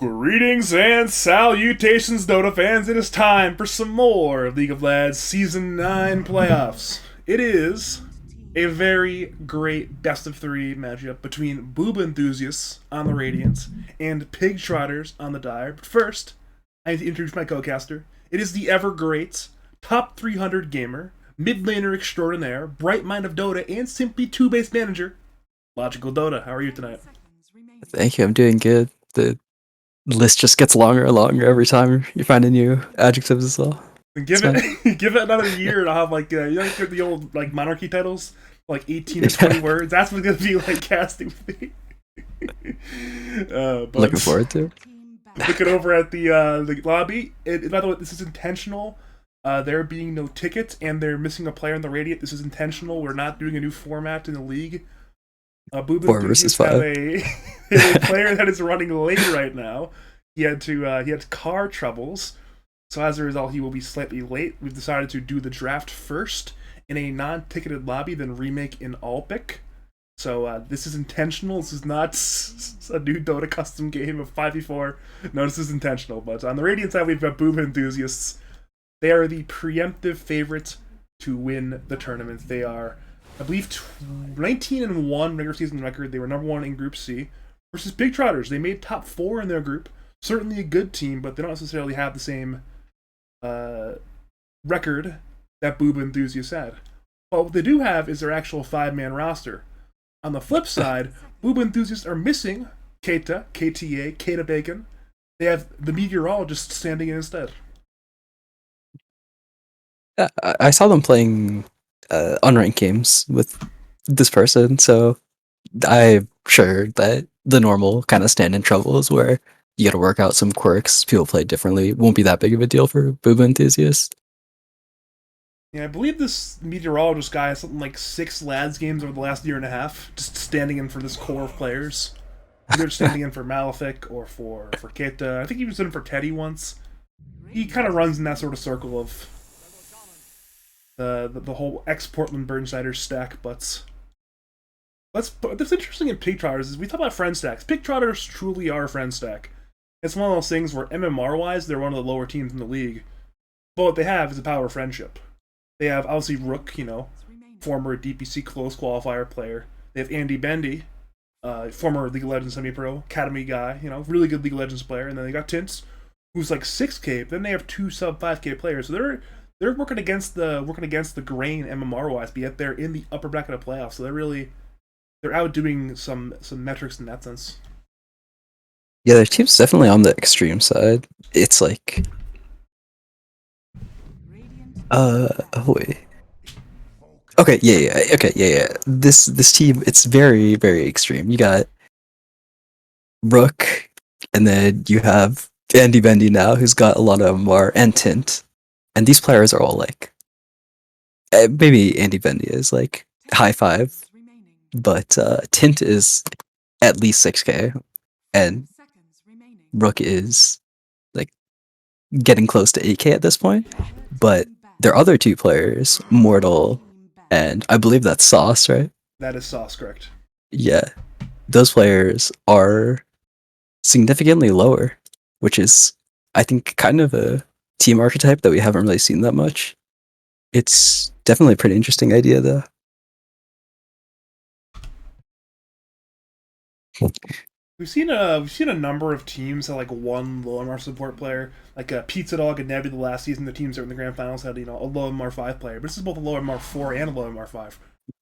Greetings and salutations, Dota fans. It is time for some more League of Legends Season 9 playoffs. It is a very great best of three matchup between Booba enthusiasts on the Radiant and Pig Trotters on the Dire. But first, I need to introduce my co-caster. It is the ever great, top 300 gamer, mid laner extraordinaire, bright mind of Dota, and simply two-base manager, Logical Dota. How are you tonight? Thank you. I'm doing good. The list just gets longer and longer every time you find a new adjectives as well. Give It's fine. it give it another year and I'll have like you know the old like monarchy titles, like 18 to 20 words. That's what's gonna be like casting fee. Looking But forward to. looking over at the lobby, by the way, this is intentional. There being no tickets and they're missing a player in the Radiant. This is intentional. We're not doing a new format in the league. Boob 4 versus enthusiasts have 5. a player that is running late right now. He had car troubles, so as a result, he will be slightly late. We've decided to do the draft first in a non-ticketed lobby, then remake in all pick. So this is intentional. This is not a new Dota custom game of 5v4. No, this is intentional. But on the Radiant side, we've got Booba enthusiasts. They are the preemptive favorites to win the tournament. They are, I believe, 19-1 regular season record. They were number one in Group C versus Big Trotters. They made top 4 in their group. Certainly a good team, but they don't necessarily have the same record that Booba enthusiasts had. But what they do have is their actual 5-man roster. On the flip side, Booba enthusiasts are missing Keita, KTA, Keita Bacon. They have the meteorologist standing in instead. Yeah, I saw them playing unranked games with this person, so I'm sure that the normal kind of stand-in troubles where you got to work out some quirks, people play differently, won't be that big of a deal for Booba enthusiasts. Yeah, I believe this meteorologist guy has something like 6 lads games over the last year and a half, just standing in for this core of players. Either standing in for Malefic or for Keita. I think he was in for Teddy once. He kind of runs in that sort of circle of the whole ex-Portland Burnsiders stack, but what's interesting in Pig Trotters is we talk about friend stacks. Pig Trotters truly are a friend stack. It's one of those things where MMR-wise, they're one of the lower teams in the league. But what they have is a power of friendship. They have, obviously, Rook, former DPC close qualifier player. They have Andy Bendy, former League of Legends semi-pro, Academy guy, really good League of Legends player. And then they got Tints, who's like 6K. Then they have 2 sub 5K players. So they're working against the grain MMR-wise, but yet they're in the upper bracket of playoffs. So they're outdoing some metrics in that sense. Yeah, their team's definitely on the extreme side. It's like, oh wait. Okay, yeah. Okay, yeah. This team, it's very, very extreme. You got Rook, and then you have Andy Bendy now, who's got a lot of MR and Tint, and these players are all like, maybe Andy Bendy is like high 5, but Tint is at least 6K, and Rook is like getting close to 8K at this point. But their other 2 players, Mortal, and I believe that's Sauce, right? That is Sauce, correct. Yeah, those players are significantly lower, which is, I think, kind of a team archetype that we haven't really seen that much. It's definitely a pretty interesting idea, though. We've seen a number of teams that like one low MR support player, like Pizza Dog and Nebula last season. The teams that were in the grand finals had a low MR5 player, but this is both a low MR4 and a low MR5.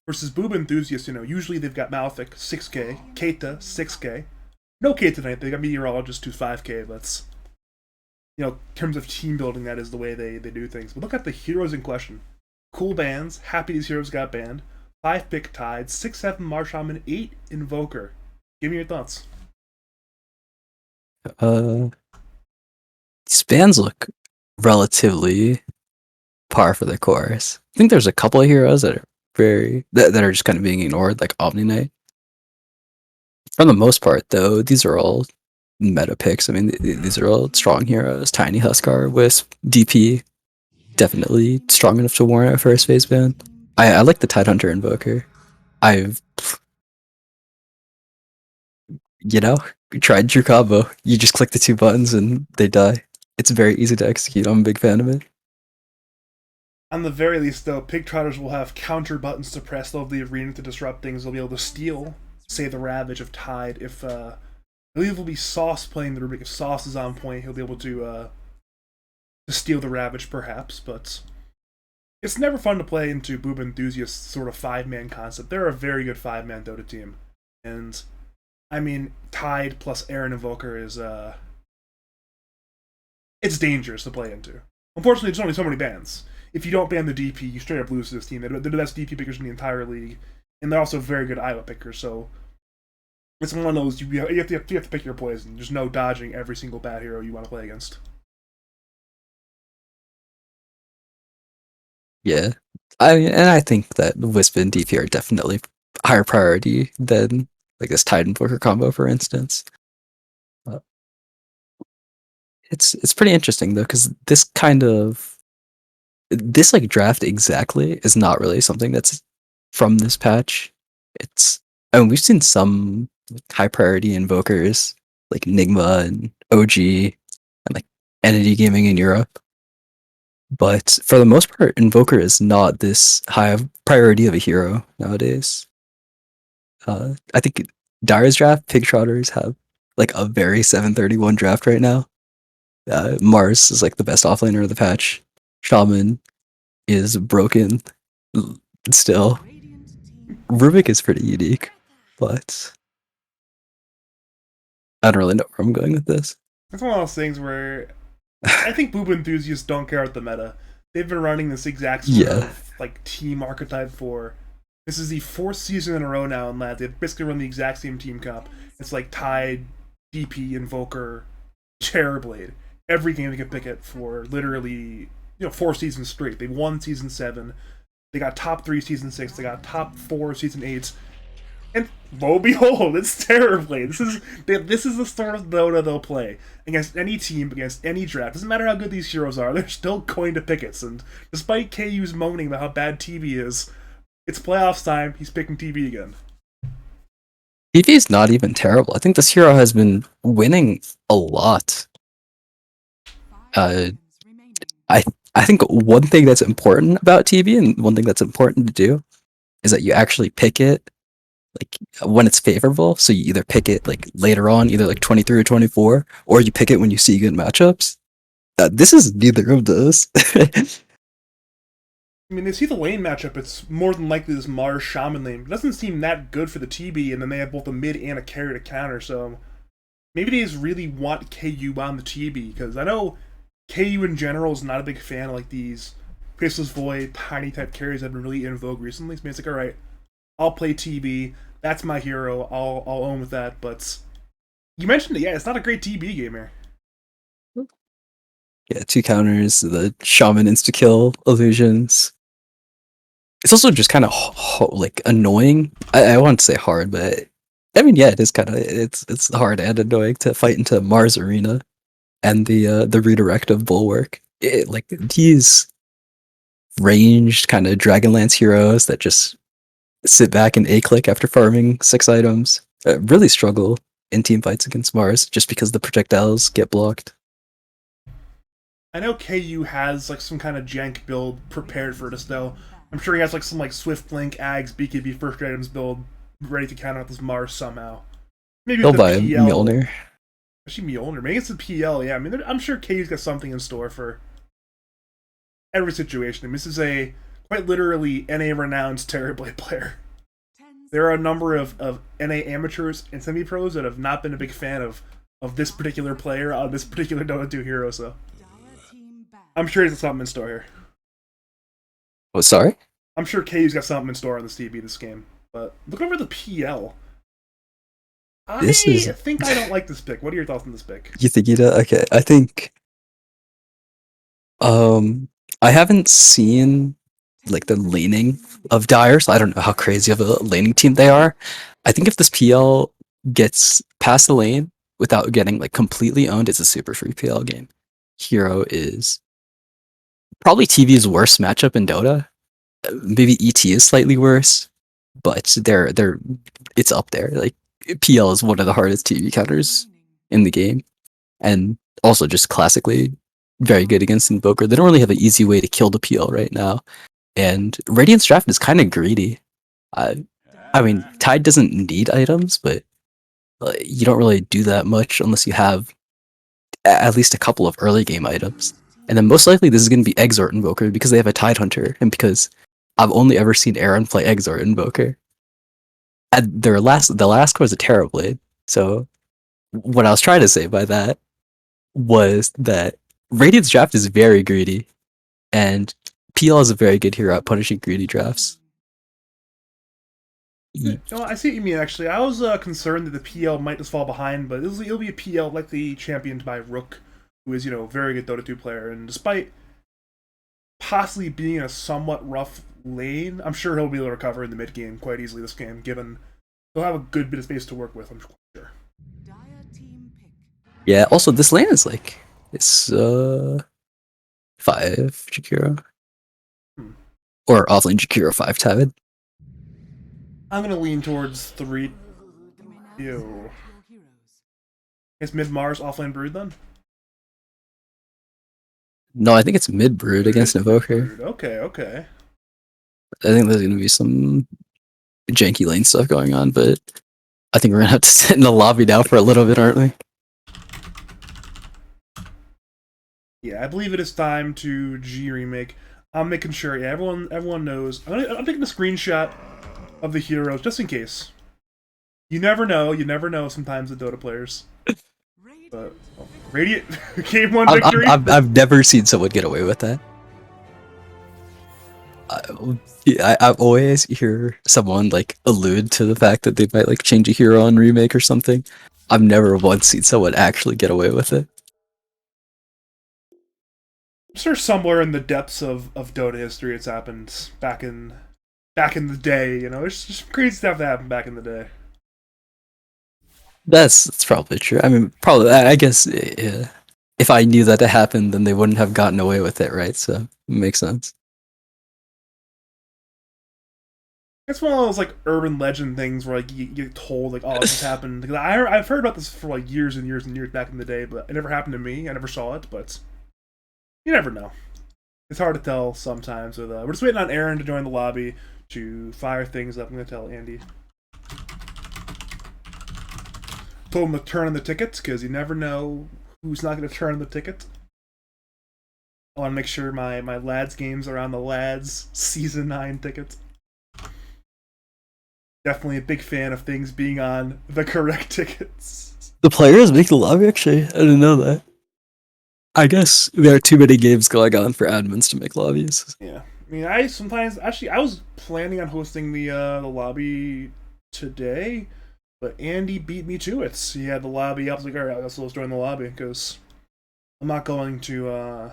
Versus Booba enthusiasts, usually they've got Malefic 6K, Keita 6K. No Keita tonight. They got Meteorologist to 5K. That's in terms of team building, that is the way they do things. But look at the heroes in question. Cool bands. Happy these heroes got banned. 5 pick tied. 6-7 Marshaman. 8 Invoker. Give me your thoughts. Uh, these bands look relatively par for the course. I think there's a couple of heroes that are just kind of being ignored, like Omni Knight. For the most part, though, these are all meta picks. I mean, these are all strong heroes. Tiny Huskar, Wisp, DP, definitely strong enough to warrant a first phase ban. I like the Tidehunter Invoker. I've you know, you tried your combo. You just click the two buttons and they die. It's very easy to execute. I'm a big fan of it. On the very least, though, pig trotters will have counter buttons to press. They'll have the arena to disrupt things. They'll be able to steal, say, the Ravage of Tide. If I believe it'll be Sauce playing the Rubik. If Sauce is on point, he'll be able to steal the Ravage, perhaps. But it's never fun to play into Booba Enthusiast's sort of 5-man concept. They're a very good 5-man Dota team. And, I mean, Tide plus Aaron Invoker is, it's dangerous to play into. Unfortunately, there's only so many bans. If you don't ban the DP, you straight up lose to this team. They're the best DP pickers in the entire league. And they're also very good Iowa pickers, so it's one of those, you have to pick your poison. There's no dodging every single bad hero you want to play against. Yeah. I think that Wisp and DP are definitely higher priority than like this Tide and Booker combo, for instance. Uh, it's pretty interesting though, because this like draft exactly is not really something that's from this patch. It's I mean we've seen some high priority invokers like Nigma and OG and like Entity Gaming in Europe. But for the most part, Invoker is not this high of priority of a hero nowadays. I think Dyer's draft, Pig Trotters have like a very 731 draft right now. Mars is like the best offlaner of the patch. Shaman is broken still. Rubik is pretty unique, but I don't really know where I'm going with this. It's one of those things where I think Booba enthusiasts don't care about the meta. They've been running this exact sort Yeah. of like team archetype for. This is the 4th season in a row now in LAN. They've basically run the exact same team comp. It's like Tide, DP, Invoker, Terrorblade. Every game they can pick it for literally 4 seasons straight. They won season 7. They got top 3 season 6. They got top 4 season 8. And lo and behold, it's Terrorblade. This is the sort of Dota they'll play against any team, against any draft. Doesn't matter how good these heroes are, they're still going to pick it. And despite KU's moaning about how bad TV is, it's playoffs time. He's picking TV again. TV is not even terrible. I think this hero has been winning a lot. Uh, I I think one thing that's important about TV and one thing that's important to do is that you actually pick it like when it's favorable. So you either pick it like later on, either like 23 or 24, or you pick it when you see good matchups. This is neither of those. I mean, they see the lane matchup. It's more than likely this Mars Shaman lane. It doesn't seem that good for the TB, and then they have both a mid and a carry to counter. So maybe they just really want KU on the TB, because I know KU in general is not a big fan of like these Faceless Void, Tiny type carries that have been really in vogue recently. So it's like, all right, I'll play TB. That's my hero. I'll own with that. But you mentioned it. Yeah, it's not a great TB game here. Yeah, 2 counters, the shaman insta kill illusions. It's also just kind of like annoying. I want to say hard, but I mean, yeah, it is kind of it's hard and annoying to fight into Mars Arena and the redirect of Bulwark. Like these ranged kind of Dragonlance heroes that just sit back and A-click after farming 6 items really struggle in team fights against Mars just because the projectiles get blocked. I know KU has like some kind of jank build prepared for this though. I'm sure he has like some like Swift Blink, Ags, BKB first items build ready to counter out this Mars somehow. Maybe They'll with the buy PL. Mjolnir. Actually, Mjolnir. Maybe it's the PL. Yeah, I mean, I'm sure KU's got something in store for every situation. I mean, this is a quite literally NA renowned Terrorblade player. There are a number of NA amateurs and semi-pros that have not been a big fan of this particular player on this particular Dota 2 hero, so I'm sure he's got something in store here. Oh, sorry? I'm sure KU's got something in store on this TB this game. But look over the PL. I think I don't like this pick. What are your thoughts on this pick? You think you do? Okay, I think I haven't seen like the laning of Dire, so I don't know how crazy of a laning team they are. I think if this PL gets past the lane without getting like completely owned, it's a super free PL game. Hero is probably TV's worst matchup in Dota. Maybe ET is slightly worse, but it's up there. Like PL is one of the hardest TV counters in the game, and also just classically very good against Invoker. They don't really have an easy way to kill the PL right now, and Radiant's draft is kind of greedy. I, I mean, Tide doesn't need items, but you don't really do that much unless you have at least a couple of early game items. And then most likely this is going to be Exort Invoker because they have a Tide Hunter, and because I've only ever seen Aaron play Exort Invoker. And the last core is a Terrorblade. So what I was trying to say by that was that Radiant's draft is very greedy, and PL is a very good hero at punishing greedy drafts. No, I see what you mean. Actually, I was concerned that the PL might just fall behind, but it'll be a PL likely championed by Rook, who is very good Dota 2 player, and despite possibly being in a somewhat rough lane, I'm sure he'll be able to recover in the mid game quite easily this game, given he'll have a good bit of space to work with. I'm sure. Yeah. Also, this lane is like it's 5 Jakiro, or offlane Jakiro 5 Tavid. I'm gonna lean towards 3. Ew. Is mid Mars offlane Brood then? No, I think it's mid Brood against Invoker. Okay. I think there's gonna be some janky lane stuff going on, but I think we're gonna have to sit in the lobby now for a little bit, aren't we? Yeah, I believe it is time to G remake. I'm making sure. Yeah, everyone knows. I'm taking a screenshot of the heroes just in case. You never know. You never know. Sometimes the Dota players. But Radiant game 1 victory. I've never seen someone get away with that. I always hear someone like allude to the fact that they might like change a hero on remake or something. I've never once seen someone actually get away with it. I'm sure somewhere in the depths of Dota history it's happened back in the day. There's just crazy stuff that happened back in the day. That's probably true. I mean, probably. I guess if I knew that to happen, then they wouldn't have gotten away with it, right? So it makes sense. It's one of those like urban legend things where like you get told like, oh, this happened. Because I've heard about this for like years and years and years back in the day, but it never happened to me. I never saw it, but you never know. It's hard to tell sometimes. We're just waiting on Aaron to join the lobby to fire things up. I'm gonna tell Andy. Told him to turn on the tickets because you never know who's not going to turn on the ticket. I want to make sure my lads games are on the lads season 9 tickets. Definitely a big fan of things being on the correct tickets. The players make the lobby, actually? I didn't know that. I guess there are too many games going on for admins to make lobbies. Yeah. I mean, I was planning on hosting the lobby today, but Andy beat me to it. He had the lobby up. I was like, alright, let's join the lobby, because I'm not going to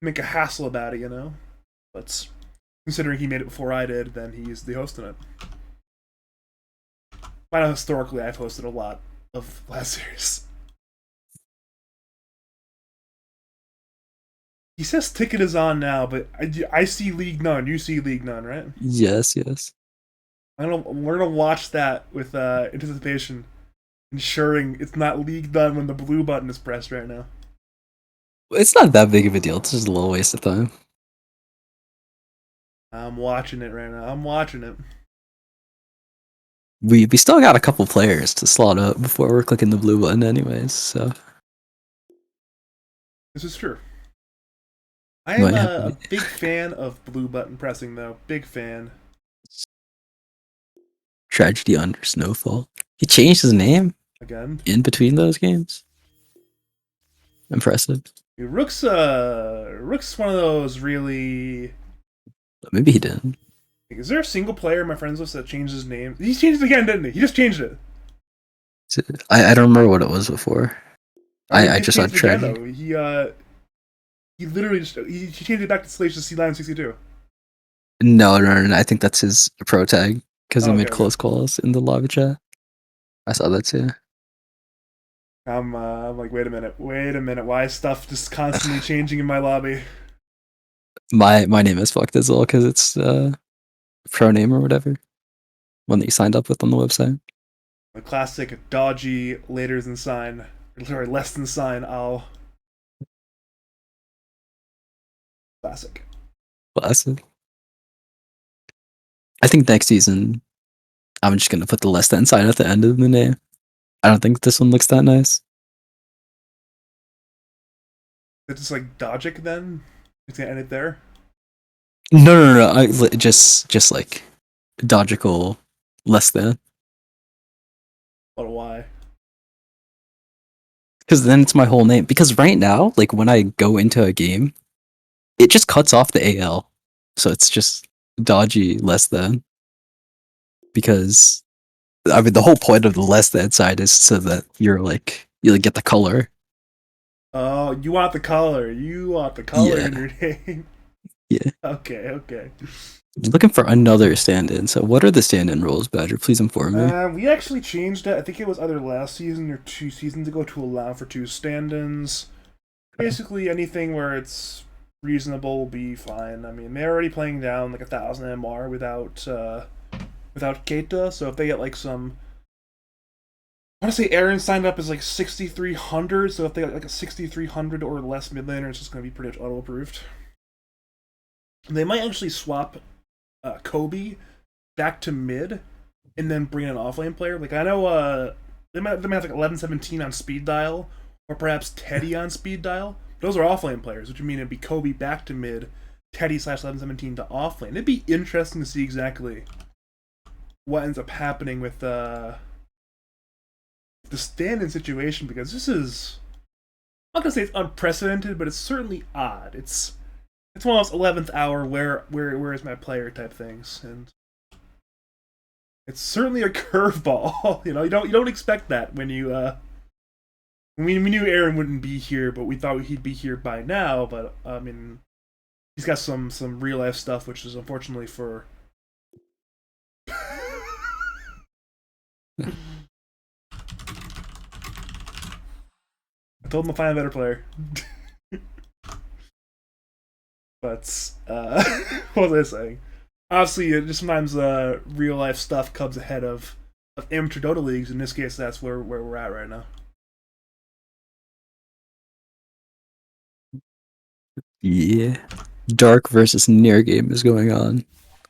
make a hassle about it, But considering he made it before I did, then he's the host in it. I know historically I've hosted a lot of last series. He says ticket is on now, but I see League None. You see League None, right? Yes. We're gonna watch that with anticipation, ensuring it's not League None when the blue button is pressed right now. It's not that big of a deal. It's just a little waste of time. I'm watching it right now. I'm watching it. We still got a couple players to slot up before we're clicking the blue button anyways, so. This is true. I am a big fan of blue button pressing, though. Big fan. Tragedy under Snowfall. He changed his name again in between those games. Impressive. Rook's one of those really. Maybe he didn't. Is there a single player in my friends list that changed his name? He changed it again, didn't he? He just changed it. I don't remember what it was before. I just saw Tragedy. He literally just he changed it back to Salacious C962. No. I think that's his pro tag because he made close calls in the lobby chat. I saw that too. I'm like, wait a minute. Why is stuff just constantly changing in my lobby? My name is fucked as well because it's pro name or whatever, one that you signed up with on the website. The classic dodgy later than sign, sorry, less than sign. I'll classic. Classic. I think next season I'm just gonna put the less than sign at the end of the name. I don't think this one looks that nice. It's just like Dogic then. It's gonna end it there. No. Just like logical less than. But why? Because then it's my whole name. Because right now, like when I go into a game, it just cuts off the AL. So it's just dodgy less than. Because I mean the whole point of the less than side is so that you get the color. Oh, you want the color. You want the color Yeah. in your name. Yeah. Okay. Looking for another stand-in. So what are the stand-in rules, Badger? Please inform me. We actually changed it. I think it was either last season or 2 seasons ago to allow for 2 stand-ins. Basically, anything where it's reasonable will be fine. I mean, they're already playing down like 1,000 MR without Keita, so if they get like some, I want to say Aaron signed up as like 6,300, so if they got like a 6,300 or less mid laner, it's just going to be pretty much auto approved. They might actually swap Kobe back to mid and then bring in an offlane player. Like I know they might have like 1117 on speed dial or perhaps Teddy on speed dial. Those are offlane players, which would mean it'd be Kobe back to mid, Teddy slash 1117 to offlane. It'd be interesting to see exactly what ends up happening with the stand-in situation, because this is, I'm not gonna say it's unprecedented, but it's certainly odd. It's one of those 11th hour where is my player type things, and it's certainly a curveball. You don't expect that when you we knew Aaron wouldn't be here, but we thought he'd be here by now. But I mean, he's got some real life stuff, which is unfortunately for. I told him to find a better player. But what was I saying? Obviously, just sometimes real life stuff comes ahead of amateur Dota leagues. In this case, that's where we're at right now. Yeah. Dark versus Near game is going on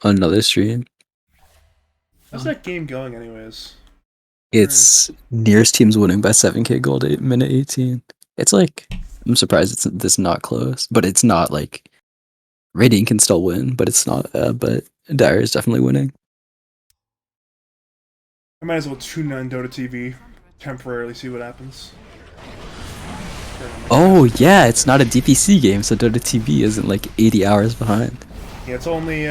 another stream. How's that game going, anyways? It's Nearest team's winning by 7k gold 8 minute 18. It's like I'm surprised it's this not close, but it's not like Radiant can still win, but it's not. But Dire is definitely winning. I might as well tune on Dota TV temporarily, see what happens. Oh yeah, it's not a DPC game, so Dota TV isn't like 80 hours behind. Yeah, it's only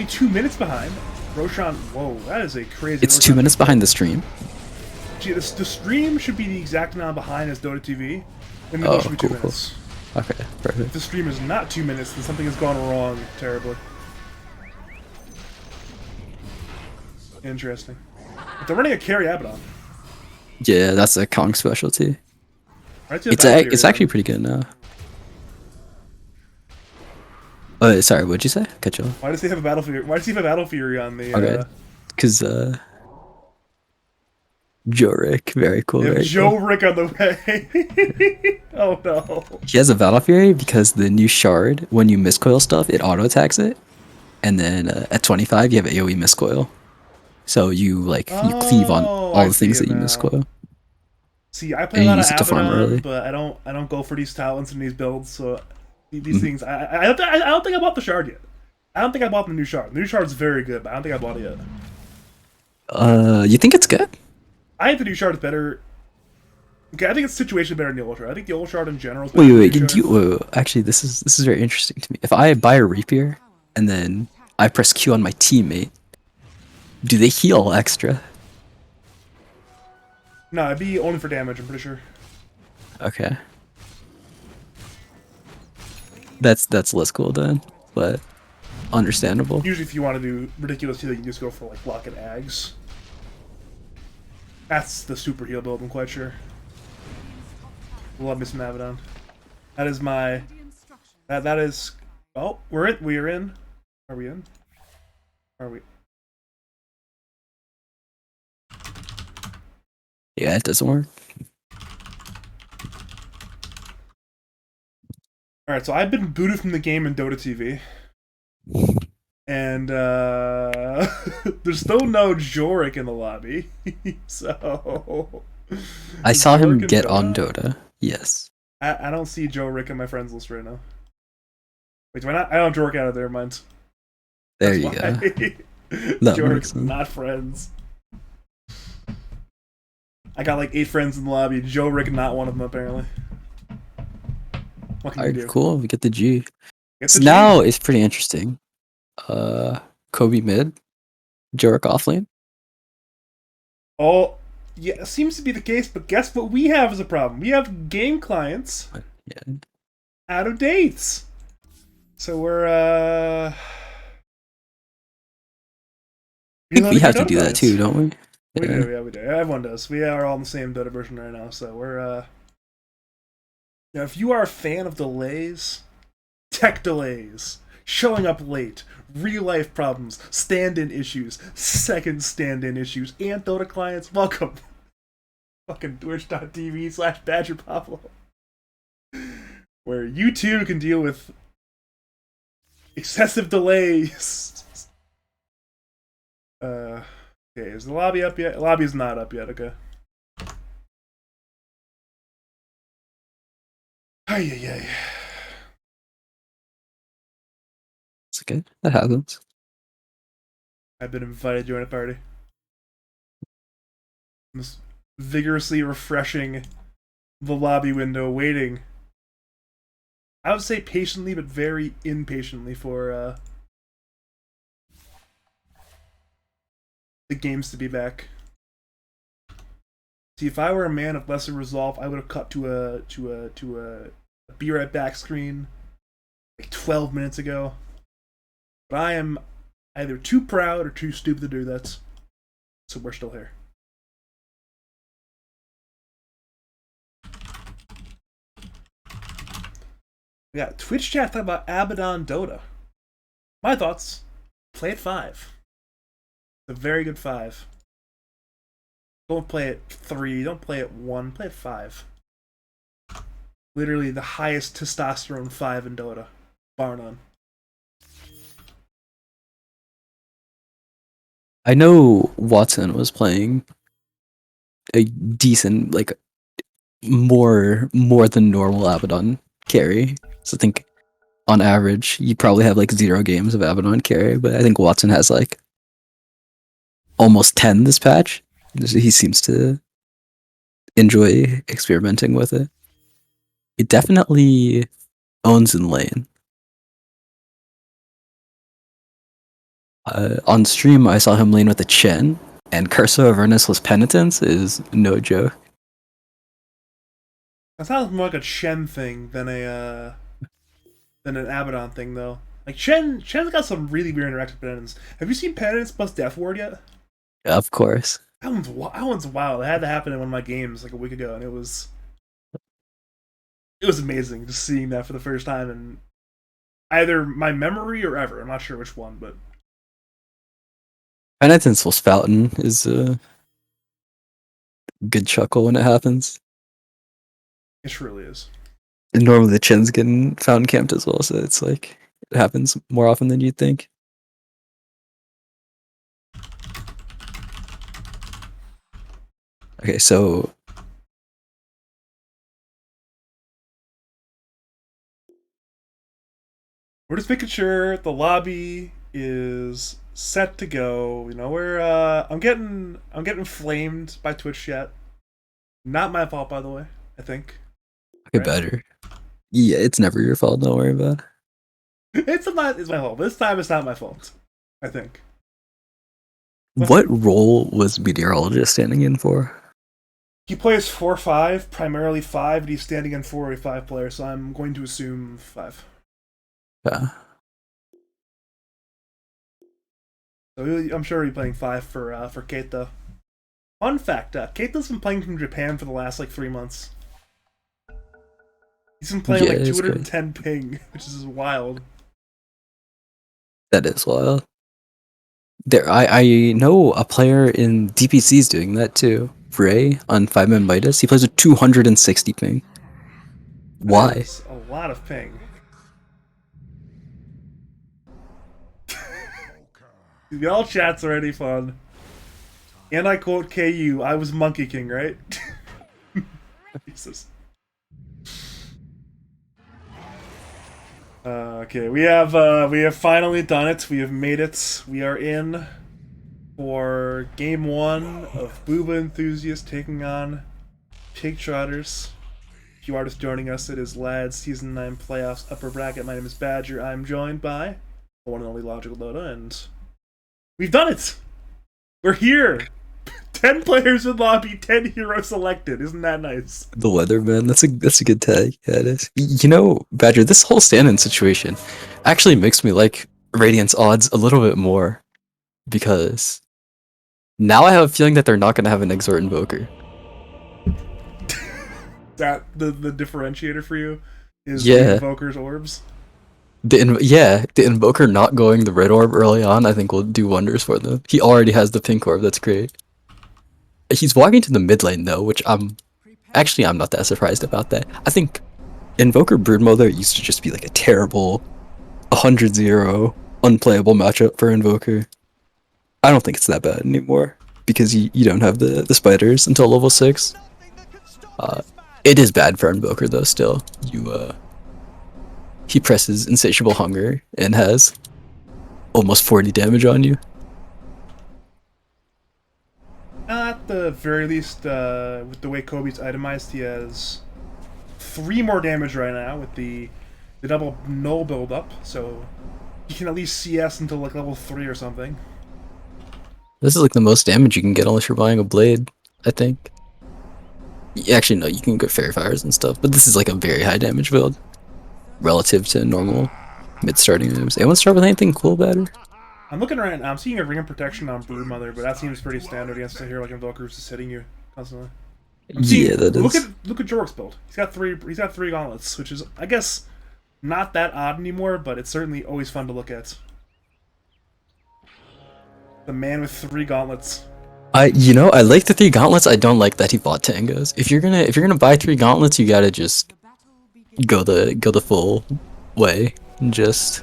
2 minutes behind. Roshan, whoa, that is a crazy. It's 2 minutes behind the stream. Gee, the stream should be the exact amount behind as Dota TV, and the should be 2 minutes. Cool. Okay, perfect. If the stream is not 2 minutes, then something has gone wrong terribly. Interesting. But they're running a carry Abaddon. Yeah, that's a Kong specialty. Right, It's actually pretty good now. Sorry, what'd you say? Cut you off. Why does he have a Battle Fury? Why does he have a Battle Fury on the? Okay, because Joe Rick, very cool. Yeah, very Joe cool. Rick on the way. Oh no. He has a Battle Fury because the new shard, when you miscoil stuff, it auto attacks it, and then at 25 you have AOE miscoil, so you cleave on all the things that you miscoil. See, I play a lot of Abaddon, early, but I don't go for these talents and these builds. So these things, I don't think I bought the shard yet. I don't think I bought the new shard. The new shard's very good, but I don't think I bought it yet. You think it's good? I think the new shard is better. Okay, I think it's situation better than the old shard. I think the old shard in general is better. Wait. Actually, this is very interesting to me. If I buy a rapier and then I press Q on my teammate, do they heal extra? No, it'd be only for damage, I'm pretty sure. Okay. That's less cool then, but understandable. Usually if you want to do ridiculous heal, you just go for like block and Ags. That's the super heal build, I'm quite sure. Love me some Abaddon. That is my... That is... Oh, we're in. We are in. Are we in? Are we... Yeah, it doesn't work. Alright, so I've been booted from the game in Dota TV. And there's still no Jorik in the lobby. So I is saw him Jorik in get on Dota? Dota. Yes. I don't see Jorik in my friends list right now. Wait, do I not? I don't have Jorik out of there, mind. There That's you why. go. That makes Jorik's sense. not friends. I got like 8 friends in the lobby. Jorik not one of them apparently. What can you Alright, do? cool. We get the G. Get So the now G. it's pretty interesting. Kobe mid, Jorik offlane. Oh, yeah, seems to be the case. But guess what? We have as a problem. We have game clients Yeah. out of dates. So we're I think we reloading our have to Dota do that too, clients. don't we? We Yeah. do, yeah, we do. Everyone does. We are all in the same Dota version right now, so we're now if you are a fan of delays, tech delays, showing up late, real life problems, stand-in issues, second stand-in issues, and Dota clients, welcome. Fucking twitch.tv/Badger Pablo. Where you too can deal with excessive delays. Okay, is the lobby up yet? Lobby is not up yet, okay. Ay, ay, ay. It's okay. That happens. I've been invited to join a party. I'm just vigorously refreshing the lobby window, waiting. I would say patiently, but very impatiently for the games to be back. See, if I were a man of lesser resolve, I would have cut to a be right back screen like 12 minutes ago. But I am either too proud or too stupid to do that. So we're still here. We got Twitch chat talking about Abaddon Dota. My thoughts: play at 5. It's a very good 5. Don't play at 3. Don't play at 1. Play at 5. Literally the highest testosterone 5 in Dota, bar none. I know Watson was playing a decent, like more than normal Abaddon carry. So I think on average you probably have like 0 games of Abaddon carry, but I think Watson has like almost 10 this patch. He seems to enjoy experimenting with it. He definitely owns in lane. On stream, I saw him lane with a Chen, and Curse of Avernus Penitence is no joke. That sounds more like a Shen thing than an Abaddon thing, though. Like Shen's got some really weird interactive penitence. Have you seen Penitence plus Death Ward yet? Of course. That one's wild. It had to happen in one of my games like a week ago, and it was amazing just seeing that for the first time in either my memory or ever. I'm not sure which one, but Penitence will Fountain is a good chuckle when it happens. it truly is. And normally the Chen's getting fountain camped as well, so it's like it happens more often than you'd think. Okay, so We're just making sure the lobby is set to go. You know, we're I'm getting flamed by Twitch chat. Not my fault, by the way. I think okay, right? better. Yeah, it's never your fault. Don't worry about it. It's my fault. This time it's not my fault. I think. What role was Meteorologist standing in for? He plays 4-5, primarily 5, and he's standing in for a 5 player, so I'm going to assume 5. Yeah. So I'm sure he'll be playing 5 for Keita. Fun fact: Keita's been playing from Japan for the last like 3 months. He's been playing like 210 ping, which is wild. That is wild. I know a player in DPC is doing that too. Ray on 5-man Midas. He plays with 260 ping. That Why? is a lot of ping. Y'all chat's already fun. And I quote KU, I was Monkey King, right? Jesus. Okay, we have finally done it. We have made it. We are in for game 1 of Booba Enthusiast taking on Pig Trotters. If you are just joining us, it is Lads Season 9 Playoffs Upper Bracket. My name is Badger. I'm joined by the one and only Logical Dota, and we've done it! We're here! 10 players in lobby, 10 heroes selected. Isn't that nice? The Weatherman. That's a good tag. Yeah, it is. You know, Badger, this whole stand-in situation actually makes me like Radiant's odds a little bit more because now I have a feeling that they're not going to have an Exort Invoker. That the differentiator for you is Yeah. the Invoker's orbs? The Invoker not going the red orb early on, I think will do wonders for them. He already has the pink orb. That's great. He's walking to the mid lane though, which I'm not that surprised about that. I think Invoker Broodmother used to just be like a terrible 100-0 unplayable matchup for Invoker. I don't think it's that bad anymore because you don't have the spiders until level 6. It is bad for Invoker though still. He presses Insatiable Hunger and has almost 40 damage on you. At the very least, with the way Kobe's itemized, he has 3 more damage right now with the double null build-up, so he can at least CS until like level 3 or something. This is like the most damage you can get unless you're buying a blade, I think. Actually, no, you can get Fairy Fires and stuff, but this is like a very high damage build relative to normal mid-starting moves. Anyone start with anything cool better? I'm looking right now. I'm seeing a ring of protection on Broodmother, but that seems pretty standard against a hero like Invoker who's just hitting you constantly. Yeah, that is. Look at Jorik's build. He's got three gauntlets, which is, I guess, not that odd anymore, but it's certainly always fun to look at. The man with 3 gauntlets. I like the 3 gauntlets. I don't like that he bought tangos. If you're gonna buy 3 gauntlets, you gotta just go the full way and just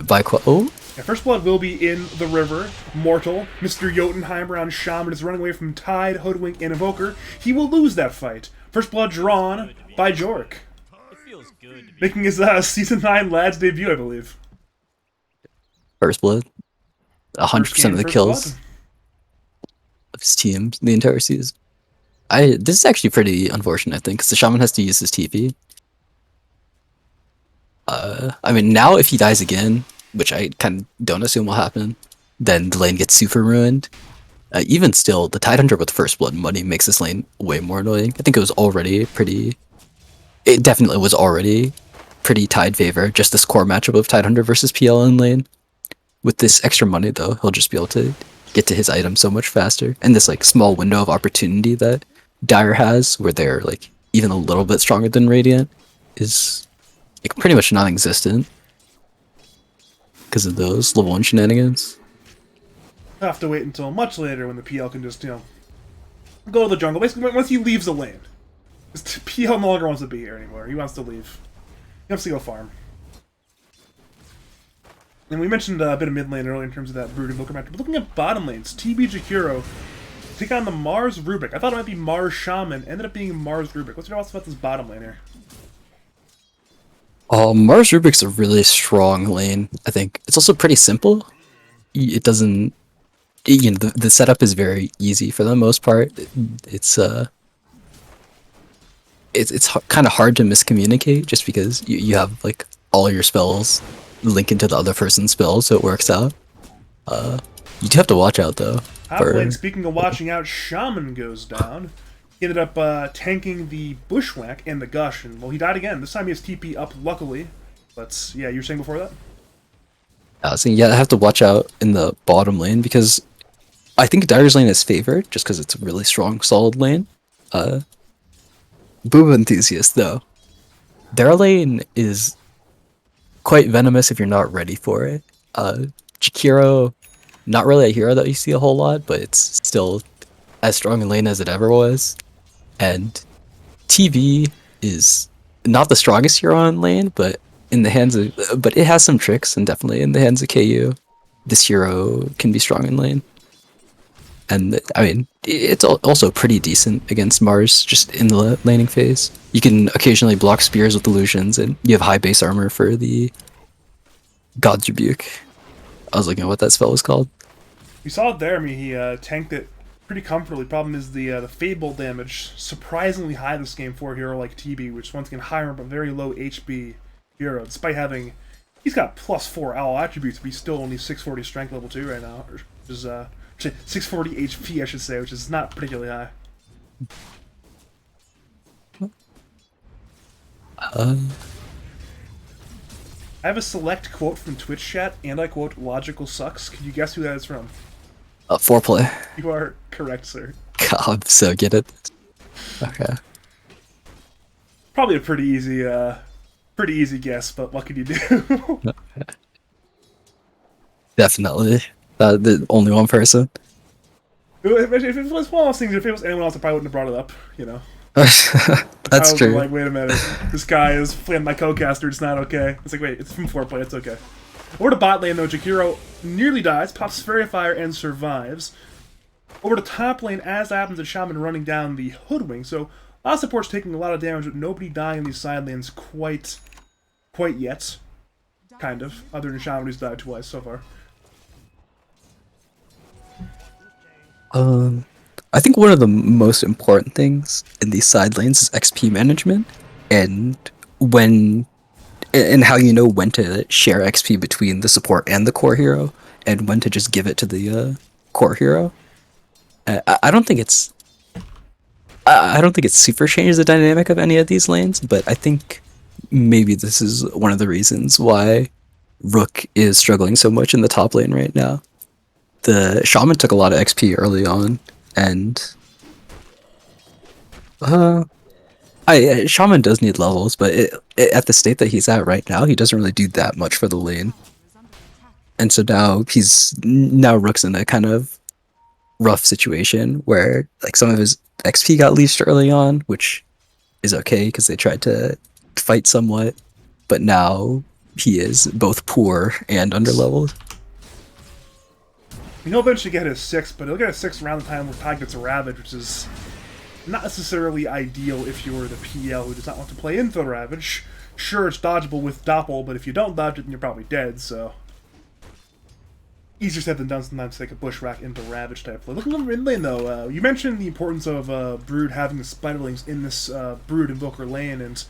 buy Yeah, First Blood will be in the river. Mortal, Mr. Jotunheimer on Shaman is running away from Tide, Hoodwink, and Invoker. He will lose that fight. First Blood drawn by Jorik. Making his Season 9 Lads debut, I believe. First Blood. 100% of the kills of his team the entire season. This is actually pretty unfortunate, I think, because the Shaman has to use his TP. I mean, now if he dies again, which I kind of don't assume will happen, then the lane gets super ruined. Even still, the Tidehunter with First Blood money makes this lane way more annoying. I think it was already pretty... It definitely was already pretty Tide favor, just this core matchup of Tidehunter versus PL in lane. With this extra money, though, he'll just be able to get to his item so much faster. And this like small window of opportunity that Dire has, where they're like even a little bit stronger than Radiant, is like pretty much non-existent because of those level 1 shenanigans. I'll have to wait until much later when the PL can just, go to the jungle. Basically, once he leaves the lane. PL no longer wants to be here anymore. He wants to leave. He wants to go farm. And we mentioned a bit of mid lane earlier in terms of that Brood Invoker matchup. But looking at bottom lanes, TB Jakiro take on the Mars Rubik. I thought it might be Mars Shaman. Ended up being Mars Rubik. What's your thoughts about this bottom lane here? Mars Rubik's a really strong lane, I think. It's also pretty simple. It doesn't... the setup is very easy for the most part. It's kind of hard to miscommunicate just because you have, like, all your spells link into the other person's spells, so it works out. You do have to watch out, though. Top lane, speaking of watching out, Shaman goes down. He ended up tanking the Bushwhack and the Gush, and, well, he died again. This time he has TP up, luckily. But, yeah, you were saying before that? I was saying, yeah, I have to watch out in the bottom lane, because I think Dire's lane is favored, just because it's a really strong, solid lane. Booba Enthusiast, though. Their lane is quite venomous if you're not ready for it. Jakiro, not really a hero that you see a whole lot, but it's still as strong in lane as it ever was, and TV is not the strongest hero in lane, but in the hands of, but it has some tricks, and definitely in the hands of KU, this hero can be strong in lane. And I mean, it's also pretty decent against Mars, just in the laning phase. You can occasionally block spears with illusions, and you have high base armor for the God's Rebuke. I was looking at what that spell was called. We saw it there. I mean, he tanked it pretty comfortably. Problem is the Fable damage surprisingly high this game for a hero like TB, which once again higher but very low HP hero. Despite having, he's got +4 owl attributes, but he's still only 640 strength level 2 right now, which is 640 HP I should say, which is not particularly high. I have a select quote from Twitch chat, and I quote, "Logical sucks." Can you guess who that is from? Foreplay. You are correct, sir. God, I'm so good at this. Okay. Probably a pretty easy guess, but what could you do? Definitely. The only one person. If it was one of those things, if it was anyone else, I probably wouldn't have brought it up, you know? That's true. Like, wait a minute, this guy is playing my co-caster, it's not okay. It's like, wait, it's from Foreplay, it's okay. Over to bot lane though, Jakiro nearly dies, pops Fairy Fire and survives. Over to top lane, as happens, the Shaman running down the Hoodwink, so a lot of support's taking a lot of damage, but nobody dying in these side lanes quite yet. Kind of, other than Shaman who's died twice so far. I think one of the most important things in these side lanes is XP management, and how you know when to share XP between the support and the core hero, and when to just give it to the core hero. I don't think it's super changes the dynamic of any of these lanes, but I think maybe this is one of the reasons why Rook is struggling so much in the top lane right now. The Shaman took a lot of XP early on, and Shaman does need levels, but at the state that he's at right now, he doesn't really do that much for the lane. And so now Rook's in a kind of rough situation where like some of his XP got leached early on, which is okay because they tried to fight somewhat, but now he is both poor and underleveled. He'll eventually get his 6, but he'll get his 6 around the time where Tide gets a Ravage, which is not necessarily ideal if you're the PL who does not want to play into the Ravage. Sure, it's dodgeable with Doppel, but if you don't dodge it, then you're probably dead, so... Easier said than done sometimes to take a Bushwhack into Ravage type play. Looking over mid lane, though, you mentioned the importance of Brood having the Spiderlings in this Brood Invoker lane, and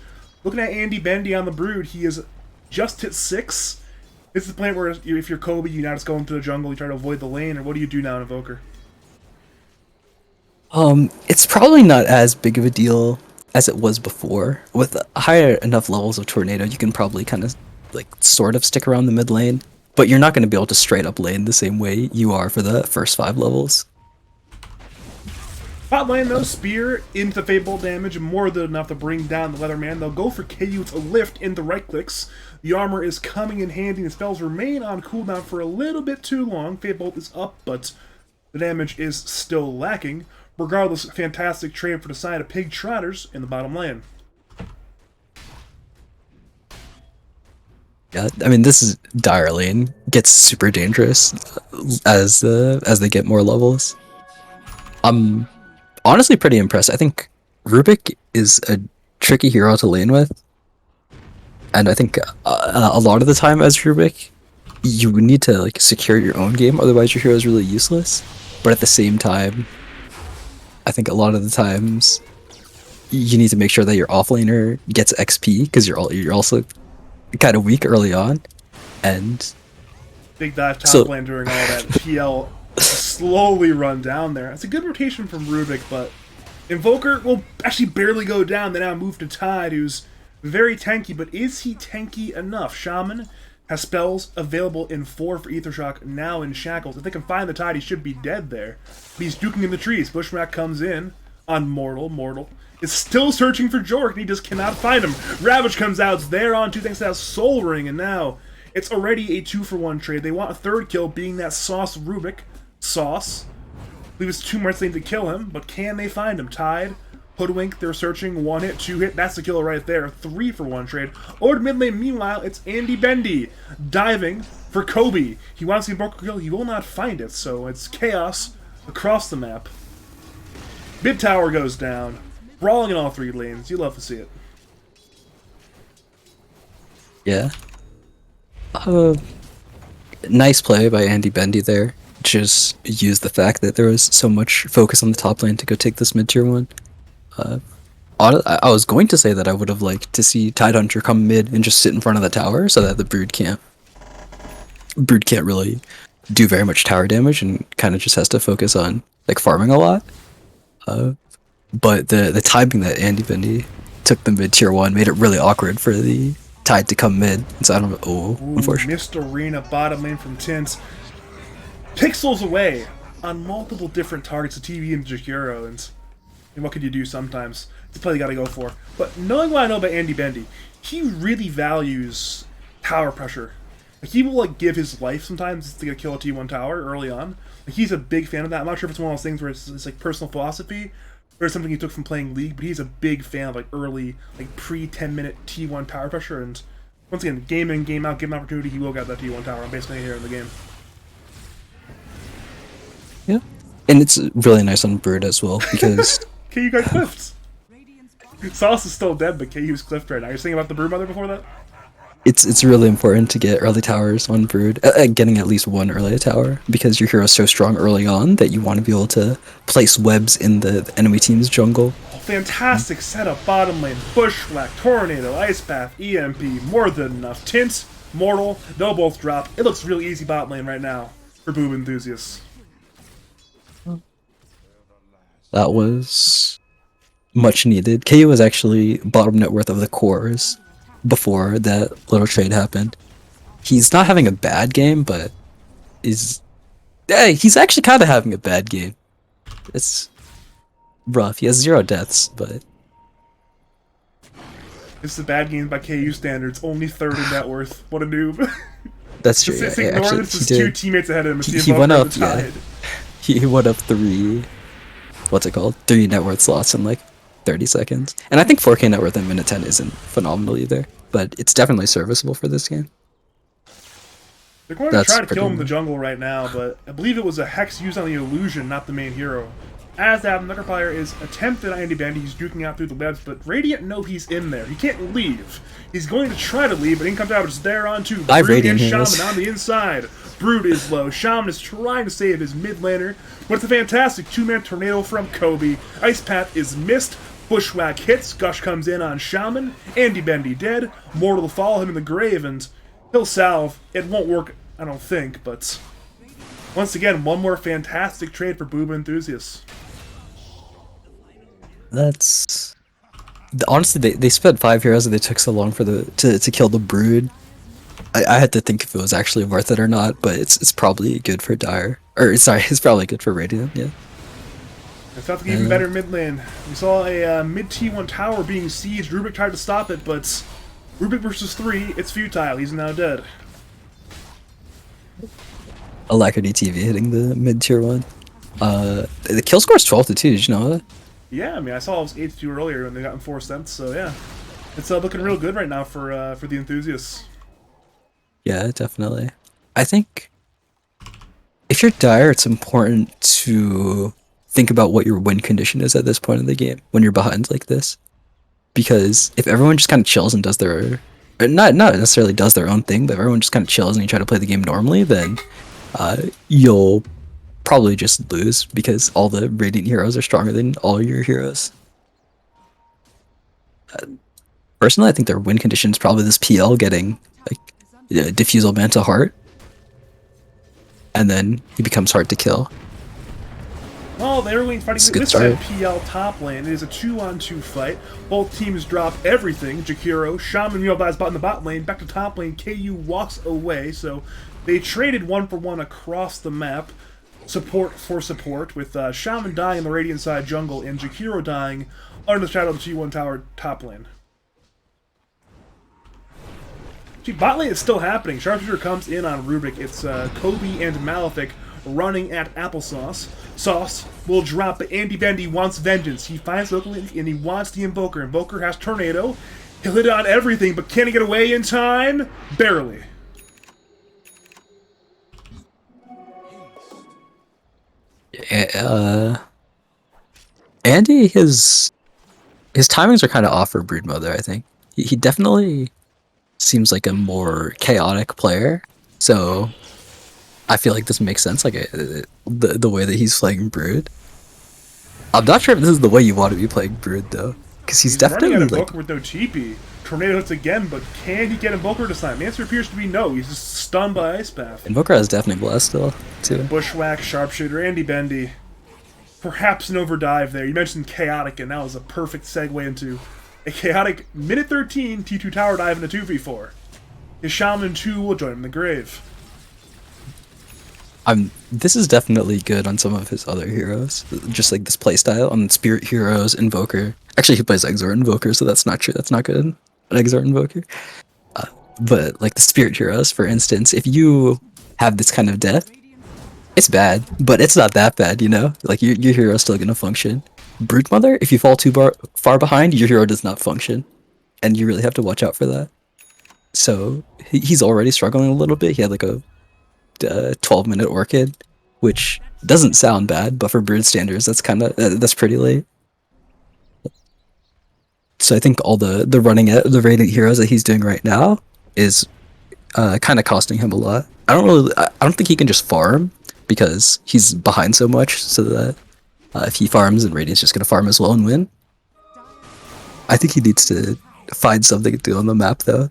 looking at Andy Bendy on the Brood, he has just hit 6. This is the point where if you're Kobe, you now just go into the jungle, you try to avoid the lane, or what do you do now in Invoker? It's probably not as big of a deal as it was before. With higher enough levels of Tornado, you can probably kind of, like, sort of stick around the mid lane, but you're not going to be able to straight up lane the same way you are for the first 5 levels. Bot lane, though, Spear into Fable damage, more than enough to bring down the Leatherman. They'll go for KU to lift into right clicks. The armor is coming in handy, and the spells remain on cooldown for a little bit too long. Fable is up, but the damage is still lacking. Regardless, fantastic trade for the side of Pig Trotters in the bottom lane. Yeah, I mean, this is Dire lane gets super dangerous as they get more levels. I'm honestly pretty impressed. I think Rubik is a tricky hero to lane with, and I think a lot of the time as Rubik, you need to like secure your own game, otherwise your hero is really useless. But at the same time, I think a lot of the times you need to make sure that your offlaner gets XP because you're also kind of weak early on, and big dive top lane during all that PL slowly run down there. It's a good rotation from Rubik, but Invoker will actually barely go down. They now move to Tide, who's very tanky, but is he tanky enough? Shaman has spells available in 4 for Ether Shock, now in Shackles. If they can find the Tide, he should be dead there. But he's duking in the trees. Bushwhack comes in on Mortal is still searching for Jork, and he just cannot find him. Ravage comes out, it's there on 2 thanks to that Soul Ring, and now it's already a 2-for-1 trade. They want a 3rd kill, being that Sauce Rubik. Sauce. Leaves 2 more things to kill him, but can they find him? Tied, Hoodwink, they're searching. 1 hit, 2 hit, that's the killer right there. 3 for 1 trade. Over to mid lane, meanwhile, it's Andy Bendy diving for Kobe. He wants to get broken kill, he will not find it, so it's chaos across the map. Mid tower goes down. Brawling in all 3 lanes. You love to see it. Yeah. Nice play by Andy Bendy there. Just used the fact that there was so much focus on the top lane to go take this mid-tier one. I was going to say that I would have liked to see Tidehunter come mid and just sit in front of the tower so that the Brood can't really do very much tower damage and kind of just has to focus on like farming a lot. But the timing that Andy Bendy took the mid tier 1 made it really awkward for the Tide to come mid. And so I don't know. Oh, unfortunately. Missed arena bottom lane from Tint. Pixels away on multiple different targets of TV and Jakiro, and what could you do sometimes? It's a play you gotta go for. But knowing what I know about Andy Bendy, he really values tower pressure. Like, he will like give his life sometimes to get a kill a T1 tower early on. Like, he's a big fan of that. I'm not sure if it's one of those things where it's like personal philosophy or it's something he took from playing League, but he's a big fan of like early, like pre-10-minute T1 tower pressure. And once again, game in, game out, give him an opportunity, he will get that T1 tower. I'm basically here in the game. Yeah. And it's really nice on Brood as well because KU got cliffed. Sauce is still dead, but KU's cliffed right now. You're thinking about the Broodmother before that? it's really important to get early towers on Brood, getting at least 1 early tower, because your hero's so strong early on that you want to be able to place webs in the enemy team's jungle. Fantastic setup, bottom lane, Bushwhack, Tornado, Ice Path, EMP, more than enough. Tint, Mortal, they'll both drop. It looks really easy bottom lane right now for Booba enthusiasts. That was much needed. KU was actually bottom net worth of the cores before that little trade happened. He's not having a bad game, but he's actually kind of having a bad game. It's rough. He has 0 deaths, but this is a bad game by KU standards. Only 3rd in net worth. What a noob. That's true. Just Yeah, ignore actually, this. There's 2 teammates ahead of him. He went up. Yeah, he went up 3. What's it called? 3 net worth slots in like 30 seconds. And I think 4K net worth in minute 10 isn't phenomenal either, but it's definitely serviceable for this game. They're going to try to kill him in the jungle right now, but I believe it was a hex used on the illusion, not the main hero. As that, the Necroplayer is attempted on Andy Bendy. He's juking out through the webs, but Radiant know he's in there. He can't leave. He's going to try to leave, but in comes out just there on 2. Brood and Shaman on the inside. Brood is low. Shaman is trying to save his mid laner, but it's a fantastic 2-man tornado from Kobe. Ice Path is missed. Bushwhack hits. Gush comes in on Shaman. Andy Bendy dead. Mortal will follow him in the grave, and he'll salve. It won't work, I don't think, but once again, one more fantastic trade for Booba enthusiasts. That's honestly, they spent 5 heroes and they took so long for to kill the Brood. I had to think if it was actually worth it or not, but it's probably good for Dire. Or sorry, it's probably good for Radiant. Yeah. It's not even better mid lane. We saw a mid T1 tower being sieged. Rubik tried to stop it, but Rubik versus 3, it's futile. He's now dead. Alacrity TV hitting the mid tier 1. The kill score is 12-2. Did you know that? Yeah, I mean, I saw it was 8-2 earlier when they got in 4 cents, so yeah. It's looking real good right now for the enthusiasts. Yeah, definitely. I think if you're Dire, it's important to think about what your win condition is at this point in the game when you're behind like this. Because if everyone just kind of chills and does their... Or not necessarily does their own thing, but if everyone just kind of chills and you try to play the game normally, then you'll probably just lose because all the Radiant heroes are stronger than all your heroes. Personally, I think their win condition is probably this PL getting like Diffusal Manta Heart, and then he becomes hard to kill. Well, they're fighting this side PL top lane. It is a 2-on-2 fight. Both teams drop everything. Jakiro, Shaman Mule spot in the bot lane. Back to top lane. KU walks away. So they traded 1-for-1 across the map. Support for support, with Shaman dying in the Radiant side jungle and Jakiro dying under the shadow of the T1 tower top lane. Bot lane is still happening. Sharpshooter comes in on Rubik. It's Kobe and Malefic running at applesauce. Sauce will drop, but Andy Bendy wants vengeance. He finds the Oakley and he wants the Invoker. Invoker has Tornado. He'll hit on everything, but can he get away in time? Barely. Andy, his timings are kind of off for Broodmother, I think. He definitely seems like a more chaotic player, so I feel like this makes sense, like the way that he's playing Brood. I'm not sure if this is the way you want to be playing Brood, though, because he's definitely running at like... Invoker with no TP. Tornado hits again, but can he get Invoker this time? The answer appears to be no. He's just stunned by Ice Path. Invoker has definitely blessed still, too. Bushwhack, Sharpshooter, Andy Bendy. Perhaps an overdive there. You mentioned chaotic, and that was a perfect segue into a chaotic minute 13 T2 tower dive in a 2v4. His Shaman 2 will join him in the grave. This is definitely good on some of his other heroes. Just like this playstyle on Spirit Heroes, Invoker. Actually, he plays Exort Invoker, so that's not true. That's not good. An Exort Invoker. But like the Spirit Heroes, for instance, if you have this kind of death, it's bad, but it's not that bad, you know? Like, your hero's still gonna function. Broodmother, if you fall too far behind, your hero does not function. And you really have to watch out for that. So, he's already struggling a little bit. He had like a 12-minute Orchid, which doesn't sound bad, but for Brood standards, that's pretty late. So I think all the running at the Radiant heroes that he's doing right now is kind of costing him a lot. I don't think he can just farm, because he's behind so much, so that if he farms, then Radiant's just going to farm as well and win. I think he needs to find something to do on the map, though.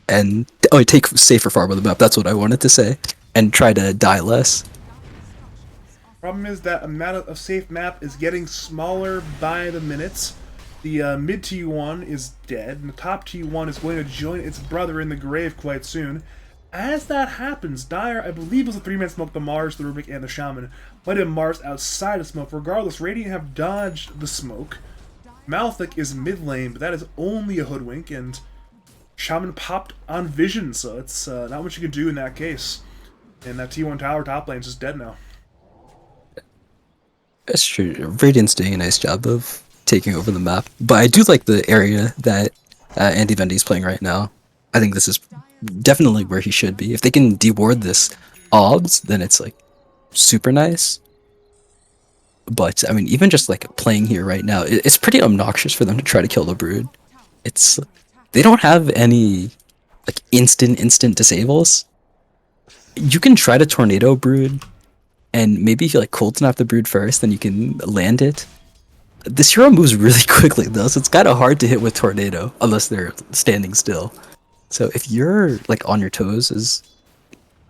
And take safer farm on the map, that's what I wanted to say. And try to die less. Problem is that amount of safe map is getting smaller by the minutes. The mid T1 is dead, and the top T1 is going to join its brother in the grave quite soon. As that happens, Dire, I believe, was a 3-man smoke the Mars, the Rubik, and the Shaman. Might have Mars outside of smoke. Regardless, Radiant have dodged the smoke. Malthic is mid lane, but that is only a Hoodwink, and Shaman popped on Vision, so it's not much you can do in that case. And that T1 tower top lane is just dead now. That's true. Radiant's doing a nice job of taking over the map, but I do like the area that Andy Vendy's playing right now. I think this is definitely where he should be. If they can deward this obs, then it's like super nice. But I mean, even just like playing here right now, it's pretty obnoxious for them to try to kill the Brood. They don't have any like instant disables. You can try to Tornado Brood, and maybe if you like cold snap the Brood first, then you can land it. This hero moves really quickly though, so it's kind of hard to hit with Tornado unless they're standing still. So if you're like on your toes, is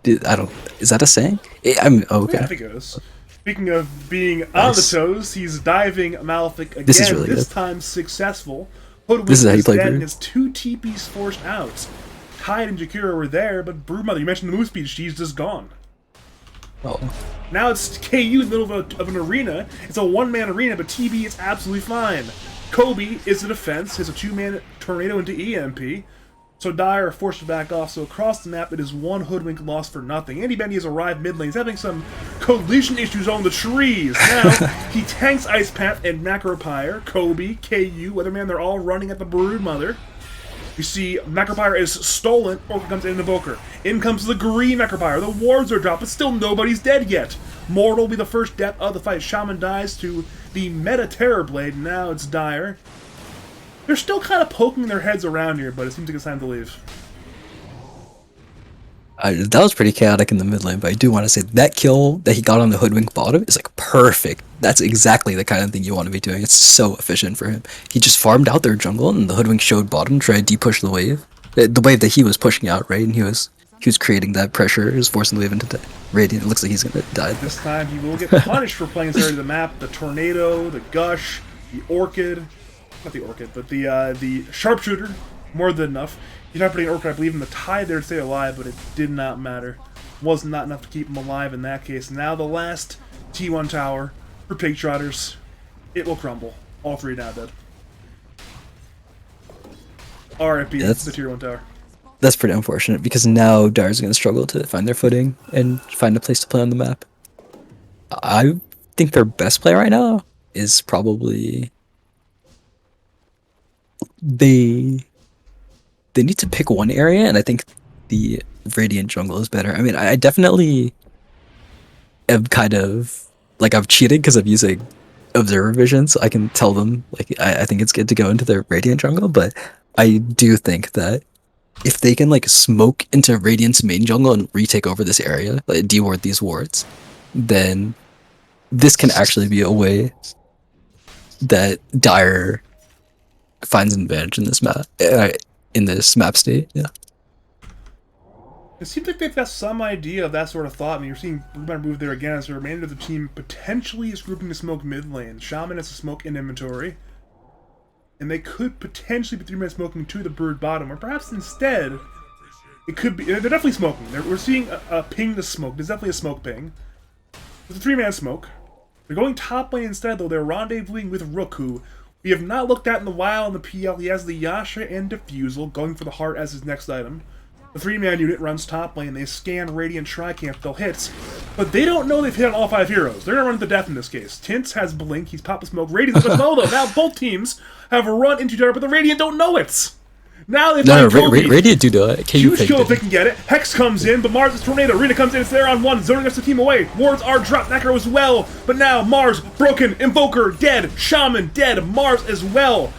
that a saying? Okay. Yeah, I think it is. Speaking of being on the toes, he's diving Malefic again. This is really this good. time successful. Hoodwink This is how you play dead, Brood. and his 2 TPs forced out. Tide and Jakira were there, but Broodmother, you mentioned the move speed, she's just gone. Oh. Now it's KU in the middle of an arena. It's a 1-man arena, but TB is absolutely fine. Kobe is the defense, has a 2-man Tornado into EMP. So Dire are forced to back off, so across the map it is 1 Hoodwink lost for nothing. Andy Bendy has arrived mid lane. He's having some collision issues on the trees. Now he tanks Ice Path and Macropyre, Kobe, KU, Weatherman, they're all running at the Broodmother. You see Macropyre is stolen, Orca comes in Invoker. In comes the green Macropyre. The wards are dropped, but still nobody's dead yet. Mortal will be the first death of the fight. Shaman dies to the Meta Terror Blade. Now it's Dire. They're still kind of poking their heads around here, but it seems like it's time to leave. That was pretty chaotic in the mid lane, but I do want to say that kill that he got on the Hoodwink bottom is like perfect. That's exactly the kind of thing you want to be doing. It's so efficient for him. He just farmed out their jungle, and the Hoodwink showed bottom, tried to de-push the wave. The wave that he was pushing out, right? And he was creating that pressure, he was forcing the wave into Radiant. It looks like he's gonna die. This time he will get punished for playing this area of the map. The Tornado, the Gush, the Orchid. Not the Orchid, but the Sharpshooter. More than enough. He's not putting an Orchid, I believe, in the Tide there to stay alive, but it did not matter. Was not enough to keep him alive in that case. Now the last T1 tower for Pig Trotters. It will crumble. All 3 now dead. RIP, the Tier 1 tower. That's pretty unfortunate, because now Dire's going to struggle to find their footing and find a place to play on the map. I think their best play right now is probably they they need to pick one area, and I think the Radiant jungle is better. I mean, I definitely am kind of like I've cheated because I'm using observer vision, so I can tell them like I think it's good to go into the Radiant jungle, but I do think that if they can like smoke into Radiant's main jungle and retake over this area, like deward these wards, then this can actually be a way that Dire finds an advantage in this map state. Yeah. It seems like they've got some idea of that sort of thought. I mean, you're seeing Booba move there again as the remainder of the team potentially is grouping to smoke mid lane. Shaman has a smoke in inventory. And they could potentially be 3-man smoking to the Brood bottom, or perhaps instead, it could be. They're definitely smoking. We're seeing a ping to smoke. There's definitely a smoke ping. There's a 3-man smoke. They're going top lane instead, though. They're rendezvousing with Rook, who we have not looked at in a while in the PL. He has the Yasha and Diffusal, going for the heart as his next item. The 3-man unit runs top lane. They scan Radiant Tricamp. They'll hit. But they don't know they've hit on all 5 heroes. They're going to run to death in this case. Tints has Blink. He's popped the smoke. Radiant's as well, though. Now both teams have run into each other, but the Radiant don't know it. Now they find Kobe. Radiant do it. Huge kill if they can get it. Hex comes in, but Mars is Tornado. Rita comes in. It's there on 1. Zoning us the team away. Wards are dropped. Necro as well. But now Mars broken. Invoker dead. Shaman dead. Mars as well.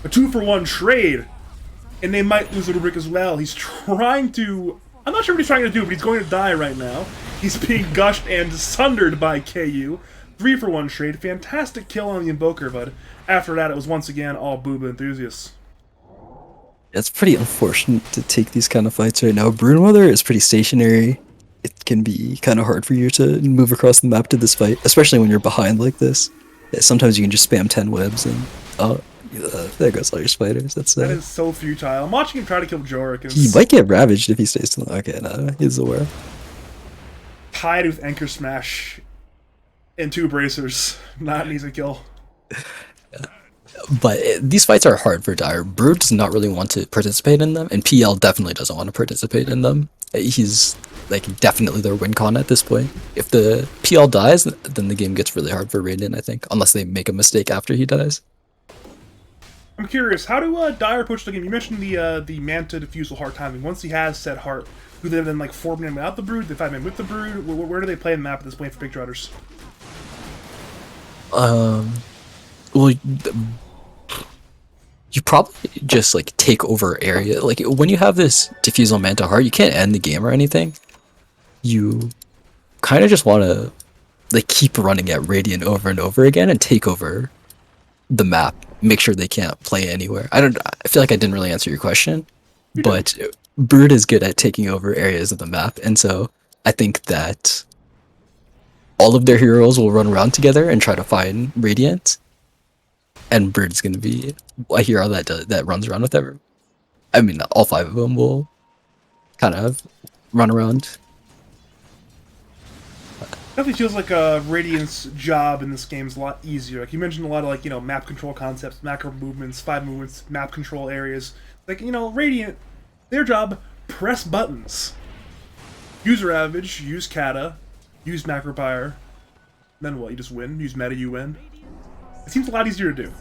A 2-for-1 trade. And they might lose the Rubric as well. He's trying to... I'm not sure what he's trying to do, but he's going to die right now. He's being gushed and sundered by KU. 3-for-1 trade. Fantastic kill on the Invoker, but after that it was once again all Booba enthusiasts. It's pretty unfortunate to take these kind of fights right now. Broodmother is pretty stationary. It can be kind of hard for you to move across the map to this fight, especially when you're behind like this. Sometimes you can just spam 10 webs and... there goes all your spiders. That is so futile. I'm watching him try to kill Jorik. He might get ravaged if he stays too long. Okay, no, he's aware. Tied with Anchor Smash and 2 bracers. Not an easy kill. But these fights are hard for Dire. Brood does not really want to participate in them, and PL definitely doesn't want to participate in them. He's like definitely their win con at this point. If the PL dies, then the game gets really hard for Radiant, I think, unless they make a mistake after he dies. I'm curious, how do Dire approach the game? You mentioned the Manta Diffusal heart timing. Once he has set heart, do they then like 4-man without the Brood, the 5-man with the Brood? Where do they play the map at this point for big Trotters? Well, you probably just like take over area. Like when you have this Diffusal Manta heart, you can't end the game or anything. You kind of just want to like keep running at Radiant over and over again and take over the map. Make sure they can't play anywhere. I feel like I didn't really answer your question, but Brood is good at taking over areas of the map, and so I think that all of their heroes will run around together and try to find Radiant, and Brood's gonna be a hero that runs around with everyone. I mean, all 5 of them will kind of run around. Definitely feels like Radiant's job in this game is a lot easier. Like you mentioned a lot of like, map control concepts, macro movements, 5 movements, map control areas. Like, Radiant, their job, press buttons. Use Ravage, use Kata, use Macropyre. Then what? You just win? Use meta, you win? It seems a lot easier to do.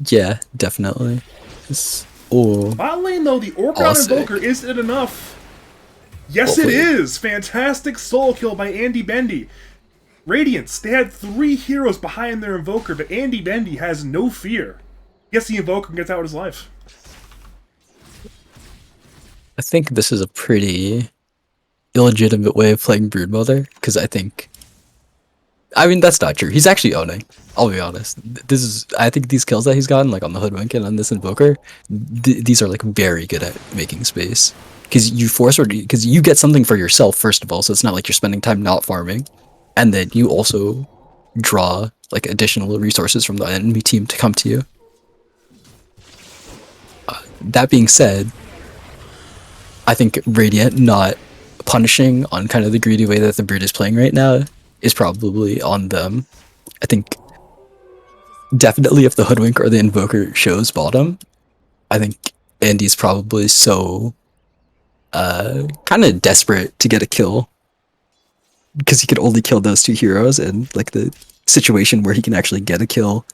Yeah, definitely. Bot lane though, the Orcon Invoker, is it enough? Yes, hopefully. It is! Fantastic soul kill by Andy Bendy. Radiance, they had 3 heroes behind their Invoker, but Andy Bendy has no fear. Gets the Invoker and gets out with his life. I think this is a pretty illegitimate way of playing Broodmother, because I mean, that's not true. He's actually owning. I'll be honest. I think these kills that he's gotten, like on the Hoodwink and on this Invoker, these are like very good at making space. Because you get something for yourself, first of all, so it's not like you're spending time not farming. And then you also draw like additional resources from the enemy team to come to you. That being said, I think Radiant not punishing on kind of the greedy way that the Brood is playing right now is probably on them. I think definitely if the Hoodwink or the Invoker shows bottom, I think Andy's probably so kind of desperate to get a kill because he could only kill those two heroes, and like the situation where he can actually get a kill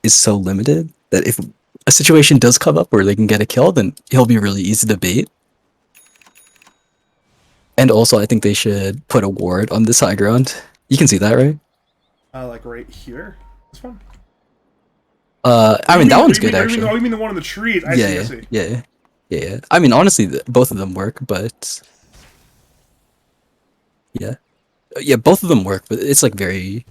is so limited that if a situation does come up where they can get a kill, then he'll be really easy to bait. And also, I think they should put a ward on this high ground. You can see that, right? Like right here. This one. I mean that one's good actually. Oh, you mean the one in the trees? I see. Yeah. I mean, honestly, both of them work, but yeah, both of them work. But it's like they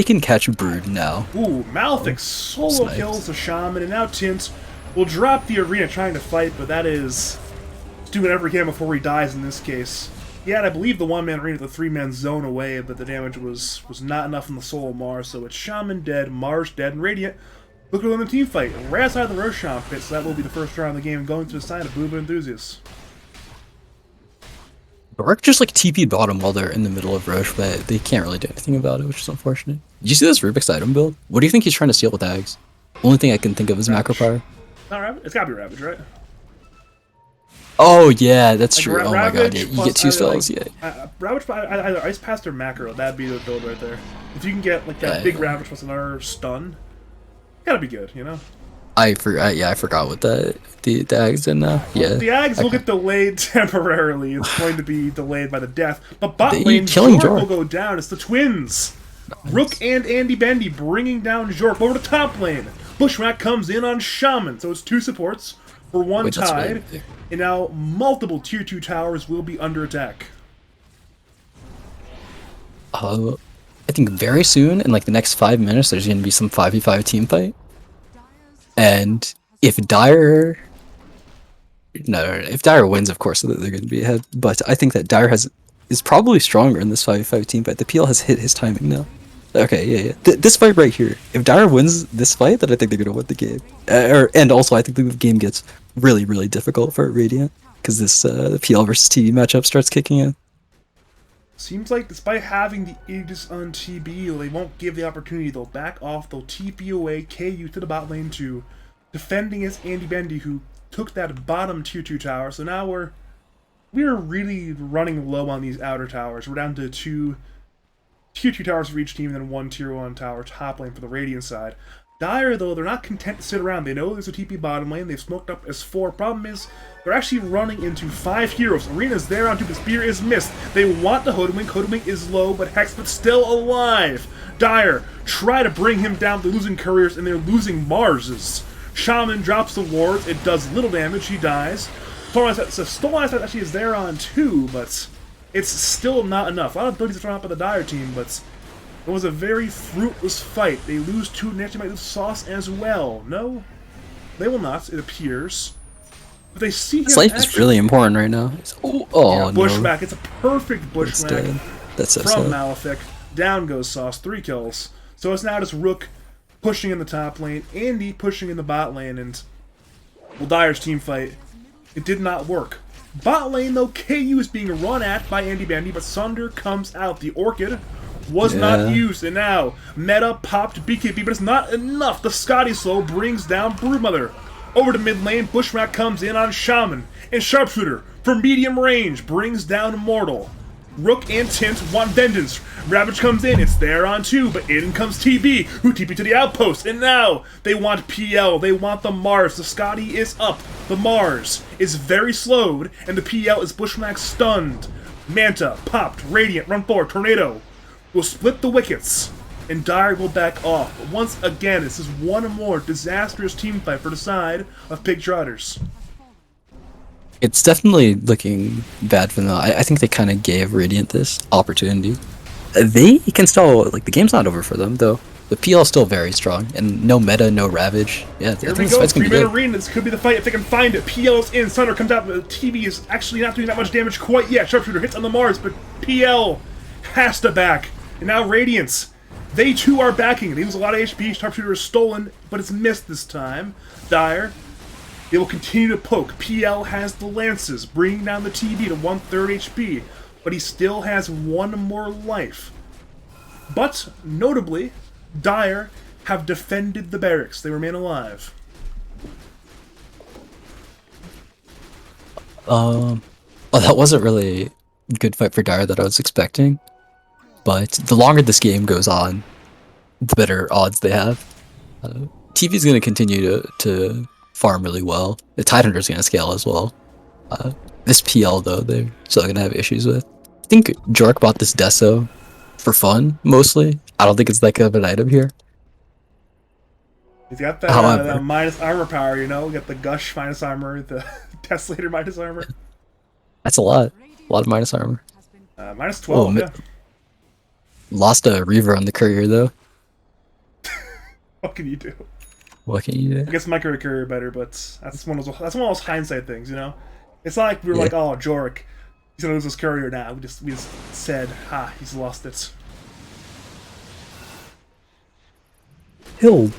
can catch Brood now. Ooh, Malefic solo kills the Shaman, and now Tint will drop the arena trying to fight, but that is doing whatever he can before he dies in this case. He had, I believe, the one-man arena, the three-man zone away, but the damage was not enough on the soul of Mars, so it's Shaman dead, Mars dead, and Radiant looking in the team fight. Right outside of the Roshan pit, so that will be the first round of the game, going to the side of Booba enthusiasts. Rourke just like TP'd bottom while they're in the middle of Roche, but they can't really do anything about it, which is unfortunate. Did you see this Rubik's item build? What do you think he's trying to steal with Ags? Only thing I can think of is macro power. Not Ravage? It's gotta be Ravage, right? Oh yeah, that's true. Oh my god, Ravage yeah, you get two spells, yeah. Ravage, either Ice Pass or Macro, that'd be the build right there. If you can get like that big Ravage plus another stun, gotta be good, you know? I forgot what the Ags and yeah. The Ags will get delayed temporarily. It's going to be delayed by the death. But bot lane killing Jork will go down. It's the twins. Nice. Rook and Andy Bendy bringing down Jork over to top lane. Bushwhack comes in on Shaman, so it's two supports for one tide. And now multiple tier 2 towers will be under attack. I think very soon, in like the next 5 minutes, there's going to be some 5v5 team fight. And if Dire wins, of course, they're going to be ahead. But I think that Dire is probably stronger in this 5v5 team fight. The PL has hit his timing now. Okay, yeah. This fight right here, if Dire wins this fight, then I think they're going to win the game. And also, I think the game gets really, really difficult for Radiant, because this PL versus TV matchup starts kicking in. Seems like despite having the Aegis on TB, they won't give the opportunity. They'll back off, they'll TP away, KU to the bot lane to defending as Andy Bendy, who took that bottom tier 2 tower. So now we're really running low on these outer towers. We're down to 2 tier 2 towers for each team, and then 1 tier 1 tower top lane for the Radiant side. Dire, though, they're not content to sit around. They know there's a TP bottom lane. They've smoked up as 4. Problem is, they're actually running into 5 heroes. Arena's there on 2, but Spear is missed. They want the Hoodwink. Hoodwink is low, but Hexbit's still alive. Dire try to bring him down. They're losing couriers, and they're losing Marses. Shaman drops the wards. It does little damage. He dies. Stolen Eyesight actually is there on 2, but it's still not enough. A lot of abilities are thrown out by the Dire team, but it was a very fruitless fight. They lose 2, and they actually might lose Sauce as well. No, they will not, it appears. But they see him. His life is really important right now. Yeah, Bushwhack. No. It's a perfect Bushwhack That's so from sad. Malefic. Down goes Sauce. 3 kills. So it's now just Rook pushing in the top lane, Andy pushing in the bot lane, and Dire's team fight, it did not work. Bot lane, though, KU is being run at by Andy Bendy, but Sunder comes out. The Orchid was not used, and now Meta popped BKB, but it's not enough. The Scotty Slow brings down Broodmother. Over to mid lane, Bushwhack comes in on Shaman, and Sharpshooter from medium range brings down Immortal. Rook and Tint want vengeance. Ravage comes in, it's there on 2, but in comes TB, who TP to the outpost, and now they want PL, they want the Mars. The Scotty is up, the Mars is very slowed, and the PL is Bushwhack stunned. Manta popped, Radiant, run forward, Tornado will split the wickets, and Dire will back off. But once again, this is one more disastrous team fight for the side of Pig Trotters. It's definitely looking bad for them. I think they kind of gave Radiant this opportunity. They can still, like, the game's not over for them, though. The PL is still very strong, and no meta, no Ravage. Yeah, here we go, 3-minute arena. This could be the fight if they can find it. PL is in, Sunder comes out, but TV is actually not doing that much damage quite yet. Sharpshooter hits on the Mars, but PL has to back. And now Radiance, they too are backing. They lose a lot of HP. Sharpshooter is stolen, but it's missed this time. Dire, they will continue to poke. PL has the Lances, bringing down the TB to 1/3 HP, but he still has 1 more life. But, notably, Dire have defended the barracks. They remain alive. Oh, that wasn't really good fight for Dire that I was expecting. But the longer this game goes on, the better odds they have. TV's going to continue to farm really well. The Tidehunter's going to scale as well. This PL, though, they're still going to have issues with. I think Jork bought this Deso for fun, mostly. I don't think it's that good of an item here. He's got that, However, that minus armor power, you know? Got the Gush minus armor, the Tesslator minus armor. that's a lot. A lot of minus armor. Minus 12, yeah. Lost a Reaver on the courier, though. What can you do? What can you do? I guess my courier better, but that's one of those hindsight things, you know? It's not like we were like, oh, Jork, he's gonna lose his courier now. We just said, ha, he's lost it. He'll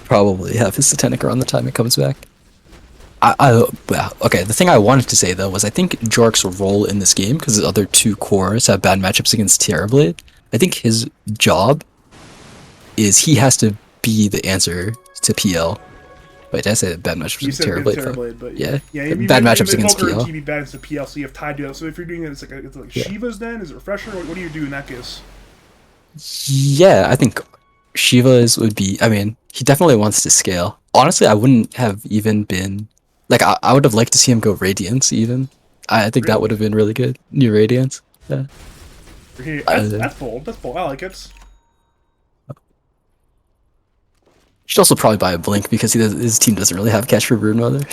probably have his Satanic around the time it comes back. Okay, the thing I wanted to say, though, was I think Jork's role in this game, because his other two cores have bad matchups against Terrorblade, I think his job is he has to be the answer to PL. Wait, did I say bad matchups against Terrorblade? But yeah, you bad matchups against PL. TV bad against PL, so you have Tide do that. So if you're doing it, it's like Shiva's then? Is it Refresher? What do you do in that case? Yeah, I think Shiva's would be, I mean, he definitely wants to scale. Honestly, I wouldn't have even been, like, I would have liked to see him go Radiance, even. I think that would have been really good. New Radiance. Yeah. That's bold. That's bold. I like it. Should also probably buy a Blink because his team doesn't really have catch for Broodmother.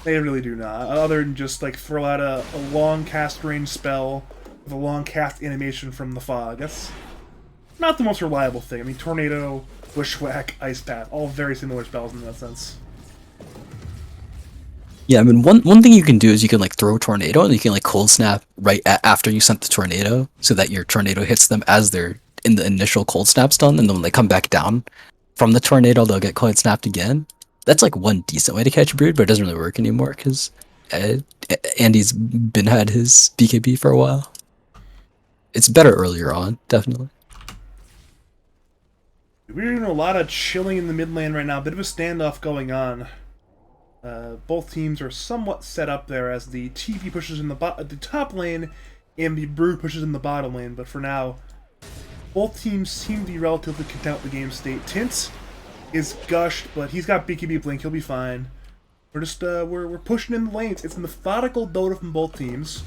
They really do not. Other than just, like, throw out a long cast range spell with a long cast animation from the fog. That's not the most reliable thing. I mean, Tornado, Bushwhack, Ice Path, all very similar spells in that sense. Yeah, I mean, one thing you can do is you can, like, throw Tornado and you can, like, Cold Snap right after you sent the Tornado so that your Tornado hits them as they're in the initial Cold Snap stun, and then when they come back down from the Tornado, they'll get Cold Snapped again. That's, like, one decent way to catch a Brood, but it doesn't really work anymore because Andy's had his BKB for a while. It's better earlier on, definitely. We're doing a lot of chilling in the mid lane right now. A bit of a standoff going on. Both teams are somewhat set up there as the TP pushes in the top lane and the Brood pushes in the bottom lane. But for now, both teams seem to be relatively content with the game state. Tint is gushed, but he's got BKB Blink. He'll be fine. We're just we're pushing in the lanes. It's methodical Dota from both teams.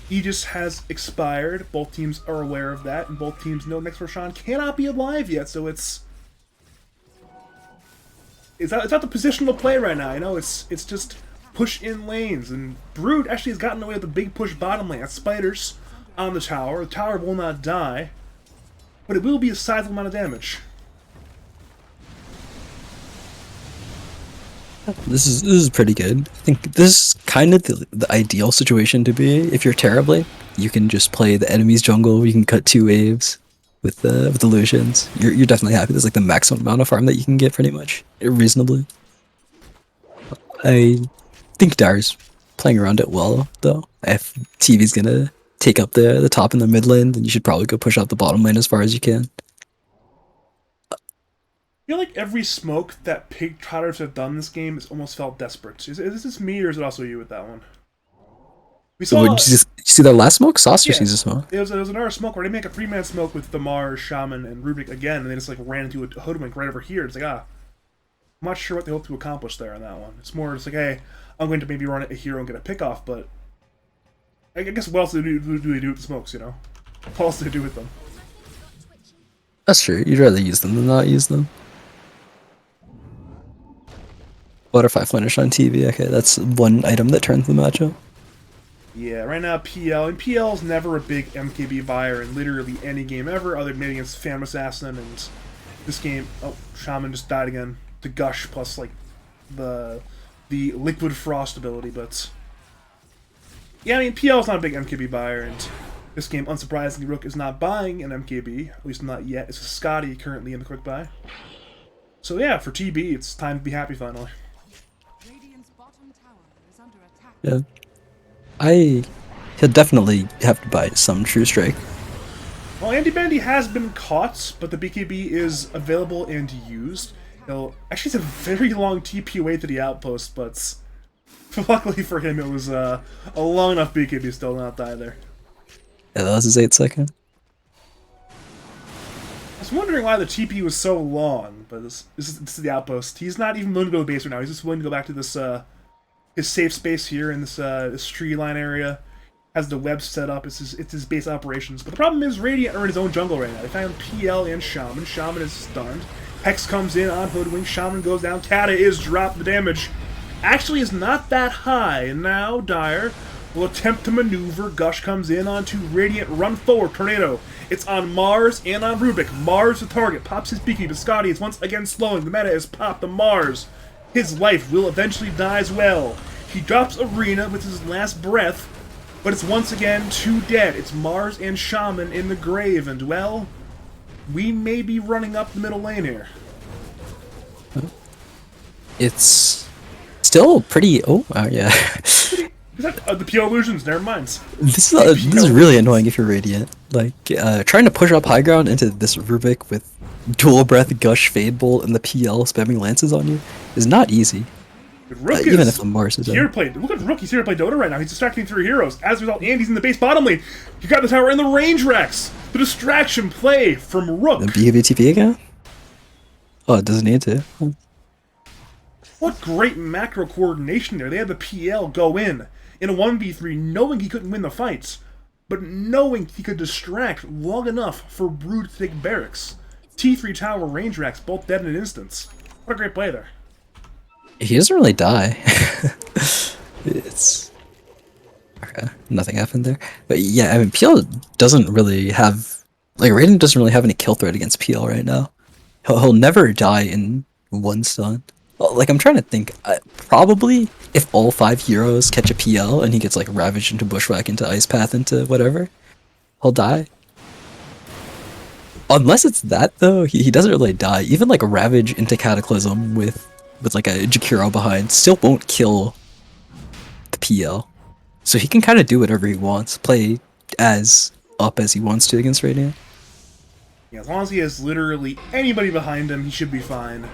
Aegis has expired. Both teams are aware of that, and both teams know next Roshan cannot be alive yet. So it's not the positional play right now. You know, it's just push in lanes, and Brood actually has gotten away with the big push bottom lane. That's Spiders on the tower. The tower will not die, but it will be a sizable amount of damage. This is pretty good. I think this is kind of the ideal situation to be. If you're Terribly, you can just play the enemy's jungle. You can cut 2 waves with the Lucians. You're definitely happy. There's like the maximum amount of farm that you can get, pretty much reasonably. I think Dire's playing around it well, though. If TV's gonna take up the top and the mid lane, then you should probably go push out the bottom lane as far as you can. I feel like every smoke that Pig Trotters have done this game has almost felt desperate. Is this me, or is it also you with that one? We saw. Did you see that last smoke? Sauce just needs a smoke. It was another smoke where they make a 3-man smoke with Thamar, Shaman, and Rubik again, and they just like ran into a hoodwink right over here. It's like, I'm not sure what they hope to accomplish there on that one. It's more just like, hey, I'm going to maybe run a hero and get a pick off, but I guess what else do they do with the smokes, you know? What else do they do with them? That's true. You'd rather use them than not use them. Butterfly finish on TV. Okay, that's one item that turns the matchup. Yeah, right now PL, and PL's never a big MKB buyer in literally any game ever, other than maybe against Phantom Assassin, and this game, oh, Shaman just died again. The Gush plus, like, the Liquid Frost ability, but yeah, I mean, PL's not a big MKB buyer, and this game, unsurprisingly, Rook is not buying an MKB, at least not yet. It's a Scotty currently in the quick buy. So yeah, for TB, it's time to be happy finally. Yeah. He'll definitely have to buy some True Strike. Well, Andy Bandy has been caught, but the BKB is available and used. Actually, it's a very long TP away to the outpost, but Luckily for him, it was a long enough BKB still not die there. Yeah, that was his 8-second. I was wondering why the TP was so long, but this is the outpost. He's not even willing to go to base right now. He's just willing to go back to this his safe space here in this tree line area. Has the web set up. It's his base operations. But the problem is Radiant are in his own jungle right now. They found PL and Shaman. Shaman is stunned. Hex comes in on Hoodwink. Shaman goes down. Kata is dropped. The damage actually is not that high. And now Dire will attempt to maneuver. Gush comes in onto Radiant. Run forward. Tornado. It's on Mars and on Rubik. Mars the target. Pops his beaky. Biscotti is once again slowing. The meta is popped to Mars. His life will eventually die as well. He drops Arena with his last breath. But it's once again 2 dead. It's Mars and Shaman in the grave, and well, we may be running up the middle lane here. It's still pretty. Oh, yeah. The PO illusions, never mind. This is really annoying if you're Radiant. Like, trying to push up high ground into this Rubik with dual breath, Gush, Fade Bolt, and the PL spamming lances on you is not easy. Even if the Mars is here played. Look at Rook. He's here to play Dota right now. He's distracting 3 heroes. As a result, Andy's in the base bottom lane. You got the tower in the range Rex. The distraction play from Rook. The BKB again? Oh, it doesn't need to. What great macro coordination there. They had the PL go in a 1v3, knowing he couldn't win the fights, but knowing he could distract long enough for Brood to take barracks. T3 tower range racks, both dead in an instance. What a great play there. He doesn't really die. It's okay. Nothing happened there, but yeah, I mean, PL doesn't really have Radiant doesn't really have any kill threat against PL right now. He'll never die in 1 stun. Like, I'm trying to think. Probably if all 5 heroes catch a PL and he gets like ravaged into Bushwhack, into Ice Path, into whatever, he'll die. Unless it's that though, he doesn't really die. Even like a Ravage into Cataclysm with like a Jakiro behind still won't kill the PL. So he can kind of do whatever he wants, play as up as he wants to against Radiant. Yeah, as long as he has literally anybody behind him, he should be fine.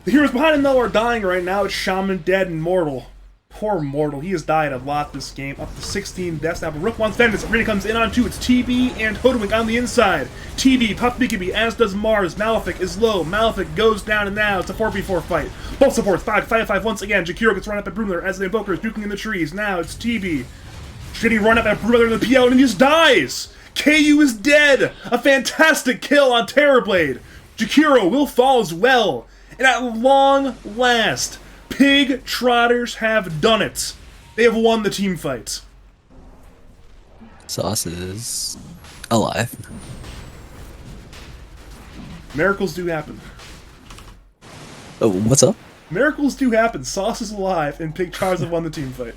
The heroes behind him though are dying right now. It's Shaman dead and Mortal. Poor Mortal, he has died a lot this game, up to 16 deaths now, but Rook wants vengeance. Arena comes in on 2, it's TB and Hoodwink on the inside. TB, Pop BKB, as does Mars. Malefic is low, Malefic goes down, and now it's a 4v4 fight. Both supports, 5-5 once again. Jakiro gets run up at Broodmother as the Invoker is duking in the trees. Now it's TB. Getting run up at Broodmother in the PL, and he just dies! KU is dead! A fantastic kill on Terrorblade! Jakiro will fall as well, and at long last, Pig Trotters have done it. They have won the team fight. Sauce is alive. Miracles do happen. Oh, what's up? Miracles do happen. Sauce is alive, and Pig Trotters have won the team fight.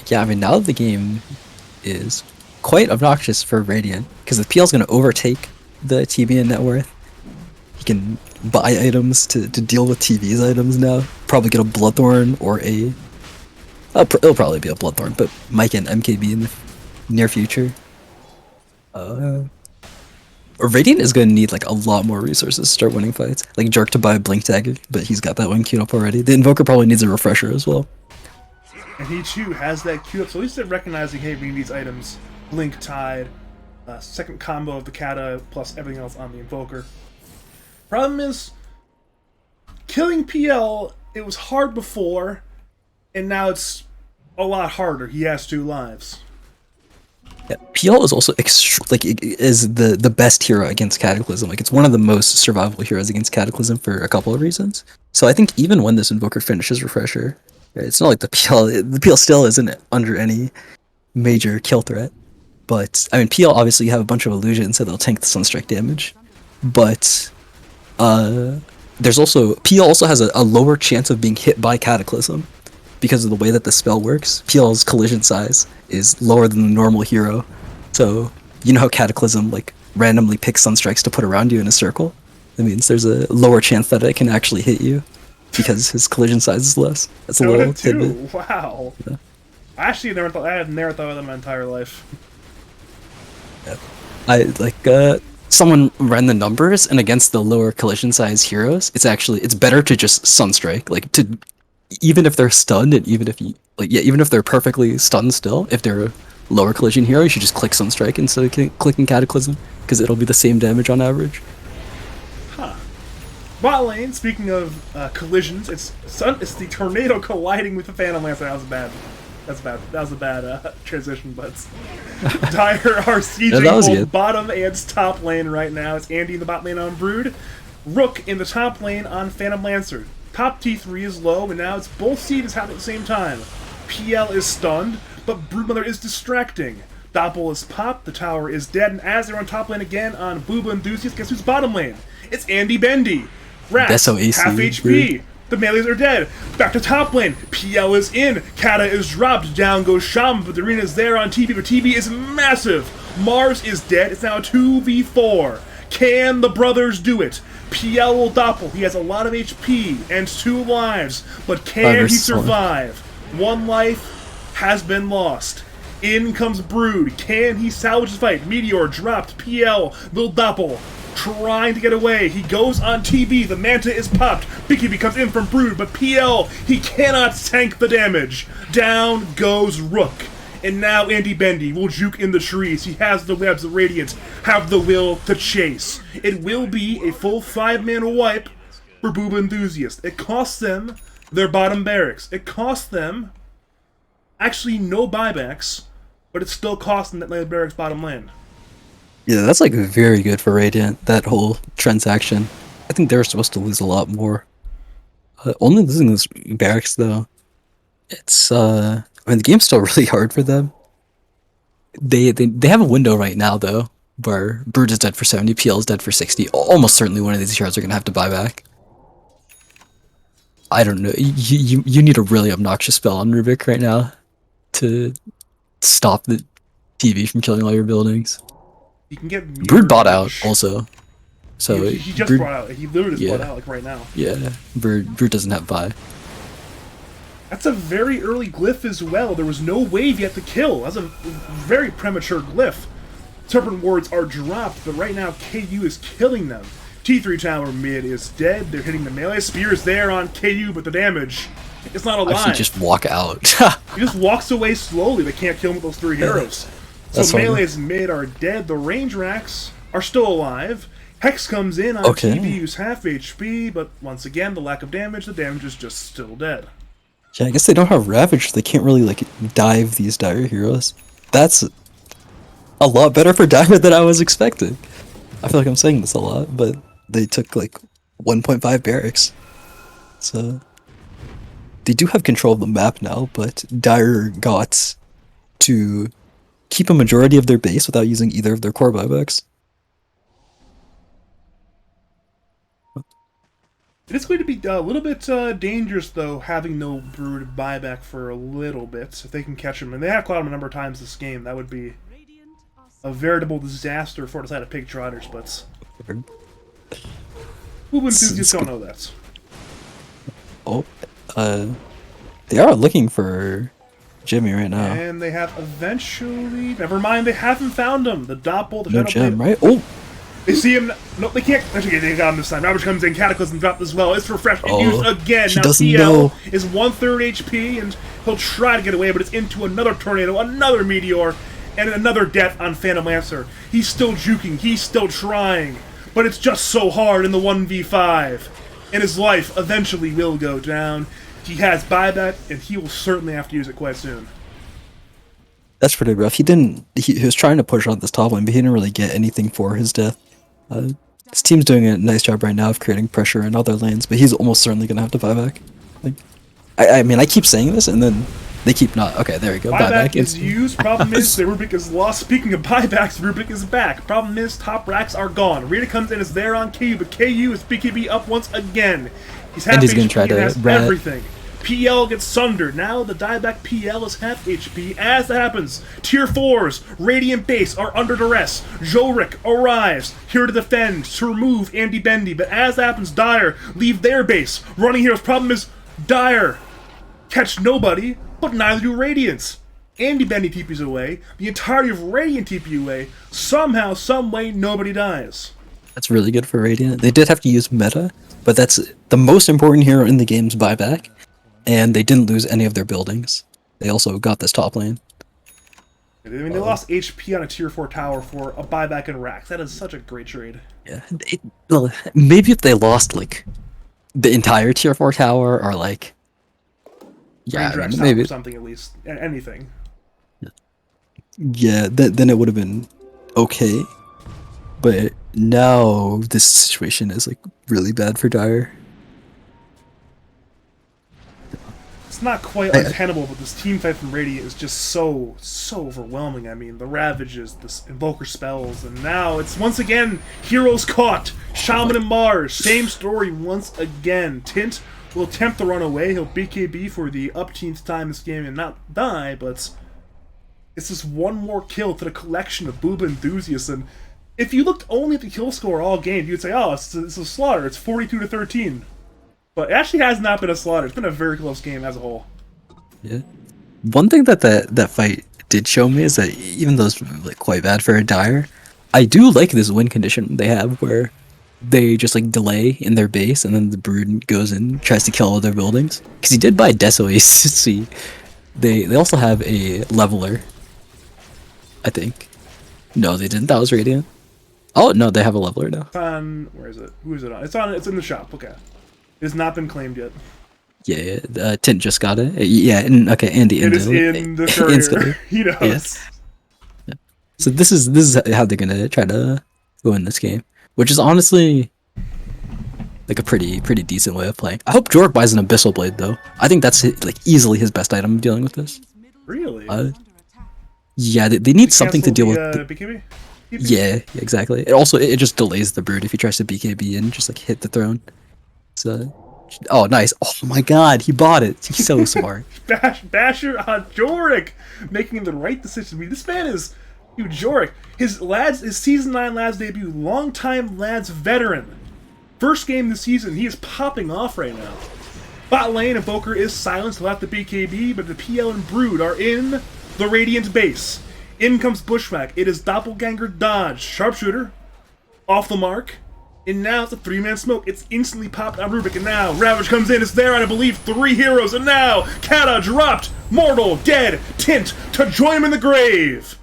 Yeah, I mean, now the game is quite obnoxious for Radiant, because the PL is going to overtake the TB and net worth. He can buy items to deal with TV's items now. Probably get a Bloodthorn or a... it'll probably be a Bloodthorn, but Mike and MKB in the near future. Radiant is going to need like a lot more resources to start winning fights. Like Jerk to buy a Blink Dagger, but he's got that one queued up already. The Invoker probably needs a refresher as well. And he too has that queued up, so at least they're recognizing, hey, we need these items. Blink Tide, second combo of the Kata, plus everything else on the Invoker. Problem is, killing PL, it was hard before, and now it's a lot harder. He has 2 lives. Yeah, PL is also is the best hero against Cataclysm. Like, it's one of the most survivable heroes against Cataclysm for a couple of reasons. So I think even when this Invoker finishes Refresher, right, it's not like the PL still isn't under any major kill threat. But I mean, PL obviously have a bunch of illusions, so they'll tank the Sunstrike damage. But there's also PL also has a lower chance of being hit by Cataclysm because of the way that the spell works. PL's collision size is lower than the normal hero, so you know how Cataclysm like randomly picks Sunstrikes to put around you in a circle. That means there's a lower chance that it can actually hit you because his collision size is less. That's a little tidbit. Wow. Yeah. I actually had never thought of that in my entire life. Yeah. someone ran the numbers, and against the lower collision size heroes, it's better to just Sunstrike. Like, to even if they're stunned, and even if they're perfectly stunned still, if they're a lower collision hero, you should just click Sunstrike instead of clicking Cataclysm, because it'll be the same damage on average. Huh. Bot lane, speaking of collisions, it's the Tornado colliding with the Phantom Lancer. That was bad. That was a bad transition, but Dire are sieging both bottom and top lane right now. It's Andy in the bot lane on Brood, Rook in the top lane on Phantom Lancer. Top T3 is low, and now it's both sieges happening at the same time. PL is stunned, but Broodmother is distracting. Doppel is popped, the tower is dead, and as they're on top lane again on Booba Enthusiast, guess who's bottom lane? It's Andy Bendy. Rax, so half HP. The melees are dead. Back to top lane. PL is in. Kata is dropped. Down goes Shaman, but the arena is there on TV, but TV is massive. Mars is dead. It's now a 2v4. Can the brothers do it? PL will doppel. He has a lot of HP and 2 lives, but can he survive? 1 life has been lost. In comes Brood. Can he salvage the fight? Meteor dropped. PL will doppel. Trying to get away. He goes on TV. The Manta is popped. BKB comes in from Brood, but PL, he cannot tank the damage. Down goes Rook. And now Andy Bendy will juke in the trees. He has the webs. The Radiant have the will to chase. It will be a full 5-man wipe for Booba Enthusiast. It costs them their bottom barracks. It costs them actually no buybacks, but it still costs them that barracks bottom lane. Yeah, that's like very good for Radiant, that whole transaction. I think they were supposed to lose a lot more. Only losing those barracks, though, it's, I mean, the game's still really hard for them. They have a window right now, though, where Brood is dead for 70, PL is dead for 60. Almost certainly one of these heroes are going to have to buy back. I don't know. You need a really obnoxious spell on Rubik right now to stop the TV from killing all your buildings. You can get Brood bought out also, so he just Brood, bought out. He literally just bought out like right now. Yeah, Brood doesn't have buy. That's a very early glyph as well. There was no wave yet to kill. That's a very premature glyph. Serpent wards are dropped, but right now KU is killing them. T3 tower mid is dead. They're hitting the melee. Spear's there on KU, but the damage, it's not alive. Actually, just walk out. He just walks away slowly. They can't kill him with those 3 heroes. So melee's mid are dead. The range racks are still alive. Hex comes in on TV, who's half HP, but once again, the lack of damage, the damage is just still dead. Yeah, I guess they don't have Ravage, so they can't really, like, dive these Dire heroes. That's a lot better for Dire than I was expecting. I feel like I'm saying this a lot, but they took, like, 1.5 barracks. So they do have control of the map now, but Dire got to keep a majority of their base without using either of their core buybacks. It is going to be a little bit dangerous, though, having no Brood buyback for a little bit, if they can catch him. And they have caught him a number of times this game. That would be a veritable disaster for the side of Pig Trotters, but who enthusiasts don't know that. Oh, they are looking for Jimmy right now. And they have eventually... Never mind, they haven't found him. The Doppel, the no Shadow gem, right? Oh! They see him... No, they can't... Actually, they got him this time. Ravage comes in, Cataclysm dropped as well. It's refreshed and used again. He now doesn't PL know. is 1/3 HP, and he'll try to get away, but it's into another Tornado, another Meteor, and another death on Phantom Lancer. He's still juking. He's still trying. But it's just so hard in the 1v5. And his life eventually will go down. He has buyback, and he will certainly have to use it quite soon. That's pretty rough. He was trying to push on this top lane, but he didn't really get anything for his death. His team's doing a nice job right now of creating pressure in other lanes, but he's almost certainly going to have to buy back. Like, I mean, I keep saying this, and then they keep not. Okay, there we go. Buyback is used. Problem is, the Rubik is lost. Speaking of buybacks, Rubik is back. Problem is, top racks are gone. Rita comes in, is there on KU, but KU is BKB up once again. He's half HP, going to try to has everything. PL gets sundered. Now the dieback PL is half HP. As that happens, Tier 4's Radiant base are under duress. Jorik arrives, here to defend, to remove Andy Bendy. But as that happens, Dire leave their base. Running heroes. Problem is, Dire catch nobody, but neither do Radiants. Andy Bendy TP's away. The entirety of Radiant TP away. Somehow, some way, nobody dies. That's really good for Radiant. They did have to use meta, but that's the most important hero in the game's buyback, and they didn't lose any of their buildings. They also got this top lane. I mean, they lost HP on a tier 4 tower for a buyback in racks. That is such a great trade. Yeah, well, maybe if they lost like the entire tier 4 tower, or like maybe or something, at least anything. Yeah, then it would have been okay. But now this situation is like really bad for Dire. It's not quite untenable, but this team fight from Radiant is just so overwhelming. I mean, the Ravages, the Invoker spells, and now it's once again heroes caught. Shaman and Mars, same story once again. Tint will attempt to run away. He'll BKB for the upteenth time this game and not die, but it's just one more kill to the collection of Booba enthusiasts. And if you looked only at the kill score all game, you'd say, oh, it's a slaughter. It's 42-13. But it actually has not been a slaughter. It's been a very close game as a whole. Yeah. One thing that fight did show me is that even though it's like quite bad for a Dire, I do like this win condition they have where they just like delay in their base and then the Brood goes in, tries to kill all their buildings. Because he did buy Deso AC. They also have a leveler, I think. No, they didn't. That was Radiant. Oh no, they have a leveler now. It's on, where is it? Who is it on? It's in the shop. Okay. It has not been claimed yet. Yeah, Tint just got it. Yeah, and okay, Andy. It is in the courier. He knows. Yes. Yeah. So this is how they're gonna try to win this game, which is honestly like a pretty decent way of playing. I hope Jork buys an Abyssal Blade though. I think that's like easily his best item dealing with this. Really? Yeah, they need something to deal with. BKB? Yeah, exactly. It just delays the Brood if he tries to BKB and just like hit the throne. So, oh nice! Oh my God, he bought it. He's so smart. Basher on Jorik, making the right decision. I mean, this man is, Jorik. His season 9 lads debut, longtime lads veteran. First game this season, he is popping off right now. Bot lane Invoker is silenced without the BKB, but the PL and Brood are in the Radiant base. In comes Bushwhack. It is Doppelganger dodge. Sharpshooter. Off the mark. And now it's a 3-man smoke. It's instantly popped on Rubik. And now Ravage comes in. It's there on, I believe, 3 heroes. And now Kata dropped. Mortal, dead, Tint to join him in the grave.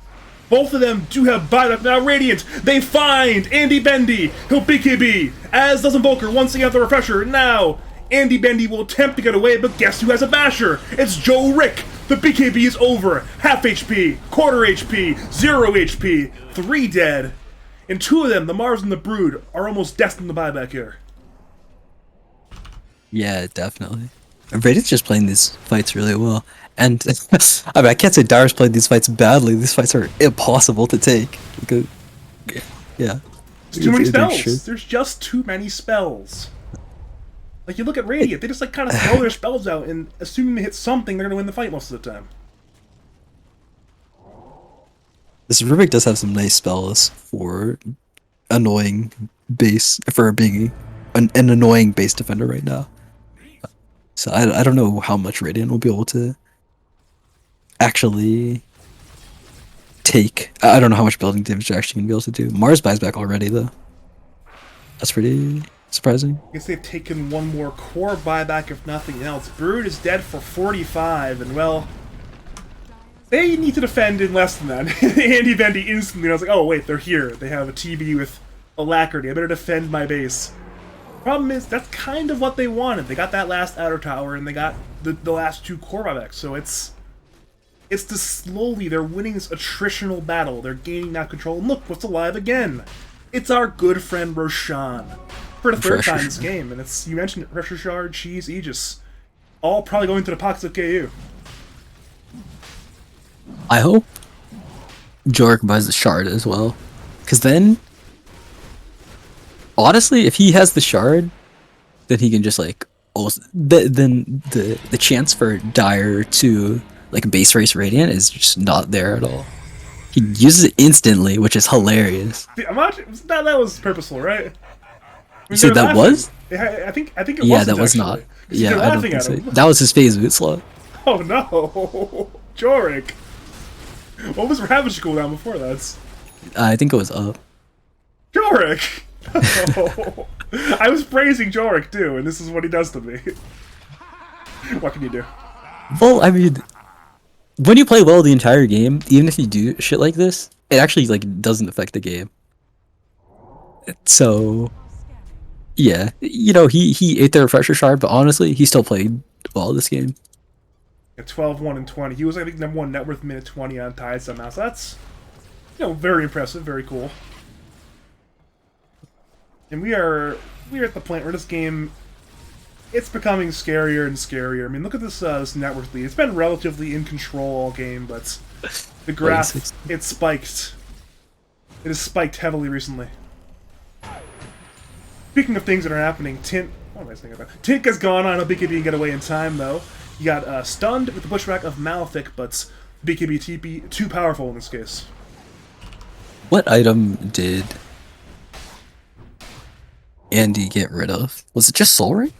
Both of them do have buyback. Now Radiant, they find Andy Bendy. He'll BKB, as does Invoker once again at the refresher. Now Andy Bendy will attempt to get away, but guess who has a basher? It's Joe Rick. The BKB is over. Half HP, quarter HP, 0 HP, 3 dead. And 2 of them, the Mars and the Brood, are almost destined to buyback here. Yeah, definitely. Radiant's just playing these fights really well. And I mean, I can't say Dire's played these fights badly. These fights are impossible to take. Because, yeah. There's too many spells. There's just too many spells. Like, you look at Radiant, they just like kind of throw their spells out, and assuming they hit something, they're going to win the fight most of the time. This Rubik does have some nice spells for annoying base, for being an annoying base defender right now. So I don't know how much Radiant will be able to actually take. I don't know how much building damage they're actually going to be able to do. Mars buys back already, though. That's pretty surprising. I guess they've taken one more core buyback, if nothing else. Brood is dead for 45, and well, they need to defend in less than that. Andy Bendy instantly, I was like, oh wait, they're here. They have a TB with alacrity. I better defend my base. Problem is, that's kind of what they wanted. They got that last outer tower, and they got the last 2 core buybacks, so it's just slowly, they're winning this attritional battle. They're gaining that control. And look, what's alive again? It's our good friend Roshan. For the 3rd time this game, and it's, you mentioned it, Pressure Shard, Cheese, Aegis. All probably going to the pockets of KU. I hope Jork buys the shard as well. Because then, honestly, if he has the shard, then he can just like, then the chance for Dire to like base race Radiant is just not there at all. He uses it instantly, which is hilarious. That was purposeful, right? I mean, so that was? I think it was. Yeah, that was actually. not. Yeah, I don't think so. That was his phase boot slot. Oh no, Jorik. What was Ravage cooldown before that? I think it was up. Jorik! Oh. I was praising Jorik too, and this is what he does to me. What can you do? Well, I mean, when you play well the entire game, even if you do shit like this, it actually like doesn't affect the game. So yeah, you know, he ate the refresher shard, but honestly, he still played well this game. At 12, 1, and 20. He was, I think, number 1 net worth minute 20 on Tide somehow. So that's, very impressive, very cool. And we are at the point where this game, it's becoming scarier and scarier. I mean, look at this net worth lead. It's been relatively in control all game, but the graph, it spiked. It has spiked heavily recently. Speaking of things that are happening, what am I saying about? Tink has gone on a BKB and get away in time, though. He got stunned with the pushback of Malefic, but BKB TP too powerful in this case. What item did Andy get rid of? Was it just Soul Ring?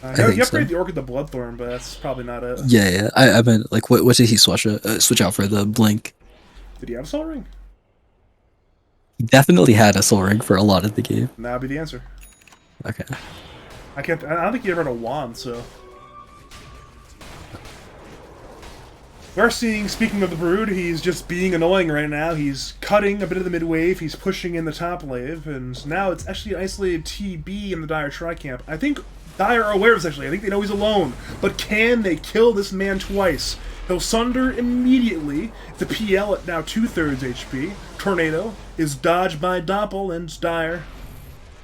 No, he upgraded the Orchid to Bloodthorn, but that's probably not it. Yeah. I meant, like, what did he switch out for the Blink? Did he have a Soul Ring? He definitely had a Soul Ring for a lot of the game. That would be the answer. Okay. I don't think he ever had a wand, so. We're seeing, speaking of the Brood, he's just being annoying right now. He's cutting a bit of the mid wave, he's pushing in the top wave, and now it's actually an isolated TB in the Dire Tri-Camp. I think Dire are aware of this, actually. I think they know he's alone. But can they kill this man twice? He'll Sunder immediately. The PL at now 2/3 HP. Tornado is dodged by Doppel and Dire.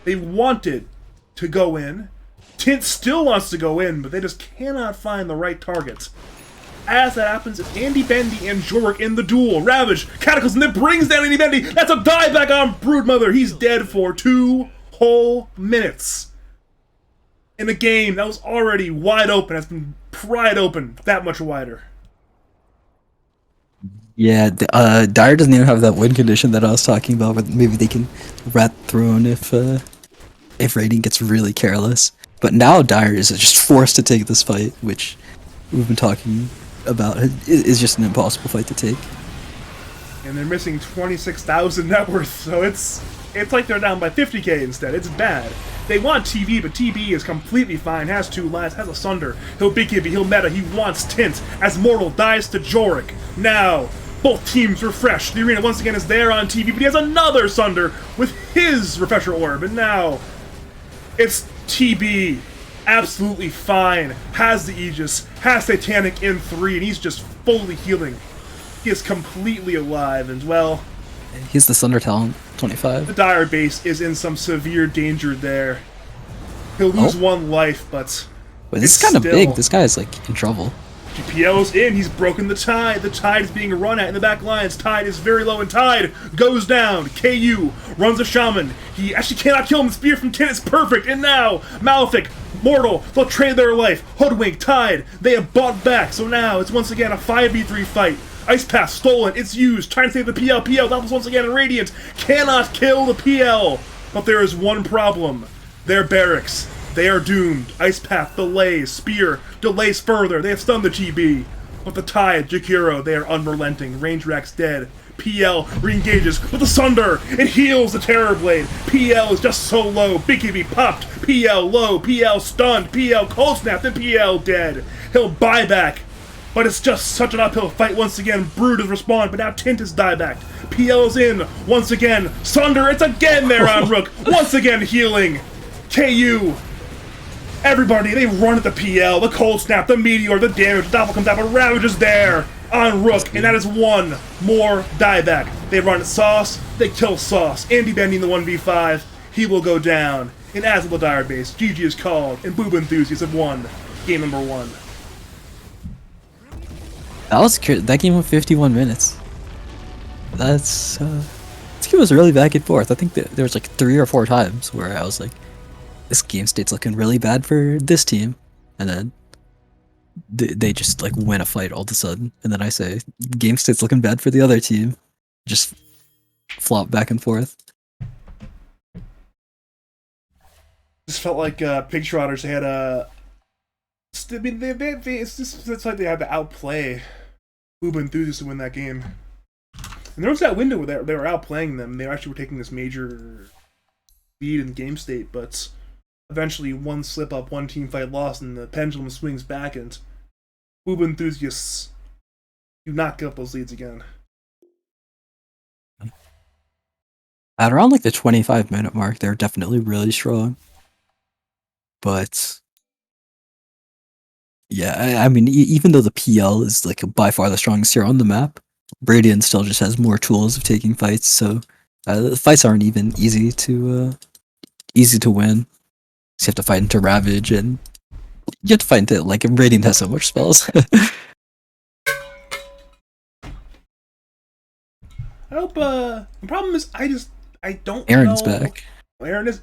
They wanted to go in. Tint still wants to go in, but they just cannot find the right target. As that happens, it's Andy Bendy and Jorik in the duel. Ravage, Cataclysm that brings down Andy Bendy. That's a dieback on Broodmother. He's dead for 2 whole minutes. In a game that was already wide open, has been pried open that much wider. Yeah, Dire doesn't even have that win condition that I was talking about, but maybe they can rat Throne if Rating gets really careless. But now Dire is just forced to take this fight, which we've been talking about. Is just an impossible fight to take. And they're missing 26,000 net worth, so it's like they're down by 50k instead. It's bad. They want TB, but TB is completely fine. Has 2 lives, has a Sunder. He'll BKB, he'll meta, he wants Tint. As Mortal dies to Jorik. Now, both teams refresh. The arena once again is there on TV, but he has another Sunder with his Refresher Orb. And now, it's TB. Absolutely fine. Has the Aegis, has Satanic in 3, and he's just fully healing. He is completely alive, and well, he's the Sunder talent, 25. the Dire base is in some severe danger there. He'll lose 1 life, but wait, this is kind of big. This guy is like in trouble. GPL's in, he's broken the Tide. The Tide is being run at in the back lines. Tide is very low, and Tide goes down. KU runs a Shaman. He actually cannot kill him. The spear from Tin is perfect, and now Malefic, Mortal, they'll trade their life. Hoodwink, Tide, they have bought back, so now it's once again a 5v3 fight. Ice Path stolen, it's used, trying to save the PL. PL doubles once again, and Radiant cannot kill the PL. But there is one problem. Their barracks. They are doomed. Ice Path delays. Spear delays further. They have stunned the GB. But the Tide, Jakiro, they are unrelenting. Range Rack's dead. PL re-engages with the Sunder. It heals the Terrorblade. PL is just so low. BKB popped. PL low. PL stunned. PL cold snapped. And PL dead. He'll buy back. But it's just such an uphill fight once again. Brood has respawned, but now Tint is diebacked. PL's in once again. Sunder, it's again there on Rook. Once again healing. KU. Everybody, they run at the PL, the cold snap, the meteor, the damage, the Doppel comes out, but Ravage is there on Rook, and that is 1 more dieback. They run at Sauce, they kill Sauce. Andy Bendy in the 1v5, he will go down. And as of the Dire base, GG is called, and Booba enthusiasts have won. Game number 1. That game went 51 minutes. This game was really back and forth. I think there was like 3 or 4 times where I was like, this game state's looking really bad for this team, and then they just like win a fight all of a sudden, and then I say game state's looking bad for the other team, just flop back and forth. Just felt like Pig Trotters had a. I mean, it's like they had to outplay Booba enthusiasts to win that game. And there was that window where they were outplaying them. They actually were taking this major lead in game state, but eventually one slip up, one team fight lost, and the pendulum swings back, and Booba enthusiasts do not give up those leads again. At around like the 25-minute mark, they're definitely really strong. But yeah, I mean, even though the PL is like by far the strongest hero on the map, Radiant still just has more tools of taking fights. So the fights aren't even easy to win. So you have to fight into Ravage, and you have to fight into like Radiant has so much spells. I hope. The problem is, I don't Aaron's know. back. Aaron is.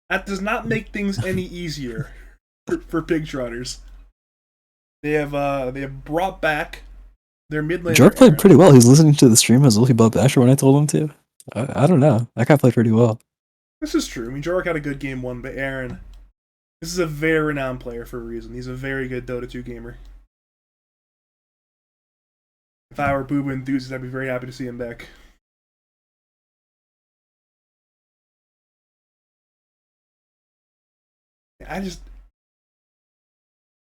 That does not make things any easier for Pig Trotters. They have brought back their mid laner. Jork played pretty well. He's listening to the stream as well. He bought Basher when I told him to. I don't know. That guy played pretty well. This is true. I mean, Jork had a good game one, but Aaron, this is a very renowned player for a reason. He's a very good Dota 2 gamer. If I were Booba enthusiast, I'd be very happy to see him back.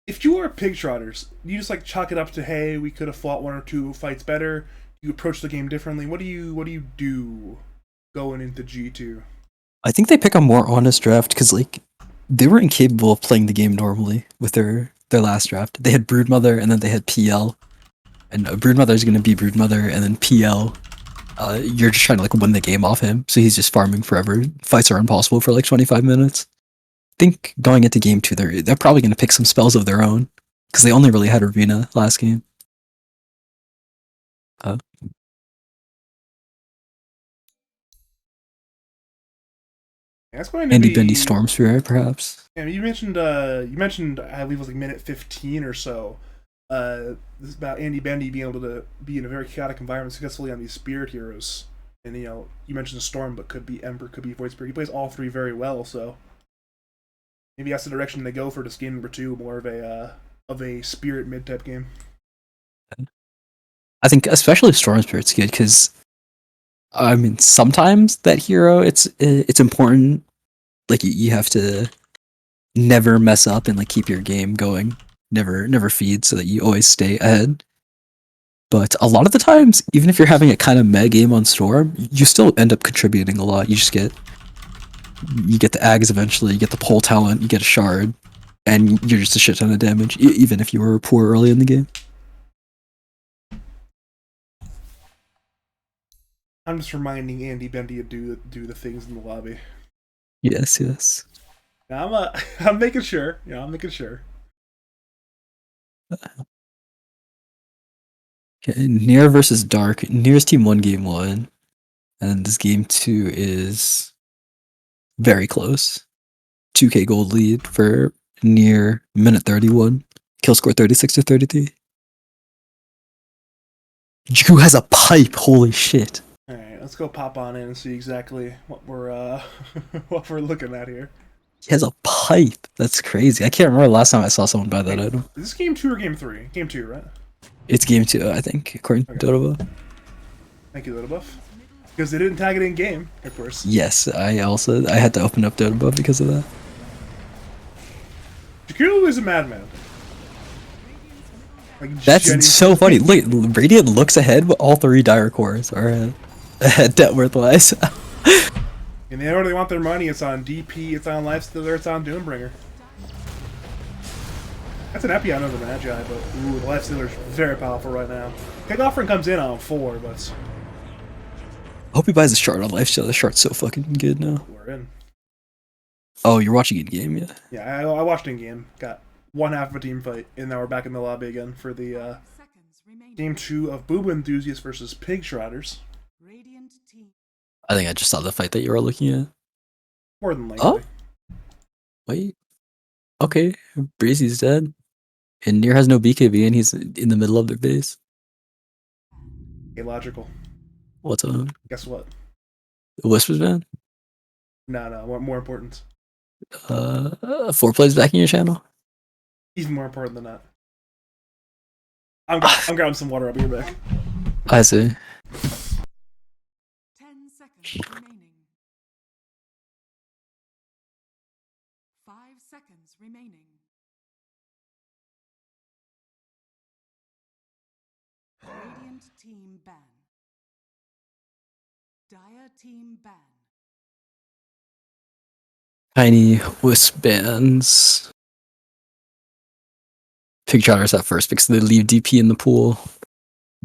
If you were Pig Trotters, you just like chalk it up to, hey, we could have fought one or two fights better. You approach the game differently. What do you do going into G2? I think they pick a more honest draft because like they were incapable of playing the game normally with their last draft. They had Broodmother and then they had PL, and Broodmother is going to be Broodmother, and then PL. You're just trying to like win the game off him, so he's just farming forever. Fights are impossible for like 25 minutes. I think going into game 2, they're probably going to pick some spells of their own because they only really had Arena last game. That's going to Andy be Bendy Storm Spirit, perhaps. Yeah, you mentioned I believe it was like minute 15 or so. This is about Andy Bendy being able to be in a very chaotic environment successfully on these spirit heroes. And you mentioned Storm, but could be Ember, could be Void Spirit. He plays all three very well, so maybe that's the direction they go for this game number 2, more of a spirit mid type game. I think especially Storm Spirit's good because I mean sometimes that hero it's important. Like you have to never mess up and like keep your game going, never feed, so that you always stay ahead. But a lot of the times, even if you're having a kind of meh game on Storm, you still end up contributing a lot. You get the Ags eventually, you get the pole talent, you get a shard, and you're just a shit ton of damage, even if you were poor early in the game. I'm just reminding Andy Bendy to do the things in the lobby. Yes. Now I'm making sure. Yeah, I'm making sure. Okay, Nier versus Dark. Nier's team won game 1, and this game 2 is very close. 2k gold lead for Nier, minute 31. Kill score 36-33. Jiku has a pipe, holy shit. Alright, let's go pop on in and see exactly what we're what we're looking at here. He has a pipe. That's crazy. I can't remember the last time I saw someone buy that item. Is this game 2 or game 3? Game 2, right? It's game 2, I think, according to Dodobuff. Thank you, Dodobuff. Because they didn't tag it in game, of course. Yes, I had to open up Dodobuff because of that. Jakulu is a madman. Like, That's so funny. Look, Radiant looks ahead, but all 3 dire cores are ahead net worth wise. And they know they want their money. It's on DP, it's on Lifestealer, it's on Doombringer. That's an Epi on the Magi, but ooh, the Lifestealer's very powerful right now. Kick Offering comes in on 4, but I hope he buys a shard on Lifesteal. The shard's so fucking good now. we're in. Oh, you're watching in game, yeah? Yeah, I watched in game. Got one half of a team fight, and now we're back in the lobby again for the game 2 of Booba Enthusiasts versus Pig Trotters. I think I just saw the fight that you were looking at. More than likely. Oh? Wait. Okay, Breezy's dead. And Nier has no BKB, and he's in the middle of their base. Illogical. What's up? Guess what? The Whispers man? No, more important. 4 plays back in your channel? Even more important than that. I'm grabbing some water. I'll be right back. I see. 10 seconds remaining. 5 seconds remaining. Radiant team ban. Dire team ban. Tiny wristbands. Pig Trotters at first because they leave DP in the pool.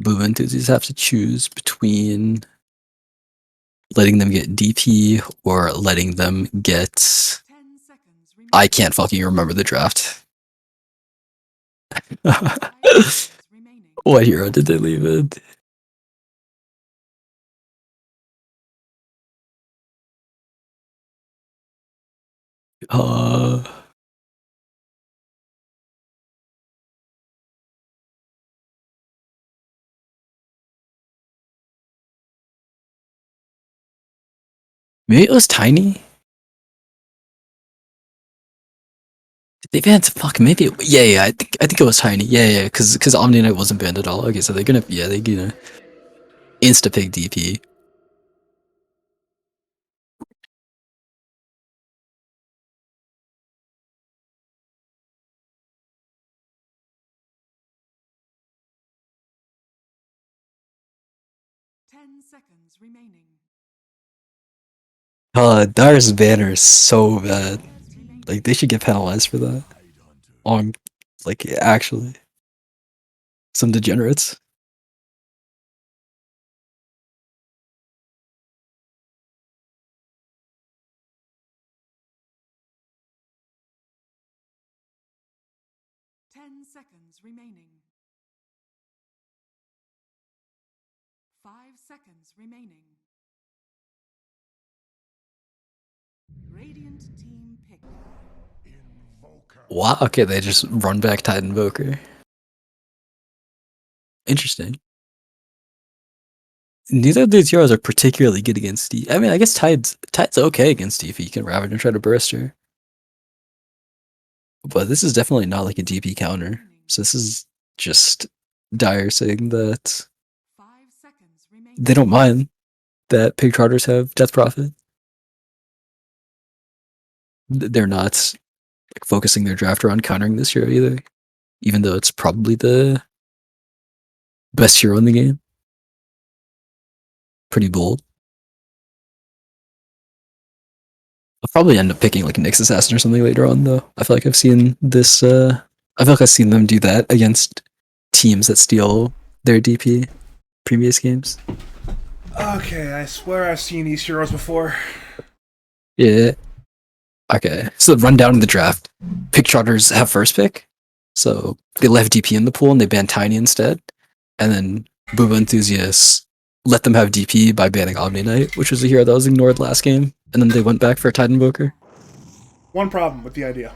Booba enthusiasts have to choose between letting them get DP or letting them get. 10 seconds remaining. I can't fucking remember the draft. 5 seconds remaining. What hero did they leave it? Maybe it was Tiny. Did they ban? Fuck, maybe. Yeah. I think it was Tiny. Yeah. Because Omni Knight wasn't banned at all. Okay, so they're gonna insta pig DP. 10 seconds remaining. Dar's banner is so bad. Like they should get penalized for that. On, like actually, some degenerates. 10 seconds remaining. 5 seconds remaining. Radiant team pick. Wow. Okay, they just run back Titan Invoker. Interesting. Neither of these heroes are particularly good against D. I mean, I guess Tide's okay against D if you can Ravage and try to burst her. But this is definitely not like a DP counter. So this is just Dire saying that 5 seconds remaining. they don't mind that Pig Trotters have Death Prophet. They're not like focusing their draft around countering this hero either, even though it's probably the best hero in the game. Pretty bold. I'll probably end up picking like Nyx Assassin or something later on, though. I feel like I've seen this. I feel like I've seen them do that against teams that steal their DP previous games. Okay, I swear I've seen these heroes before. Yeah. Okay, so run down in the draft. Pick Trotters have first pick, so they left DP in the pool and they banned Tiny instead. And then Booba enthusiasts let them have DP by banning Omni Knight, which was a hero that was ignored last game. And then they went back for Titan Invoker. One problem with the idea.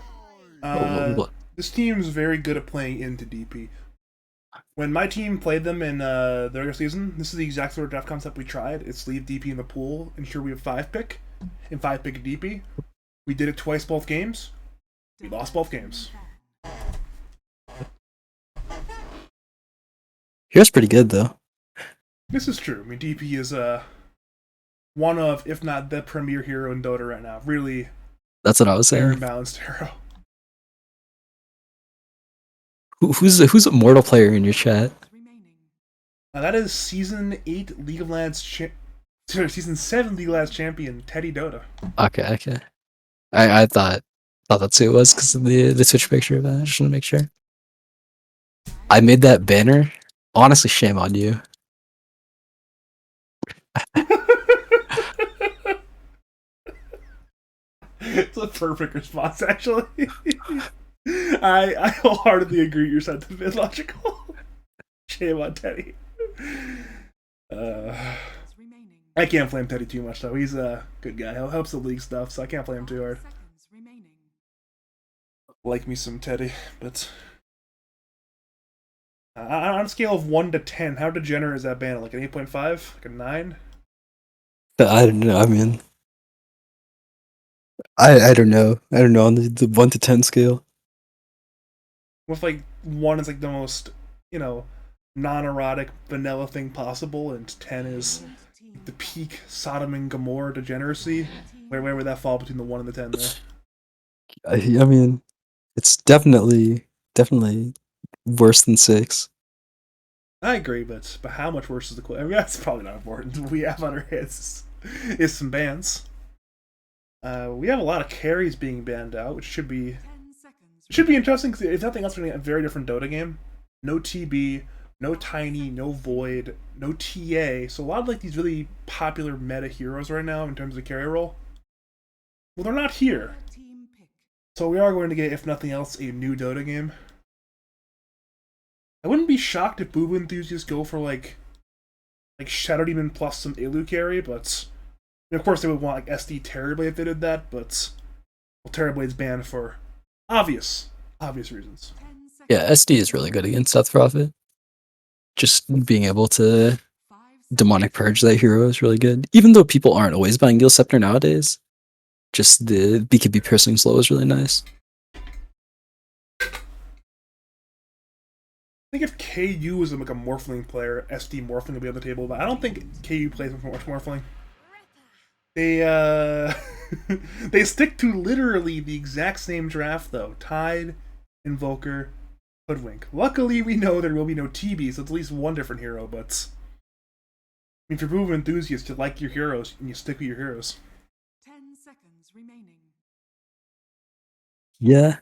What? This team's very good at playing into DP. When my team played them in the regular season, this is the exact sort of draft concept we tried. It's leave DP in the pool, ensure we have 5 pick, and 5 pick DP. We did it twice both games. We lost both games. Hero's pretty good though. This is true. I mean, DP is one of, if not the premier hero in Dota right now. Really That's what I was fair saying. and balanced hero. Who's a mortal player in your chat? That is Season 8 League of Legends Season 7 League of Legends champion, Teddy Dota. Okay. I thought that's who it was because of the Twitch picture of that. I just want to make sure. I made that banner. Honestly, shame on you. It's a perfect response, actually. I wholeheartedly agree your sentiment is logical. Shame on Teddy. I can't blame Teddy too much, though. He's a good guy. He helps the league stuff, so I can't blame him too hard. Like me some Teddy, but on a scale of 1 to 10, how degenerate is that banner? Like an 8.5? Like a 9? I don't know. I mean, I don't know. I don't know on the 1 to 10 scale. With like 1 is like the most, non-erotic vanilla thing possible, and 10 is the peak Sodom and Gomorrah degeneracy. Where would that fall between the 1 and the 10 there? I mean, it's definitely worse than 6. I agree, but how much worse is the I mean, that's probably not important. What we have on our hands is some bans. We have a lot of carries being banned out, which should be interesting. Because if nothing else, we're gonna get a very different Dota game. No TB, no Tiny, no Void, no TA. So a lot of like these really popular meta heroes right now in terms of carry role. Well, they're not here. So we are going to get, if nothing else, a new Dota game. I wouldn't be shocked if Booba enthusiasts go for like Shadow Demon plus some Ilu carry, but of course they would want like SD Terrorblade if they did that, but well, Terrorblade's banned for obvious reasons. Yeah, SD is really good against Death Prophet. Just being able to demonic purge that hero is really good. Even though people aren't always buying Gil Scepter nowadays, just the BKB piercing slow is really nice. I think if KU was like a Morphling player, SD Morphling would be on the table, but I don't think KU plays much Morphling. They they stick to literally the exact same draft though. Tide, Invoker, Hoodwink. Luckily we know there will be no TB, so it's at least one different hero, but I mean, if you're Booba enthusiast, you like your heroes and you stick with your heroes. 10 seconds remaining. Yeah.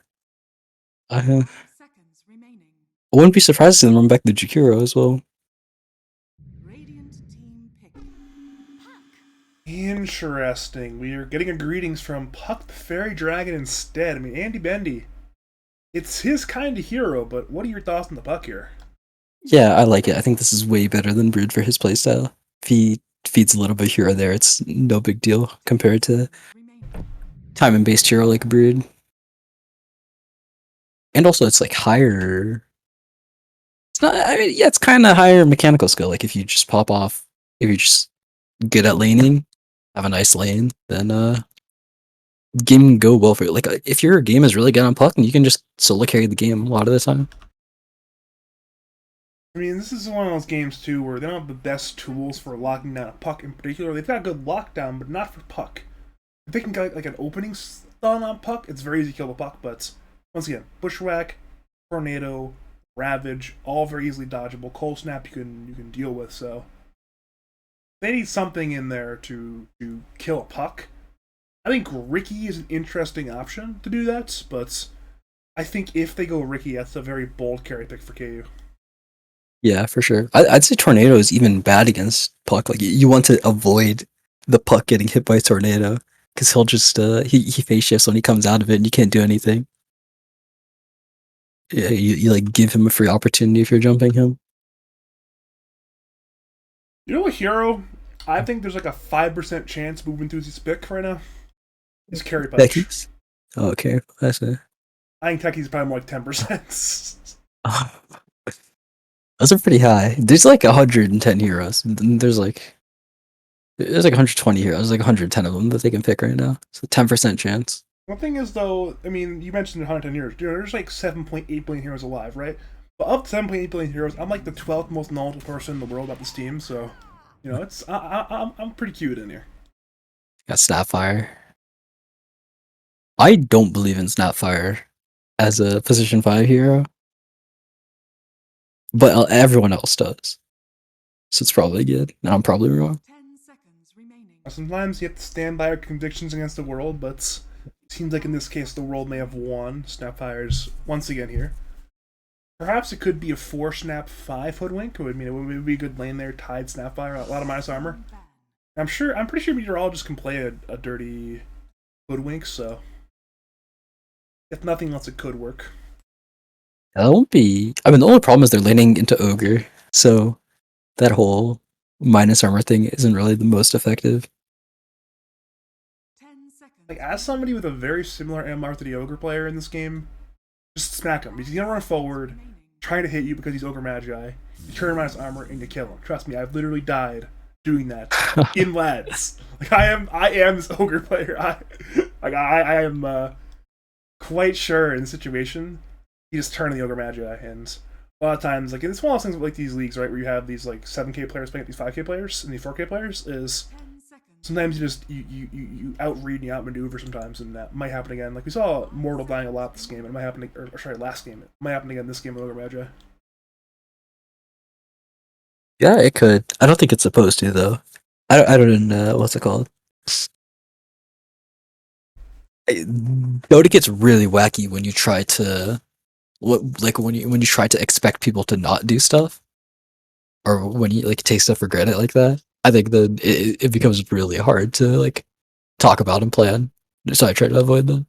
I 5 seconds remaining. wouldn't be surprised to see them run back the Jakiro as well. Radiant team pick. Interesting. We are getting a greetings from Puck the Fairy Dragon instead. I mean, Andy Bendy. It's his kind of hero, but what are your thoughts on the Puck here? Yeah, I like it. I think this is way better than Brood for his playstyle. If he feeds a little bit here or there, it's no big deal compared to time and based hero like Brood. And also it's like higher. It's not, I mean, yeah, it's kind of higher mechanical skill. Like if you just pop off, if you're just good at laning, have a nice lane, then game can go well for you. Like if your game is really good on Puck, you can just solo carry the game a lot of the time. I mean, this is one of those games too where they don't have the best tools for locking down a Puck in particular. They've got good lockdown, but not for Puck. If they can get like an opening stun on Puck, it's very easy to kill the Puck. But once again, Bushwhack, Tornado, Ravage, all very easily dodgeable. Cold Snap you can deal with. So they need something in there to kill a Puck. I think Ricky is an interesting option to do that, but I think if they go Ricky, that's a very bold carry pick for KU. Yeah, for sure. I'd say Tornado is even bad against Puck. Like you want to avoid the Puck getting hit by Tornado because he'll just he face shifts when he comes out of it and you can't do anything. Yeah, you like give him a free opportunity if you're jumping him. You know a hero? I think there's like a 5% chance Booba enthusiasts pick right now. Is Carry Punch. Becky's? Oh, okay. That's it. I think Techie's probably more like 10%. Those are pretty high. There's like 110 heroes. There's like 120 heroes. There's like 110 of them that they can pick right now. So 10% chance. One thing is though, I mean, you mentioned 110 heroes. There's like 7.8 billion heroes alive, right? But of the 7.8 billion heroes, I'm like the 12th most knowledgeable person in the world about this team. So, you know, it's I'm pretty cute in here. Got Snapfire. I don't believe in Snapfire as a position 5 hero. But everyone else does. So it's probably good. And I'm probably wrong. 10 seconds remaining. Sometimes you have to stand by your convictions against the world, but it seems like in this case the world may have won. Snapfire's once again here. Perhaps it could be a 4-snap 5 Hoodwink. I mean, it would be a good lane there. Tide, Snapfire, a lot of minus armor. I'm pretty sure meteorologists can play a dirty Hoodwink, so if nothing else, it could work. That won't be. I mean, the only problem is they're laning into Ogre, so that whole minus armor thing isn't really the most effective. 10 seconds. Like, as somebody with a very similar MR to the Ogre player in this game, just smack him. He's gonna run forward, trying to hit you because he's Ogre Magi. You turn minus armor and you kill him. Trust me, I've literally died doing that in lads. Like I am this Ogre player. I am quite sure in the situation. You just turn the Ogre Magi, and A lot of times, like it's one of those things with, like these leagues, right, where you have these like 7K players playing these 5K players and these 4K players. Is 10 seconds. sometimes you just you outread and you outmaneuver sometimes, and that might happen again. Like we saw Mortal dying a lot this game, and it might happen. Or sorry, last game. It might happen again this game with Ogre Magi. Yeah, it could. I don't think it's supposed to though. I don't know what's it called. Dota gets really wacky when you try to when you try to expect people to not do stuff, or when you like take stuff for granted like that. I think that it becomes really hard to like talk about and plan. So I try to avoid them.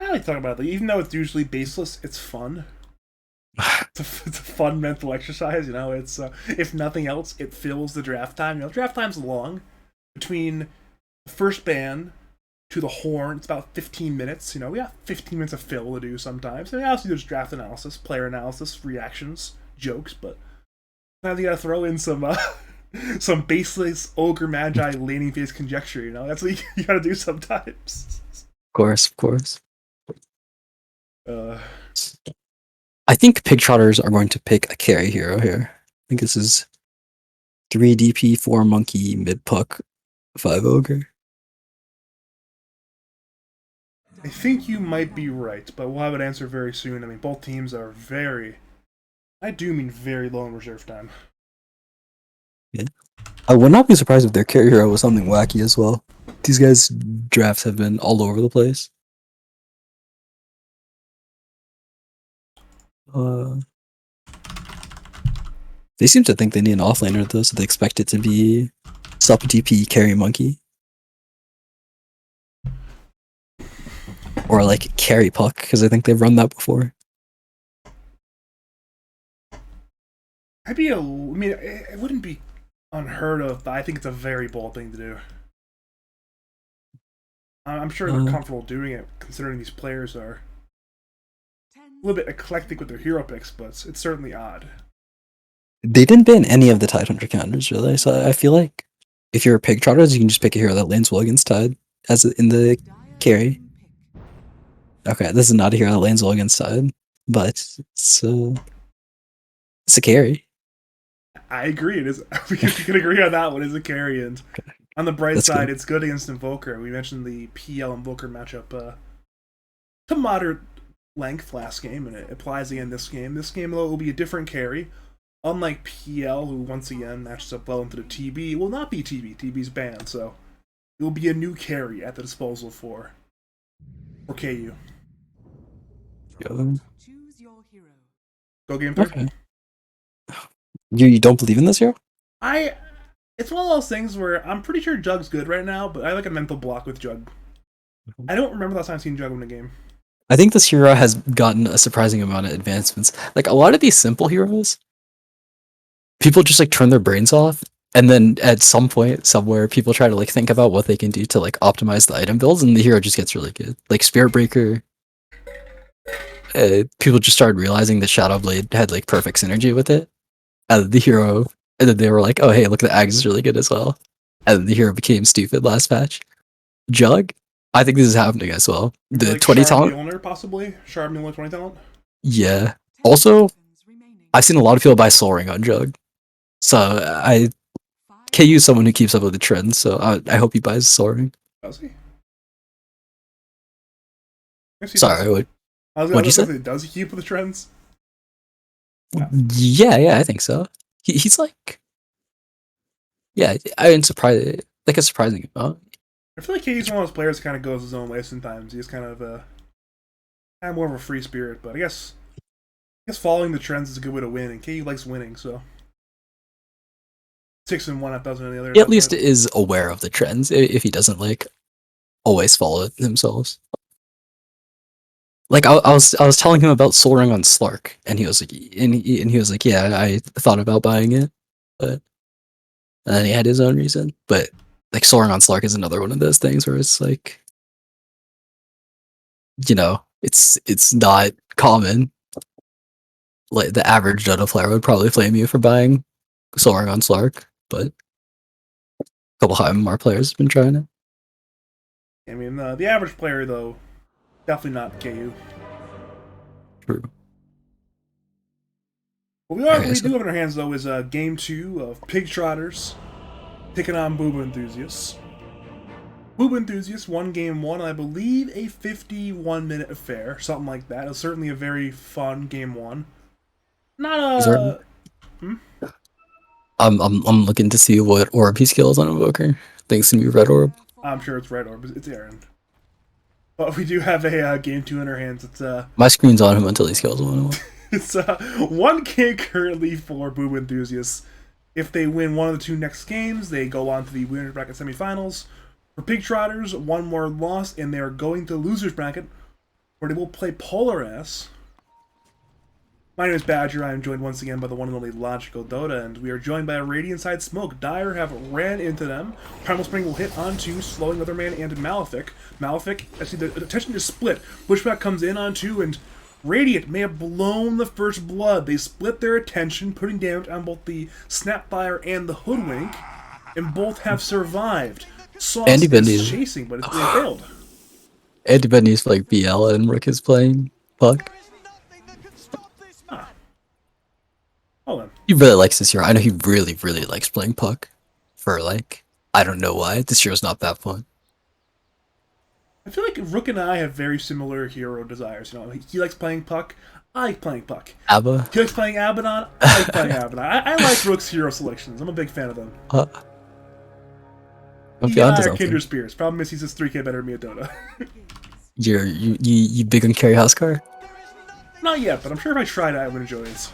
I like talking about it. Like, even though it's usually baseless, it's fun. It's a fun mental exercise. You know, it's if nothing else, it fills the draft time. You know, draft time's long. Between the first ban to the horn, it's about 15 minutes. You know, we have 15 minutes of fill to do sometimes. And also there's draft analysis, player analysis, reactions, jokes, but now you gotta throw in some some baseless Ogre Magi laning phase conjecture. You know, that's what you gotta do sometimes. Of course. Uh, I think Pig Trotters are going to pick a carry hero here. I think this is 3 DP, 4 Monkey, mid puck, 5 Ogre. I think you might be right, but we'll have an answer very soon. I mean, both teams are very, I do mean very low in reserve time. Yeah. I would not be surprised if their carry hero was something wacky as well. These guys' drafts have been all over the place. They seem to think they need an offlaner though, so they expect it to be sup DP carry monkey. Or like carry puck, because I think they've run that before. I mean, it wouldn't be unheard of, but I think it's a very bold thing to do. I'm sure they're comfortable doing it, considering these players are a little bit eclectic with their hero picks, but it's certainly odd. They didn't ban any of the Tidehunter counters, really, so I feel like if you're a Pig Trotters, you can just pick a hero that lands well against Tide, as in the carry. Okay, this is not a hero that lands well against Tide, but it's a carry. I agree. It is. We can agree on that one. It's a carry, and on the bright That's side, good. it's good against Invoker. We mentioned the PL Invoker matchup to moderate length last game, and it applies again this game. This game, though, will be a different carry. Unlike PL, who once again matches up well into the TB, it will not be TB. TB's banned, so it will be a new carry at the disposal for KU. Go. Choose your hero. Go game 3. Okay. You don't believe in this hero? It's one of those things where I'm pretty sure Jug's good right now, but I like a mental block with Jug. I don't remember last time I've seen Jug win a game. I think this hero has gotten a surprising amount of advancements. Like a lot of these simple heroes, people just like turn their brains off, and then at some point somewhere people try to like think about what they can do to like optimize the item builds, and the hero just gets really good. Like Spirit Breaker, people just started realizing that Shadow Blade had like perfect synergy with it, and the hero, and then they were like, oh hey, look, the Axe is really good as well, and then the hero became stupid last patch. Jug, I think this is happening as well. The Like 20 Sharp talent, Mjolnir, possibly? Sharp Mjolnir 20 talent? yeah. Also, I've seen a lot of people buy Soul Ring on Jug, so I KU is someone who keeps up with the trends, so I hope he buys Soul Ring. Does he? Yes, he Sorry, does. what'd you say? Does he keep with the trends? Yeah, I think so. He's like, yeah, I'm surprised, like a surprising amount. I feel like he's one of those players that kind of goes his own way sometimes. He's kind of more of a free spirit, but I guess following the trends is a good way to win, and KU likes winning, so 6-1 at dozen on the other. He at least is aware of the trends if he doesn't like always follow it themselves. Like I was telling him about Soul Ring on Slark, and he was like, he was like, yeah, I thought about buying it, but and then he had his own reason. But like Soul Ring on Slark is another one of those things where it's like, you know, it's not common. Like the average Dota player would probably flame you for buying Soul Ring on Slark, but a couple high MMR players have been trying it. I mean, the average player though, definitely not KU. True. What we do have in our hands, though, is Game 2 of Pig Trotters taking on Booba Enthusiasts. Booba Enthusiasts won Game 1, and I believe a 51-minute affair, something like that. It was certainly a very fun Game 1. Not Is a... there... I'm looking to see what orb he skills on Invoker. Thanks to me, Red Orb. I'm sure it's Red Orb. It's Aaron. But we do have a Game 2 in our hands. It's My screen's on him until he scales one. it's 1K currently for Booba Enthusiasts. If they win one of the 2 next games, they go on to the winner's bracket semifinals. For Pig Trotters, 1 more loss, and they are going to losers bracket, where they will play Polar Ass. My name is Badger. I am joined once again by the one and only Logical Dota, and we are joined by a Radiant side Smoke. Dire have ran into them. Primal Spring will hit onto, slowing Otherman and Malefic. Malefic, I see the attention is split. Pushback comes in on 2, and Radiant may have blown the first blood. They split their attention, putting damage on both the Snapfire and the Hoodwink, and both have survived. Sauce Andy is Bendy's chasing, but they failed. Andy Bendy's like BL and Rick is playing Puck. Hold on. He really likes this hero. I know he really, really likes playing Puck. For like, I don't know why. This hero's not that fun. I feel like Rook and I have very similar hero desires. You know, he likes playing Puck. I like playing Puck. Abba? He likes playing Abaddon. I like playing Abaddon. I like Rook's hero selections. I'm a big fan of them. He and I are kindred spirits. Problem is, he's just 3K better than me at Dota. You big on carry house car? Not yet, but I'm sure if I tried, I would enjoy it.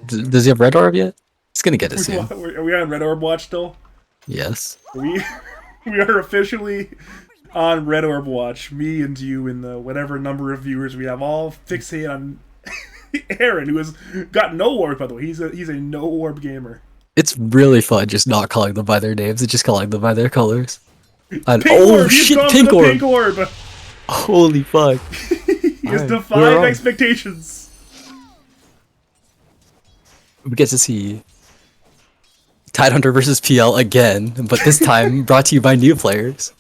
Does he have Red Orb yet? He's gonna get it soon. Are we on Red Orb watch still? Yes. We are officially on Red Orb watch. Me and you and the whatever number of viewers we have all fixated on Aaron, who has got no orb, by the way. He's a no orb gamer. It's really fun just not calling them by their names and just calling them by their colors. And, Pink oh orb, shit, pink orb! Pink orb! Holy fuck. He has defied expectations. We get to see Tidehunter versus PL again, but this time brought to you by new players.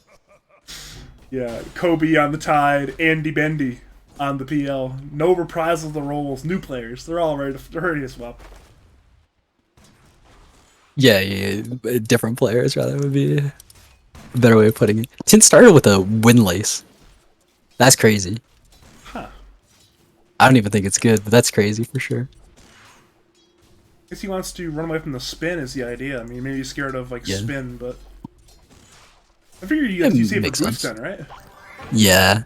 Yeah, Kobe on the Tide, Andy Bendy on the PL. No reprisal of the roles, new players. They're all ready to swap. Yeah, different players rather would be a better way of putting it. Tint started with a windlace. That's crazy. Huh. I don't even think it's good, but that's crazy for sure. I guess he wants to run away from the spin is the idea. I mean, maybe he's scared of spin, but I figure you save the boost then, right? Yeah.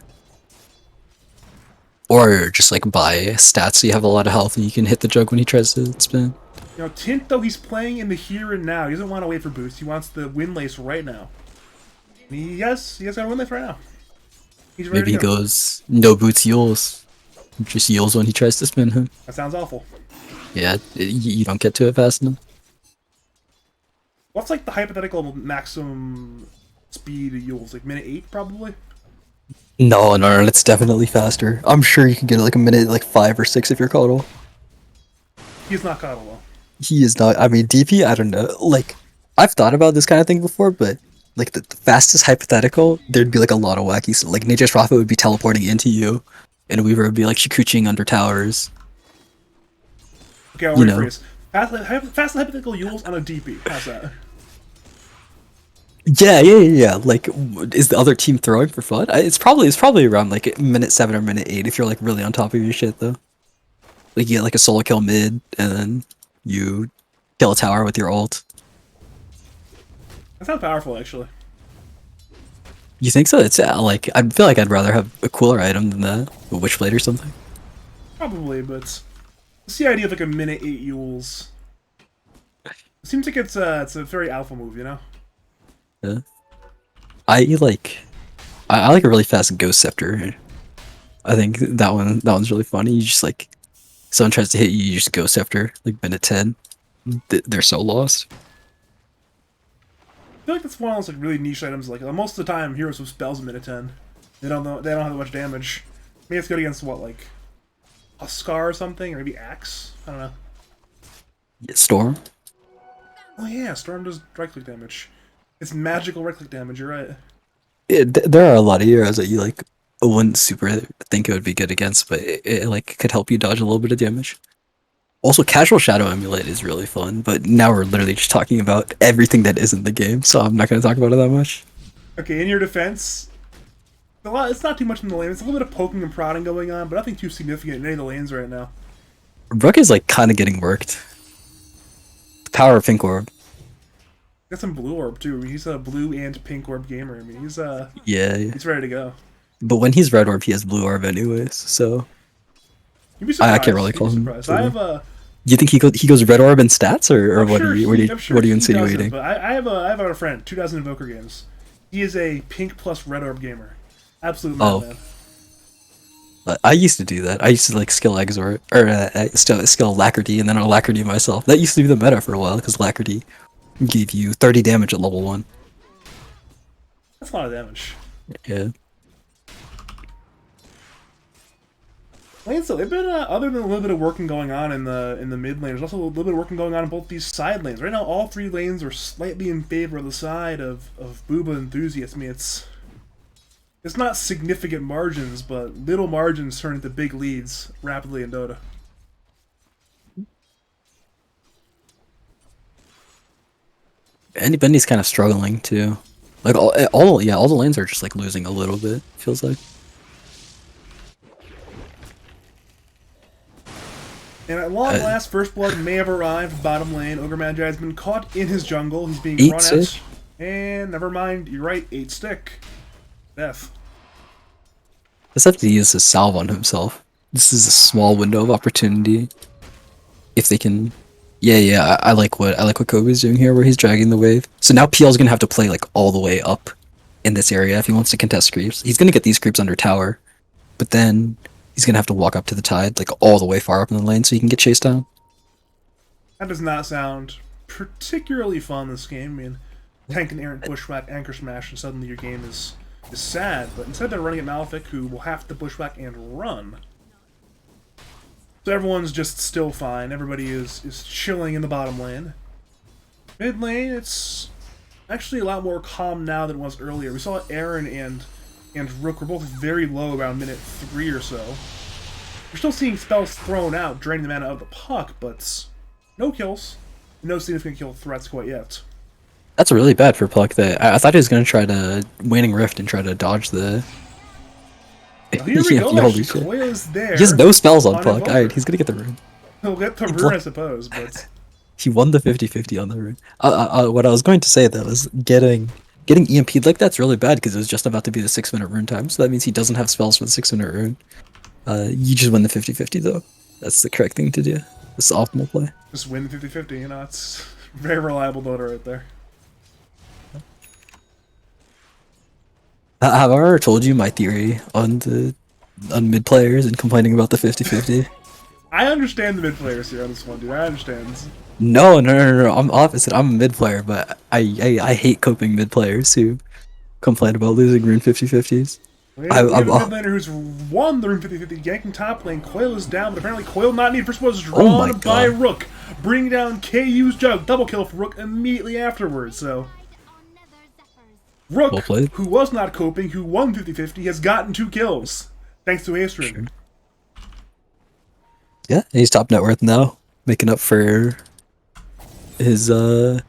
Or just like buy stats so you have a lot of health and you can hit the jug when he tries to spin. You know, Tint, though, he's playing in the here and now. He doesn't want to wait for boost. He wants the windlace right now. He has got a windlace right now. He's ready. Maybe he goes no boots Yules. Just Yules when he tries to spin him. That sounds awful. Yeah, you don't get to it fast enough. What's like the hypothetical maximum speed of Yules? Like minute 8, probably? No, it's definitely faster. I'm sure you can get it like a minute, like 5 or 6 if you're Coddle. He's not Coddle, though. He is not. I mean, DP, I don't know. Like, I've thought about this kind of thing before, but like the fastest hypothetical, there'd be like a lot of wacky stuff. Like Nature's Prophet would be teleporting into you, and Weaver would be like shikuching under towers. Okay, I'll rephrase. Fast hypothetical Yules on a DP. How's that? Yeah. Like, is the other team throwing for fun? It's probably around like minute 7 or minute 8 if you're like really on top of your shit though. Like you get like a solo kill mid, and then you kill a tower with your ult. That sounds powerful, actually. You think so? It's like I feel like I'd rather have a cooler item than that, a Witchblade or something. Probably, but it's the idea of like a minute 8 Yules. It seems like it's a very alpha move, you know. Yeah. I like a really fast Ghost Scepter. I think that one's really funny. You just like someone tries to hit you, you just Ghost Scepter like minute 10. They're so lost. I feel like that's one of those like really niche items. Like most of the time, heroes with spells in minute 10. They don't have that much damage. Maybe it's good against what, like a Scar or something, or maybe Axe. I don't know. Storm. Oh yeah, Storm does right click damage. It's magical right click damage. You're right. There are a lot of heroes that you like I wouldn't super think it would be good against, but it like could help you dodge a little bit of damage. Also, casual shadow emulate is really fun, but now we're literally just talking about everything that isn't the game, so I'm not going to talk about it that much. Okay, in your defense, it's not too much in the lane. It's a little bit of poking and prodding going on, but nothing too significant in any of the lanes right now. Rook is like kind of getting worked. The power of Pink Orb. Got some blue orb too. He's a blue and pink orb gamer. I mean, Yeah. he's ready to go. But when he's red orb, he has blue orb anyways, so You'd be surprised. I can't really call him. I have a. Do you think he goes red orb in stats, or I'm what sure are you he- I'm sure what are you he doesn't, insinuating? but I have a friend, 2000 Invoker Games. He is a pink plus red orb gamer. Absolute madman. I used to do that. I used to like skill exort or skill Alacrity and then Alacrity myself. That used to be the meta for a while because Alacrity gave you 30 damage at level 1. That's a lot of damage. Yeah. Lanes though, they've been other than a little bit of working going on in the mid lane. There's also a little bit of working going on in both these side lanes. Right now, all three lanes are slightly in favor of the side of Booba enthusiasts. I mean, it's not significant margins, but little margins turn into big leads rapidly in Dota. Andy Bendy's kind of struggling too. Like all the lanes are just like losing a little bit. Feels like. And at long last, First Blood may have arrived bottom lane. Ogre Magi has been caught in his jungle. He's being run at. And never mind, you're right, 8 stick. Death. Let's have to use his salve on himself. This is a small window of opportunity. If they can, yeah, I like what Kobe's doing here, where he's dragging the wave. So now PL's gonna have to play like all the way up in this area if he wants to contest creeps. He's gonna get these creeps under tower, but then he's gonna have to walk up to the tide, like all the way far up in the lane, so he can get chased down. That does not sound particularly fun. This game. I mean, tank and errant bushwhack, anchor smash, and suddenly your game is sad. But instead they're running at Malefic, who will have to bushwhack and run. So everyone's just still fine. Everybody is chilling in the bottom lane. Mid lane, it's actually a lot more calm now than it was earlier. We saw Aaron and Rook were both very low around minute 3 or so. We're still seeing spells thrown out, draining the mana out of the puck, but no kills. No significant kill threats quite yet. That's really bad for Pluck. That I thought he was gonna try to Waning Rift and try to dodge the. Well, here we go. Holy shit. Koya's there. He has no spells on Pluck. Alright, he's gonna get the rune. He'll get the rune, I suppose, but He won the 50-50 on the rune. What I was going to say though is getting EMP'd like that's really bad because it was just about to be the 6-minute rune time, so that means he doesn't have spells for the 6-minute rune. You just win the 50-50 though. That's the correct thing to do. That's the optimal play. just win the 50-50, you know, it's very reliable Dota right there. Have I ever told you my theory on mid players and complaining about the 50-50? I understand the mid players here on this one, dude. I understand. No. I'm opposite. I'm a mid player, but I hate coping mid players who complain about losing rune 50-50s. We have a mid laner who's won the rune 50-50, yanking top lane. Coil is down, but apparently Coil not needed. First was drawn by Rook, bringing down KU's Jug. Double kill for Rook immediately afterwards, so... Rook, Well who was not coping, who won 50-50, has gotten 2 kills, thanks to Astrid. Sure. Yeah, he's top net worth now, making up for his he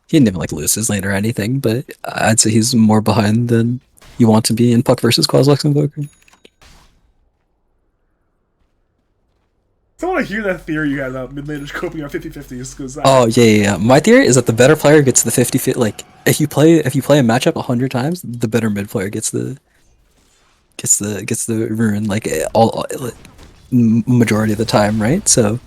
didn't even like lose his lane or anything, but I'd say he's more behind than you want to be in Puck versus Quaslax Invoker. I want to hear that theory you had about mid laners coping on 50-50s, because Oh yeah. My theory is that the better player gets the 50-50. Like if you play a matchup 100 times, the better mid player gets the rune like all majority of the time, right? So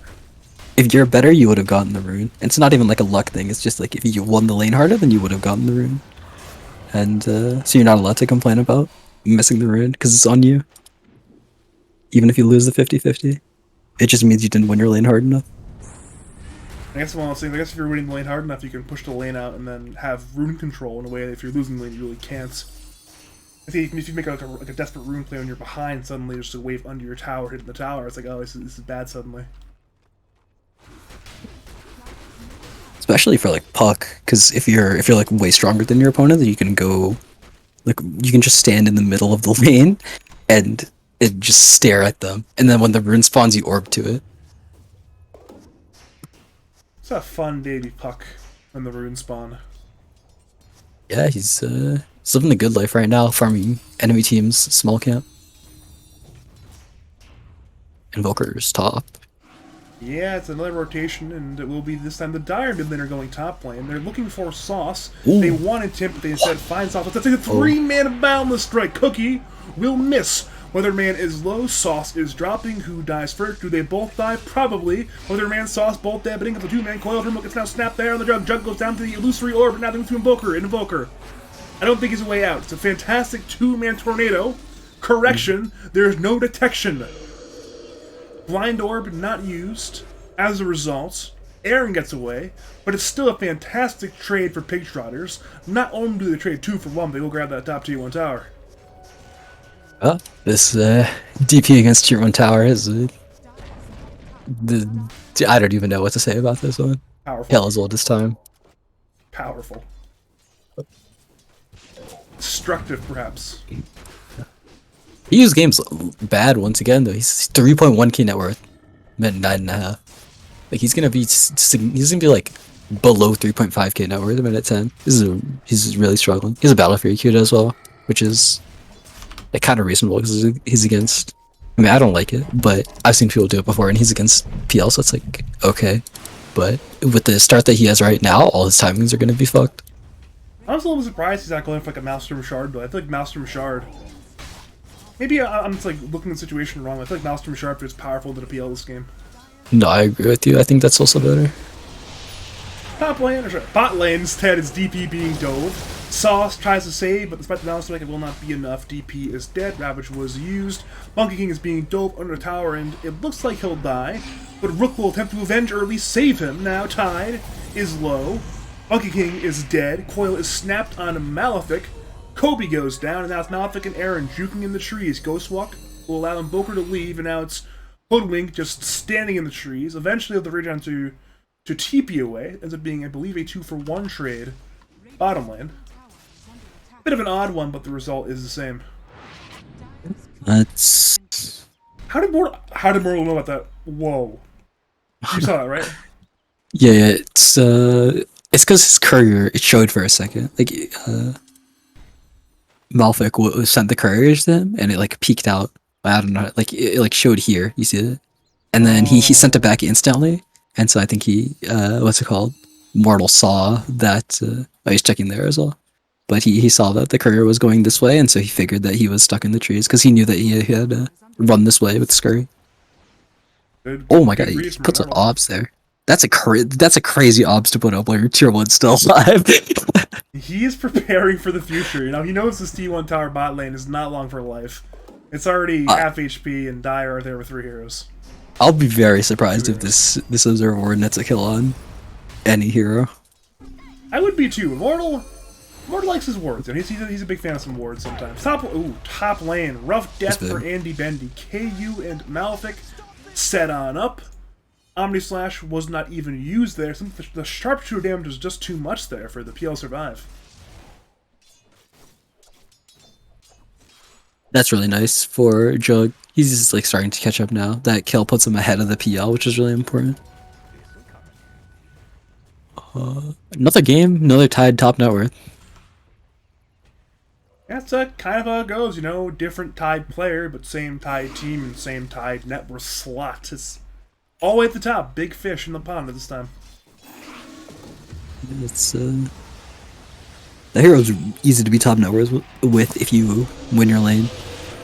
if you're better, you would have gotten the rune. And it's not even like a luck thing. It's just like if you won the lane harder, then you would have gotten the rune. And so you're not allowed to complain about missing the rune because it's on you. Even if you lose the 50-50. It just means you didn't win your lane hard enough. I guess one of those things. I guess if you're winning the lane hard enough, you can push the lane out and then have rune control in a way that if you're losing the lane, you really can't. I think if you make like a desperate rune play when you're behind, suddenly there's a wave under your tower hitting the tower. It's like, oh, this is bad suddenly. Especially for like Puck, because if you're like way stronger than your opponent, then you can go, like you can just stand in the middle of the lane and it just stare at them. And then when the rune spawns, you orb to it. It's a fun baby puck when the runes spawn. Yeah, he's living a good life right now, farming enemy teams' small camp. Invoker's top. Yeah, it's another rotation, and it will be this time the Dire mid laner going top lane. They're looking for Sauce. Ooh. They wanted Tip, but they instead find Sauce. Let's take a 3-mana Boundless Strike. Cookie will miss. Weatherman is low, Sauce is dropping. Who dies first? Do they both die? Probably. Weatherman, Sauce, both dead, but the 2-man coil. Remote gets now snapped there on the jug. Jug goes down to the illusory orb, and now they move to Invoker. Invoker. I don't think he's a way out. It's a fantastic 2-man tornado. Correction, there's no detection. Blind Orb not used. As a result, Aaron gets away, but it's still a fantastic trade for Pig Trotters. Not only do they trade 2 for 1, they go grab that top tier 1 tower. Oh, this DP against tier 1 tower is I don't even know what to say about this one. Powerful. Hell is old this time. Powerful. Destructive, perhaps. He used games bad once again though. He's 3.1k net worth, meant 9.5. Like he's gonna be like below 3.5k net worth at 10. He's really struggling. He has a battle fury queued as well, which is like kind of reasonable because he's against. I mean, I don't like it, but I've seen people do it before, and he's against PL, so it's like okay. But with the start that he has right now, all his timings are gonna be fucked. I was a little surprised he's not going for like a Maelstrom Shard, though. I feel like Maelstrom Shard. Maybe I'm just like looking at the situation wrong. I feel like Maelstrom Shard is powerful to the PL this game. No, I agree with you. I think that's also better. Top lane, or sorry, bot lane instead is DP being dove. Sauce tries to save, but despite the balance strike, it will not be enough. DP is dead. Ravage was used. Monkey King is being dove under the tower, and it looks like he'll die. But Rook will attempt to avenge or at least save him. Now Tide is low. Monkey King is dead. Coil is snapped on Malefic. Kobe goes down, and now it's Malefic and Aaron juking in the trees. Ghostwalk will allow Invoker to leave, and now it's Hoodwink just standing in the trees. Eventually, they'll reach down to TP away. Ends up being, I believe, a 2-for-1 trade. Bottom lane. Bit of an odd one, but the result is the same. That's How did Mortal know about that? Whoa. You saw that, right? yeah. It's because his courier it showed for a second. Like Malefic sent the couriers to him, and it like peeked out. I don't know, like it like showed here. You see it, and then he sent it back instantly. And so I think he what's it called? Mortal saw that. He's checking there as well. But he saw that the courier was going this way, and so he figured that he was stuck in the trees because he knew that he had run this way with Scurry. Oh my god, he puts an obs there. That's a crazy obs to put up while your tier 1's still alive. He is preparing for the future. You know, he knows this T1 tower bot lane is not long for life. It's already half HP, and Dire are there with 3 heroes. I'll be very surprised if this Observer Ward nets a kill on any hero. I would be too. Mortal likes his wards, and he's a big fan of some wards sometimes. Top lane. Rough death for Andy Bendy. KU and Malefic set on up. Omni Slash was not even used there. The sharpshooter damage was just too much there for the PL survive. That's really nice for Jug. He's just like starting to catch up now. That kill puts him ahead of the PL, which is really important. Another game, another tied top net worth. That's kind of how it goes, you know. Different tied player, but same tied team and same tied net worth slot. It's all the way at the top. Big fish in the pond at this time. It's the hero's easy to be top net worth with if you win your lane.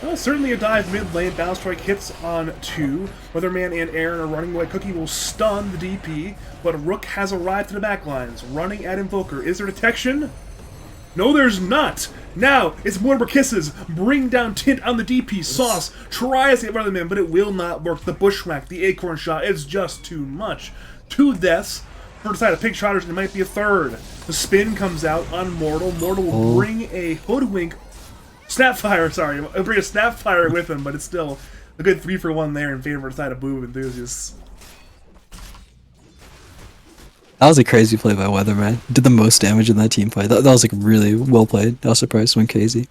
Well, certainly a dive mid lane. Bounce strike hits on 2. Weatherman and Aaron are running away. Cookie will stun the DP, but Rook has arrived to the backlines. Running at Invoker. Is there detection? No, there's not! Now, it's Mortimer Kisses. Bring down Tint on the DP. Sauce tries to get Weatherman, but it will not work. The Bushwhack, the Acorn Shot, it's just too much. 2 deaths. For the side of Pig Trotters, it might be a 3rd. The spin comes out on Mortal. Mortal will bring a Hoodwink. Snapfire, sorry. I'll bring a Snapfire with him, but it's still a good 3-for-1 there in favor of the side of Booba enthusiasts. That was a crazy play by Weatherman. Did the most damage in that team fight. That was like really well played. I was surprised, went crazy.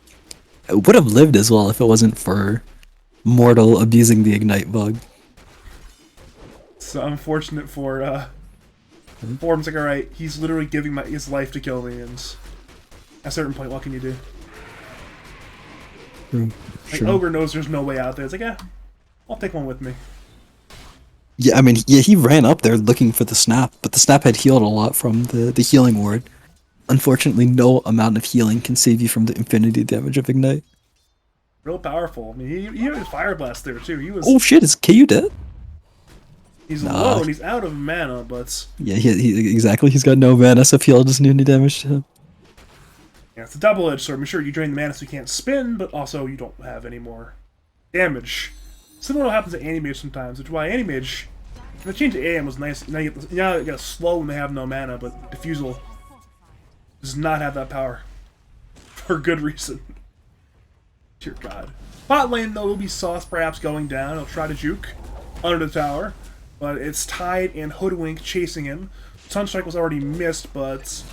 It would have lived as well if it wasn't for Mortal abusing the Ignite bug. It's unfortunate for him. It's like, alright, he's literally giving his life to kill me, and at a certain point, what can you do? Like, Ogre knows there's no way out there. It's like, yeah, I'll take one with me. Yeah, I mean, yeah, he ran up there looking for the snap, but the snap had healed a lot from the healing ward. Unfortunately, no amount of healing can save you from the infinity damage of Ignite. Real powerful. I mean, he had his Fire Blast there, too. He was. Oh shit, is KU dead? He's low and he's out of mana, but yeah, exactly. He's got no mana, so if heal doesn't do any damage to him. Yeah, it's a double-edged sword. I mean, sure, you drain the mana so you can't spin, but also you don't have any more damage. Similar to what happens to Animage sometimes, which is why Animage, the change to AM was nice. Now you get a slow when they have no mana, but Diffusal does not have that power for good reason. Dear God. Bot lane though will be Sauce perhaps going down. He'll try to juke under the tower. But it's Tide and Hoodwink chasing him. Sunstrike was already missed, but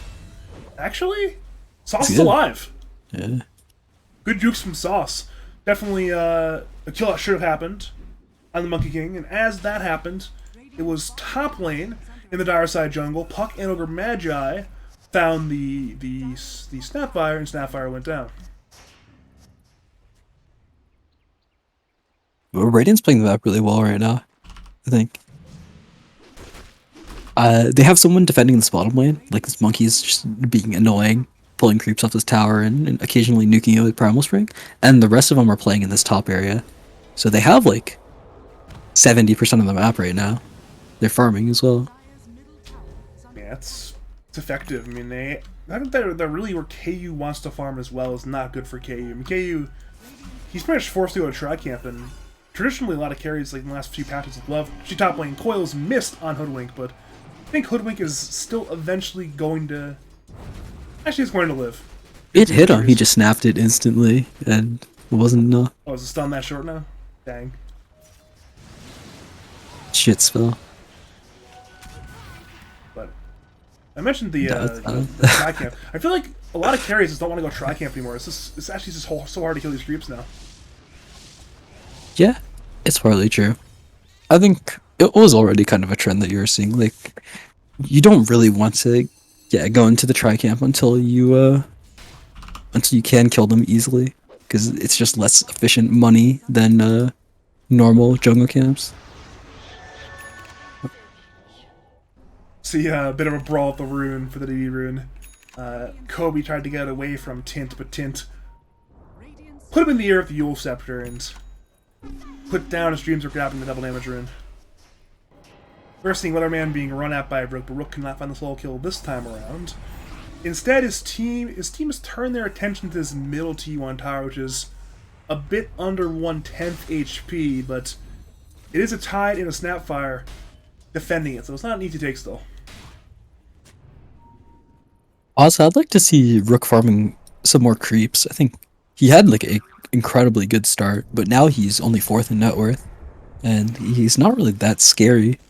actually, Sauce is alive. Yeah. Good jukes from Sauce. Definitely a kill that should have happened on the Monkey King. And as that happened, it was top lane in the Dire Side jungle. Puck and Ogre Magi found the Snapfire, and Snapfire went down. Well, Radiant's playing the map really well right now, I think. They have someone defending this bottom lane, like this monkey's just being annoying, pulling creeps off this tower and occasionally nuking it with Primal Spring, and the rest of them are playing in this top area. So they have like 70% of the map right now. They're farming as well. Yeah, it's effective. I mean, I think that really where KU wants to farm as well is not good for KU. I mean, KU, he's pretty much forced to go to tri-camp, and traditionally a lot of carries like in the last few patches have loved. She top lane Coils missed on Hoodwink, but I think Hoodwink is still eventually going to... Actually, it's going to live. It hit him. He just snapped it instantly, and it wasn't enough. Oh, is the stun that short now? Dang. Shit spell. But I mentioned the tri-camp. I feel like a lot of carries just don't want to go tri-camp anymore. It's actually just so hard to kill these creeps now. Yeah, it's partly true. I think it was already kind of a trend that you were seeing. Like, you don't really want to, go into the tri-camp until you can kill them easily, because it's just less efficient money than normal jungle camps. See a bit of a brawl with the rune for the DD rune. Kobe tried to get away from Tint, but Tint put him in the air with the Yule Scepter and put down his dreams of grabbing the double damage rune. First thing, Weatherman being run at by Rook, but Rook cannot find the solo kill this time around. Instead, his team has turned their attention to this middle T1 tower, which is a bit under 1/10 HP, but it is a Tide and a Snapfire defending it, so it's not an easy take still. Also, I'd like to see Rook farming some more creeps. I think he had like a incredibly good start, but now he's only 4th in net worth, and he's not really that scary.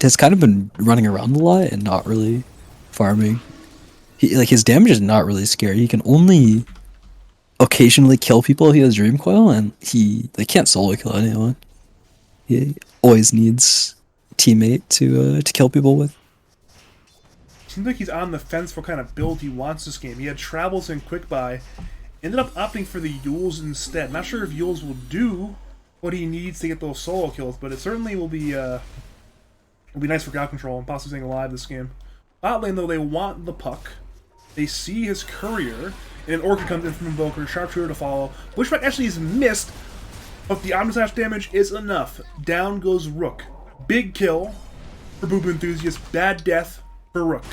Has kind of been running around a lot and not really farming. His damage is not really scary. He can only occasionally kill people if he has Dream Coil, and he can't solo kill anyone. He always needs a teammate to kill people with. Seems like he's on the fence for what kind of build he wants this game. He had Travels and Quick Buy, ended up opting for the Yules instead. Not sure if Yules will do what he needs to get those solo kills, but it certainly will be nice for crowd control and possibly staying alive this game. Bot lane, though, they want the puck. They see his courier, and an Orchid comes in from Invoker, Sharpshooter to follow. Bushwhack actually is missed, but the Omnislash damage is enough. Down goes Rook. Big kill for Booba Enthusiast, bad death for Rook.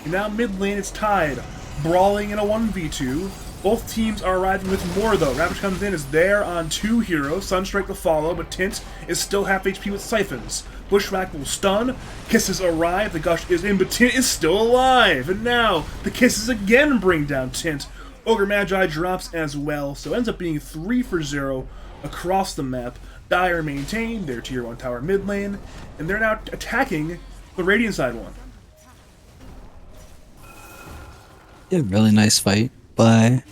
And now mid lane, it's Tide, brawling in a 1v2. Both teams are arriving with more, though. Ravage comes in, is there on 2 heroes. Sunstrike to follow, but Tint is still half HP with Siphons. Bushwhack will stun. Kisses arrive. The Gush is in, but Tint is still alive. And now, the Kisses again bring down Tint. Ogre Magi drops as well, so ends up being 3 for 0 across the map. Dire maintain their tier 1 tower mid lane, and they're now attacking the Radiant side one. Yeah, really nice fight by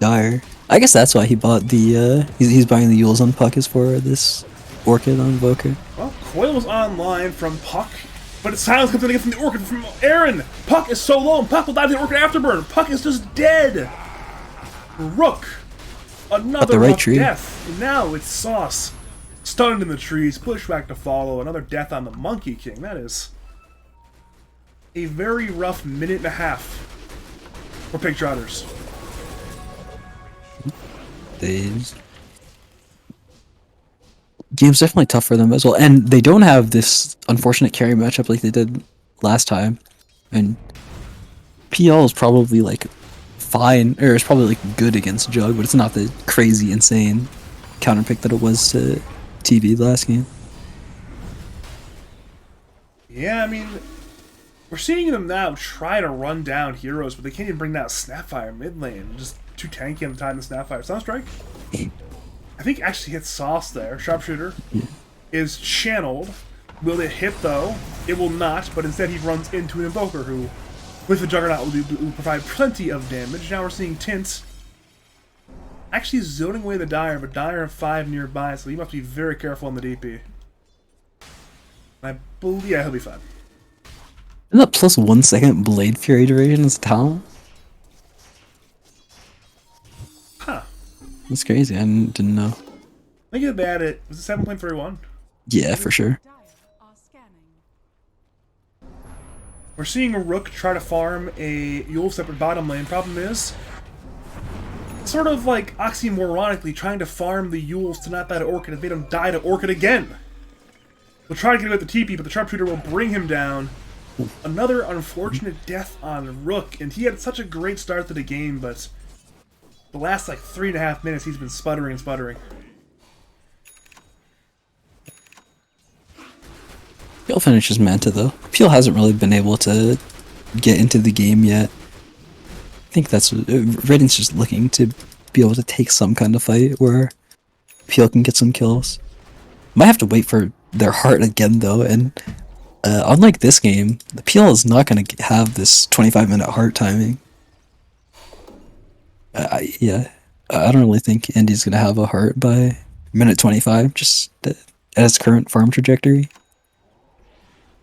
Dire. I guess that's why he bought the, he's buying the Yules on Puck is for this Orchid on Invoker. Well, Coil was online from Puck, but silence comes in again from the Orchid from Aaron. Puck is so low, and Puck will dive to the Orchid afterburn. Puck is just dead. Rook, another right rough tree. death. And now it's Sauce, stunned in the trees, pushback to follow. Another death on the Monkey King. That is a very rough minute and a half for Pig Trotters. Game's definitely tough for them as well, and they don't have this unfortunate carry matchup like they did last time. And PL is probably like fine, or it's probably like good against Jug, but it's not the crazy, insane counter pick that it was to TV last game. Yeah, I mean, we're seeing them now try to run down heroes, but they can't even bring down Snapfire mid lane. Just too tanky on the time the Snapfire. Sunstrike, I think, actually hits Sauce there. Sharpshooter is channeled. Will it hit, though? It will not, but instead he runs into an Invoker who, with the Juggernaut, will provide plenty of damage. Now we're seeing Tint actually zoning away the Dire, but Dire have 5 nearby, so he must be very careful on the DP. And I believe, yeah, he'll be fine. Isn't that plus 1 second Blade Fury duration as a talent? Huh. That's crazy, I didn't know. I think they added, was it 7.31? Yeah, for sure. Dire are scanning. We're seeing a Rook try to farm a Yule separate bottom lane. Problem is, sort of like oxymoronically trying to farm the Yules to not die to Orchid and made him die to Orchid again. We'll try to get away with the TP, but the Sharpshooter will bring him down. Another unfortunate death on Rook, and he had such a great start to the game, but the last like 3.5 minutes he's been sputtering and sputtering. Peel finishes Manta though. Peel hasn't really been able to get into the game yet. I think that's Radiant's just looking to be able to take some kind of fight where Peel can get some kills. Might have to wait for their heart again though, and unlike this game, the Peel is not going to have this 25-minute heart timing. Yeah, I don't really think Andy's going to have a heart by minute 25, just at his current farm trajectory.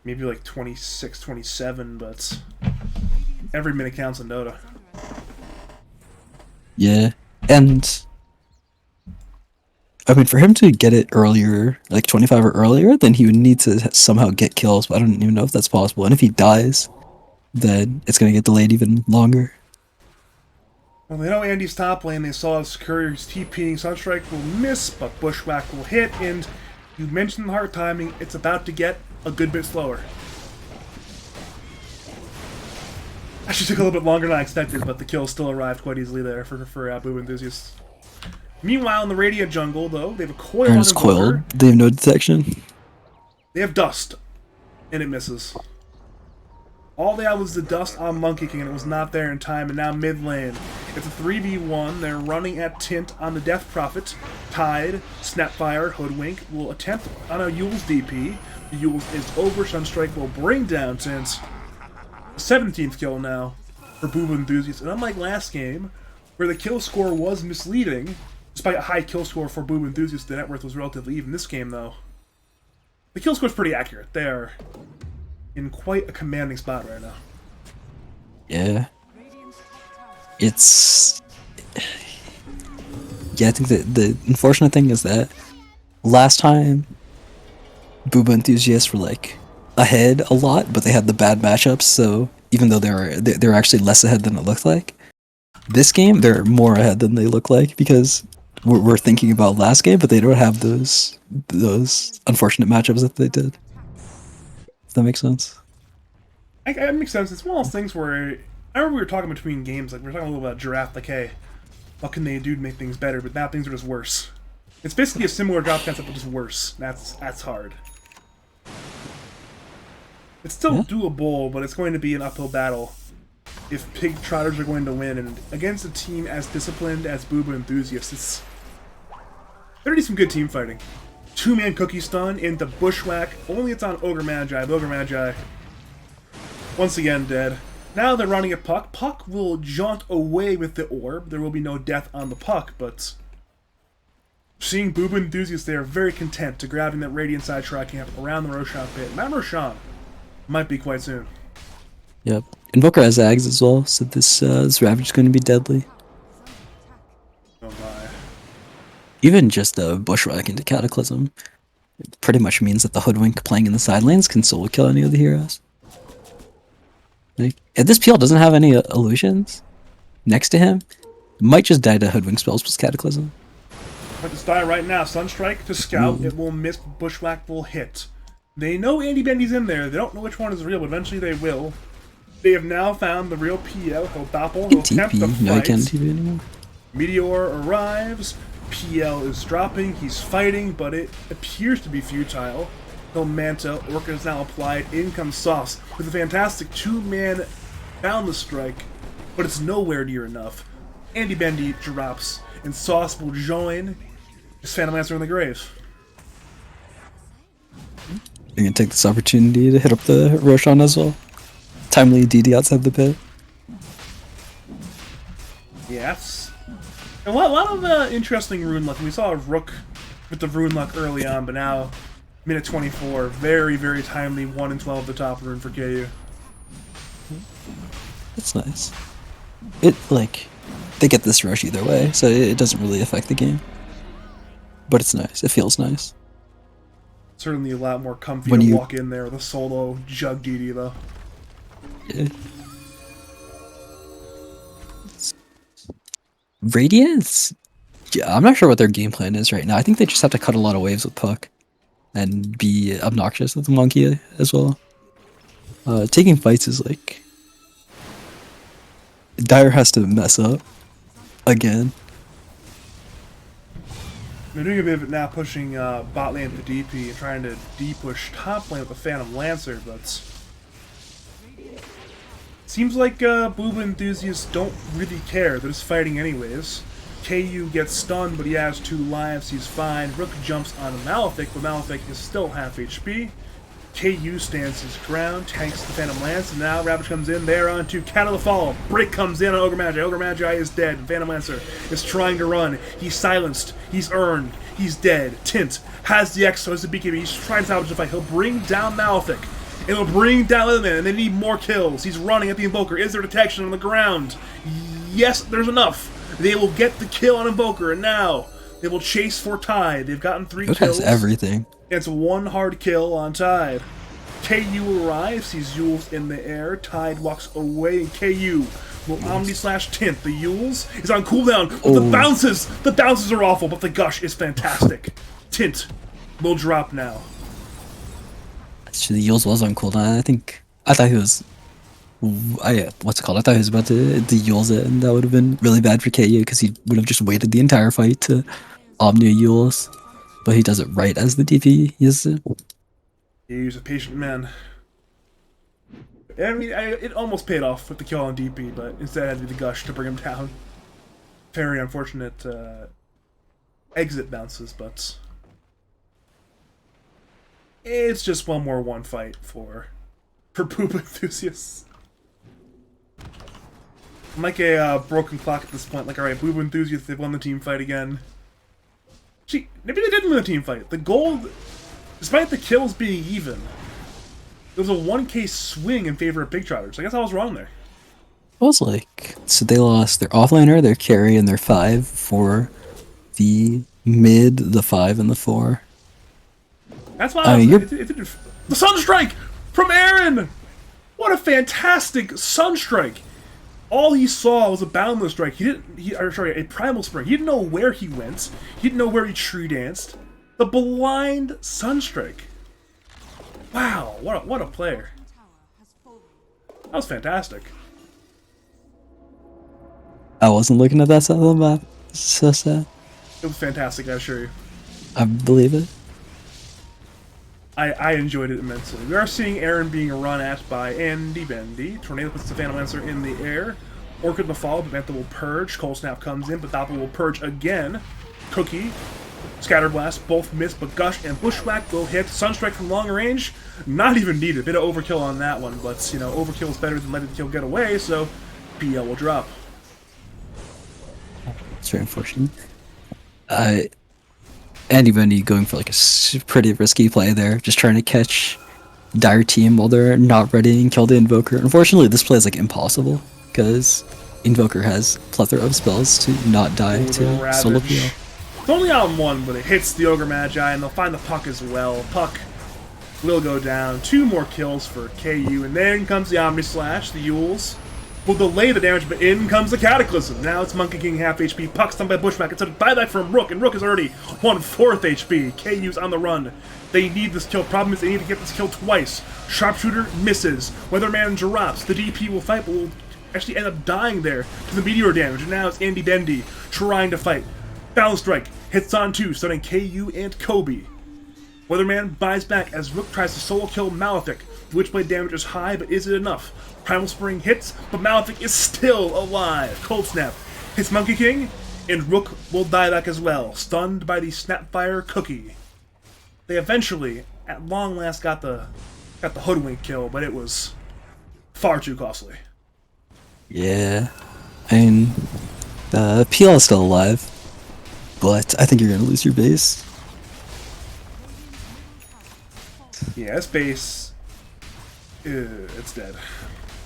Maybe like 26, 27, but every minute counts in Dota. Yeah, and I mean, for him to get it earlier, like 25 or earlier, then he would need to somehow get kills, but I don't even know if that's possible. And if he dies, then it's going to get delayed even longer. Well, they know Andy's top lane. They saw his courier's TPing. Sunstrike will miss, but Bushwhack will hit. And you mentioned the heart timing. It's about to get a good bit slower. Actually took a little bit longer than I expected, but the kill still arrived quite easily there for Booba enthusiasts. Meanwhile, in the Radiant jungle, though, they have a coil on Aaron's coiled. Invoker. They have no detection. They have dust, and it misses. All they had was the dust on Monkey King, and it was not there in time, and now mid lane. It's a 3v1. They're running at Tint on the Death Prophet. Tide, Snapfire, Hoodwink will attempt on a Yule's DP. The Yule is over. Sunstrike will bring down Tint. 17th kill now for Booba enthusiasts. And unlike last game, where the kill score was misleading, despite a high kill score for Booba enthusiasts, the net worth was relatively even. This game, though, the kill score is pretty accurate. They are in quite a commanding spot right now. Yeah. It's... Yeah, I think that the unfortunate thing is that last time Booba enthusiasts were like ahead a lot, but they had the bad matchups, so even though they're actually less ahead than it looked like, this game they're more ahead than they look like because we're thinking about last game, but they don't have those unfortunate matchups that they did. If that makes sense. That makes sense. It's one of those things where I remember we were talking between games, like we were talking a little about Giraffe, like, hey, what can they do to make things better? But now things are just worse. It's basically a similar drop concept, but just worse. That's hard. It's still doable, but it's going to be an uphill battle if Pig Trotters are going to win, and against a team as disciplined as Booba enthusiasts, there needs some good team fighting. 2-man cookie stun into Bushwhack. Only it's on Ogre Magi. The Ogre Magi, once again, dead. Now they're running at Puck. Puck will jaunt away with the orb. There will be no death on the Puck, but seeing Booba enthusiasts, they are very content to grabbing that Radiant side camp around the Roshan pit. Mount Roshan might be quite soon. Yep. Invoker has Ags as well, so this Ravage is going to be deadly. Oh my. Even just the Bushwhack into Cataclysm pretty much means that the Hoodwink playing in the side lanes can solo kill any of the heroes. Like, if this PL doesn't have any illusions next to him, might just die to Hoodwink spells plus Cataclysm. But just die right now. Sunstrike to scout. It will miss. Bushwhack will hit. They know Andy Bendy's in there. They don't know which one is real, but eventually they will. They have now found the real PL. He'll doppel. He'll attempt the fight. No, I can't TP anymore. Meteor arrives. PL is dropping. He's fighting, but it appears to be futile. He'll Manta. Orca is now applied. In comes Sauce with a fantastic two-man boundless strike, but it's nowhere near enough. Andy Bendy drops, and Sauce will join his Phantom Lancer in the grave. I'm gonna take this opportunity to hit up the Roshan as well. Timely DD outside the pit. Yes. A lot of interesting rune luck. We saw a Rook with the rune luck early on, but now, minute 24, very, very timely 1 and 12 the top rune for KU. That's nice. It, like, they get this rush either way, so it doesn't really affect the game. But it's nice. It feels nice. Certainly a lot more comfy When to you- walk in there with a solo Jug DD, though. Yeah. Radiance? Yeah, I'm not sure what their game plan is right now. I think they just have to cut a lot of waves with Puck and be obnoxious with the monkey as well. Taking fights is like... Dire has to mess up again. They're doing a bit of it now, pushing bot lane with the DP and trying to D-push top lane with the Phantom Lancer, but... Seems like Booba enthusiasts don't really care. They're just fighting anyways. KU gets stunned, but he has 2 lives. He's fine. Rook jumps on Malefic, but Malefic is still half HP. KU stands his ground, tanks the Phantom Lance, and now Ravage comes in there onto Cat of the Fall. Break comes in on Ogre Magi. Ogre Magi is dead. Phantom Lancer is trying to run. He's silenced. He's earned. He's dead. Tint has the X, so has the BKB. He's trying to salvage the fight. He'll bring down Malefic. It'll bring down Leatherman, and they need more kills. He's running at the Invoker. Is there detection on the ground? Yes, there's enough. They will get the kill on Invoker, and now they will chase for Tide. They've gotten 3 It kills. has everything. It's 1 hard kill on Tide. KU arrives, sees Yules in the air. Tide walks away, and KU will Omni slash Tint. The Yules is on cooldown, but the bounces are awful, but the gush is fantastic. Tint will drop now. Actually, the Yules was on cooldown. I thought he was... what's it called? I thought he was about to Yules it, and that would have been really bad for KU, because he would have just waited the entire fight to Omni Yules. But he does it right as the DP uses it. He's a patient man. I mean, it almost paid off with the kill on DP, but instead I had to do the gush to bring him down. Very unfortunate exit bounces, but it's just one more fight for Booba enthusiasts. I'm like a broken clock at this point. Like, alright, Booba enthusiasts, they've won the team fight again. Gee, maybe they didn't win the team fight. The goal, despite the kills being even, there was a 1k swing in favor of Big Trotters. I guess I was wrong there. It was like... So they lost their offlaner, their carry, and their 5 for the mid, the 5, and the 4. That's why the Sunstrike from Aaron! What a fantastic Sunstrike! All he saw was a boundless strike. A primal spring. He didn't know where he went. He didn't know where he tree danced. The blind Sunstrike. Wow, what a player. That was fantastic. I wasn't looking at that side of the map. So sad. It was fantastic, I assure you. I believe it. I enjoyed it immensely. We are seeing Aaron being run at by Andy Bendy. Tornado puts the Phantom Lancer in the air. Orchid in the fall, but Manta will purge. Cold Snap comes in, but Doppel will purge again. Cookie Scatterblast, both miss, but Gush and Bushwhack will hit. Sunstrike from long range, not even needed. Bit of overkill on that one, but, you know, overkill is better than letting the kill get away, so PL will drop. It's very unfortunate. Andy Bendy going for like a pretty risky play there, just trying to catch Dire Team while they're not ready and kill the Invoker. Unfortunately, this play is like impossible, because Invoker has a plethora of spells to not die to solo PL. It's only on one, but it hits the Ogre Magi, and they'll find the Puck as well. Puck will go down. 2 more kills for KU, and then comes the Omni Slash. The Yules will delay the damage, but in comes the Cataclysm. Now it's Monkey King half HP. Puck stunned by Bushwhack. It's a buyback from Rook, and Rook is already 1/4 HP. KU's on the run. They need this kill. Problem is they need to get this kill twice. Sharpshooter misses. Weatherman drops. The DP will fight, but will actually end up dying there to the meteor damage. And now it's Andy Bendy trying to fight. Balance Strike hits on 2, stunning KU and Kobe. Weatherman buys back as Rook tries to solo kill Malefic. The Witchblade damage is high, but is it enough? Primal Spring hits, but Malefic is still alive. Cold Snap hits Monkey King, and Rook will die back as well, stunned by the Snapfire Cookie. They eventually, at long last, got the hoodwink kill, but it was far too costly. Yeah, I mean, PL is still alive, but I think you're gonna lose your base. Yeah, this base, it's dead.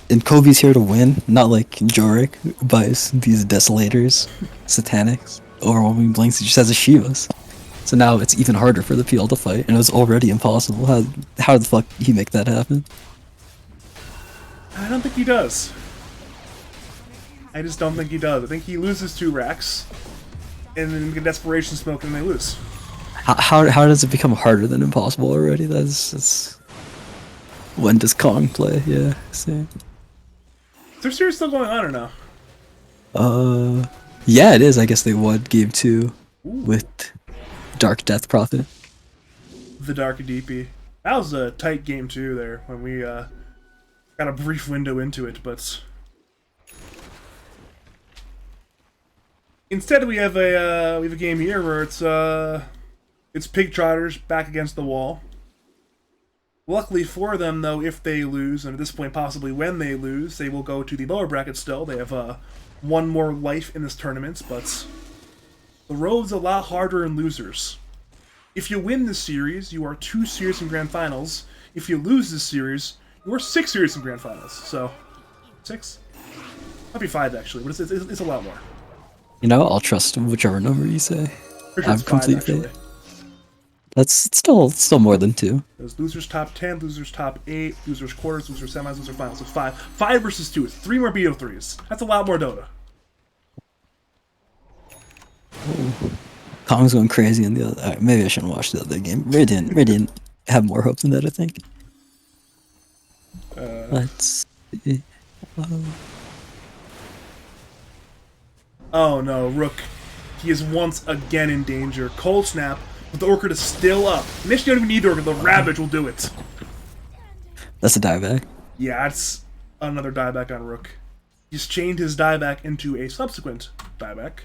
And Kobe's here to win, not like Jorik buys these Desolators, Satanics, Overwhelming Blinks. He just has a Shivas. So now it's even harder for the PL to fight, and it was already impossible. How the fuck did he make that happen? I don't think he does. I just don't think he does. I think he loses 2 racks, and then get Desperation Smoke, and they lose. How does it become harder than impossible already? That's when does Kong play? Yeah. See. Is their series still going on or no? Yeah, it is. I guess they won game 2 with Dark Death Prophet. The Dark DP. That was a tight game too there when we got a brief window into it, but instead we have a game here where it's Pig Trotters back against the wall. Luckily for them, though, if they lose, and at this point possibly when they lose, they will go to the lower bracket still. They have 1 more life in this tournament, but the road's a lot harder in losers. If you win this series, you are 2 series in Grand Finals. If you lose this series, you are 6 series in Grand Finals. So, 6? Might be 5 actually, but it's a lot more. You know, I'll trust whichever number you say. Sure I have complete faith. That's still more than 2. There's losers top 10, losers top 8, losers quarters, losers semis, losers finals. So 5. 5 versus 2. It's 3 more BO3s. That's a lot more Dota. Ooh. Kong's going crazy in the other. Right, maybe I shouldn't watch the other game. Radiant have more hope than that, I think. Let's see. Oh no, Rook. He is once again in danger. Cold Snap, but the Orchid is still up. Initially, you don't even need the Orchid. The Ravage will do it. That's a dieback. Yeah, it's another dieback on Rook. He's chained his dieback into a subsequent dieback.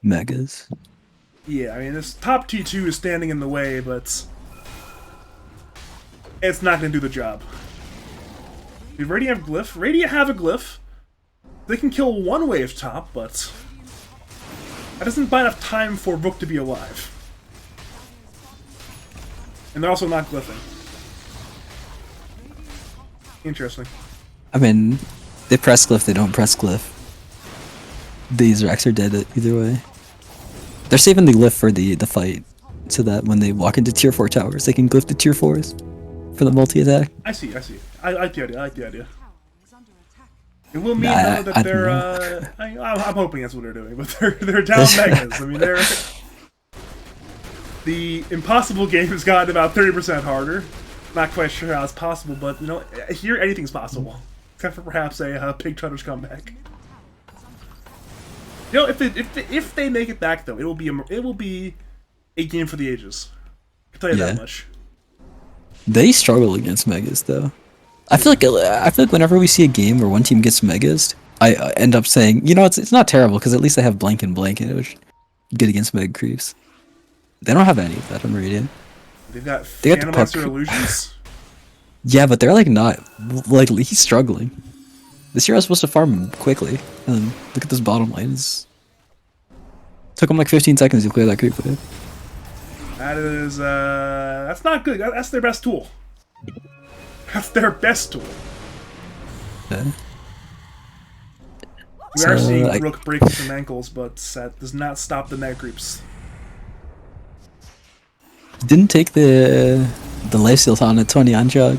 Megas. Yeah, I mean, this top T2 is standing in the way, but it's not going to do the job. Did Radiant have Glyph? Radiant have a Glyph. They can kill 1 wave top, but that doesn't buy enough time for Rook to be alive. And they're also not glyphing. Interesting. I mean, they press Glyph, they don't press Glyph. These racks are dead either way. They're saving the Glyph for the fight, so that when they walk into tier 4 towers, they can Glyph the tier 4s for the multi-attack. I see. I like the idea. It will mean though that they're. I'm hoping that's what they're doing, but they're down megas. I mean, they're. The impossible game has gotten about 30% harder. Not quite sure how it's possible, but you know, here anything's possible, except for perhaps a Pig Trotters comeback. You know, if they make it back though, it will be a game for the ages. I can tell you that much. They struggle against megas though. I feel like whenever we see a game where one team gets megas, I end up saying, you know, it's not terrible because at least they have blank and blank, and it was good against mega creeps. They don't have any of that on Radiant. They've got They got the Phantom puck. Lancer Illusions. Yeah, but they're like not like he's struggling. This hero's supposed to farm him quickly, and look at this bottom lane. Took him like 15 seconds to clear that creep wave. That is, that's not good. That's their best tool. That's their best tool. Yeah. We are So, seeing Rook break some ankles, but that does not stop the mega creeps. Didn't take the lifesteal on a 20 on Jug.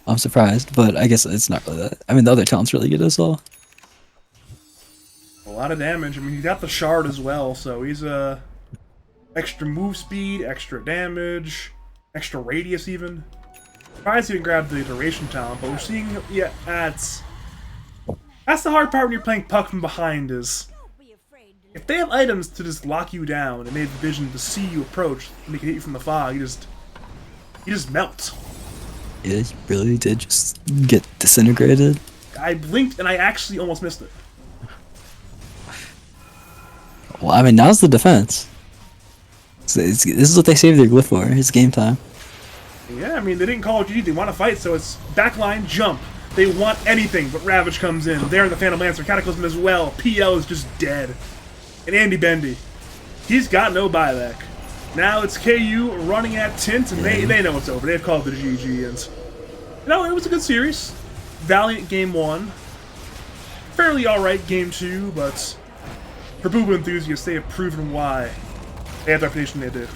I'm surprised, but I guess it's not really that. I mean, the other talent's really good as well. A lot of damage. I mean, he's got the shard as well, so he's extra move speed, extra damage, extra radius even. Surprised he didn't grab the duration talent, but we're seeing, yeah, that's the hard part when you're playing puck from behind is if they have items to just lock you down and they have the vision to see you approach and they can hit you from the fog, you just melt. Yeah, he really did just get disintegrated. I blinked and I actually almost missed it. Well, I mean, now's the defense. This is what they save their glyph for. It's game time. Yeah, I mean, they didn't call it GG. They want to fight, so it's backline, jump. They want anything, but Ravage comes in. They're in the Phantom Lancer. Cataclysm as well. PL is just dead. And Andy Bendy. He's got no buyback. Now it's KU running at Tint, and they know it's over. They've called it a GG, and you know, it was a good series. Valiant game 1. Fairly alright game 2, but for Booba enthusiasts, they have proven why they had the reputation they did.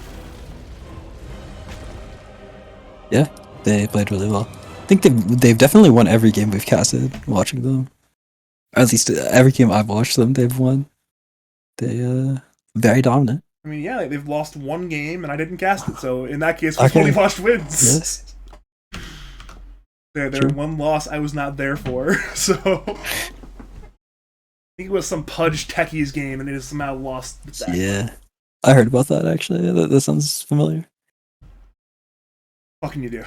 Yeah, they played really well. I think they've definitely won every game we've casted watching them. Or at least every game I've watched them, they've won. They very dominant. I mean, yeah, they've lost one game, and I didn't cast it, so in that case, we Okay. fully watched wins. Yes. Their True. one loss I was not there for, so I think it was some Pudge Techies game, and they just somehow lost that. Yeah, I heard about that actually. That sounds familiar. What can you do?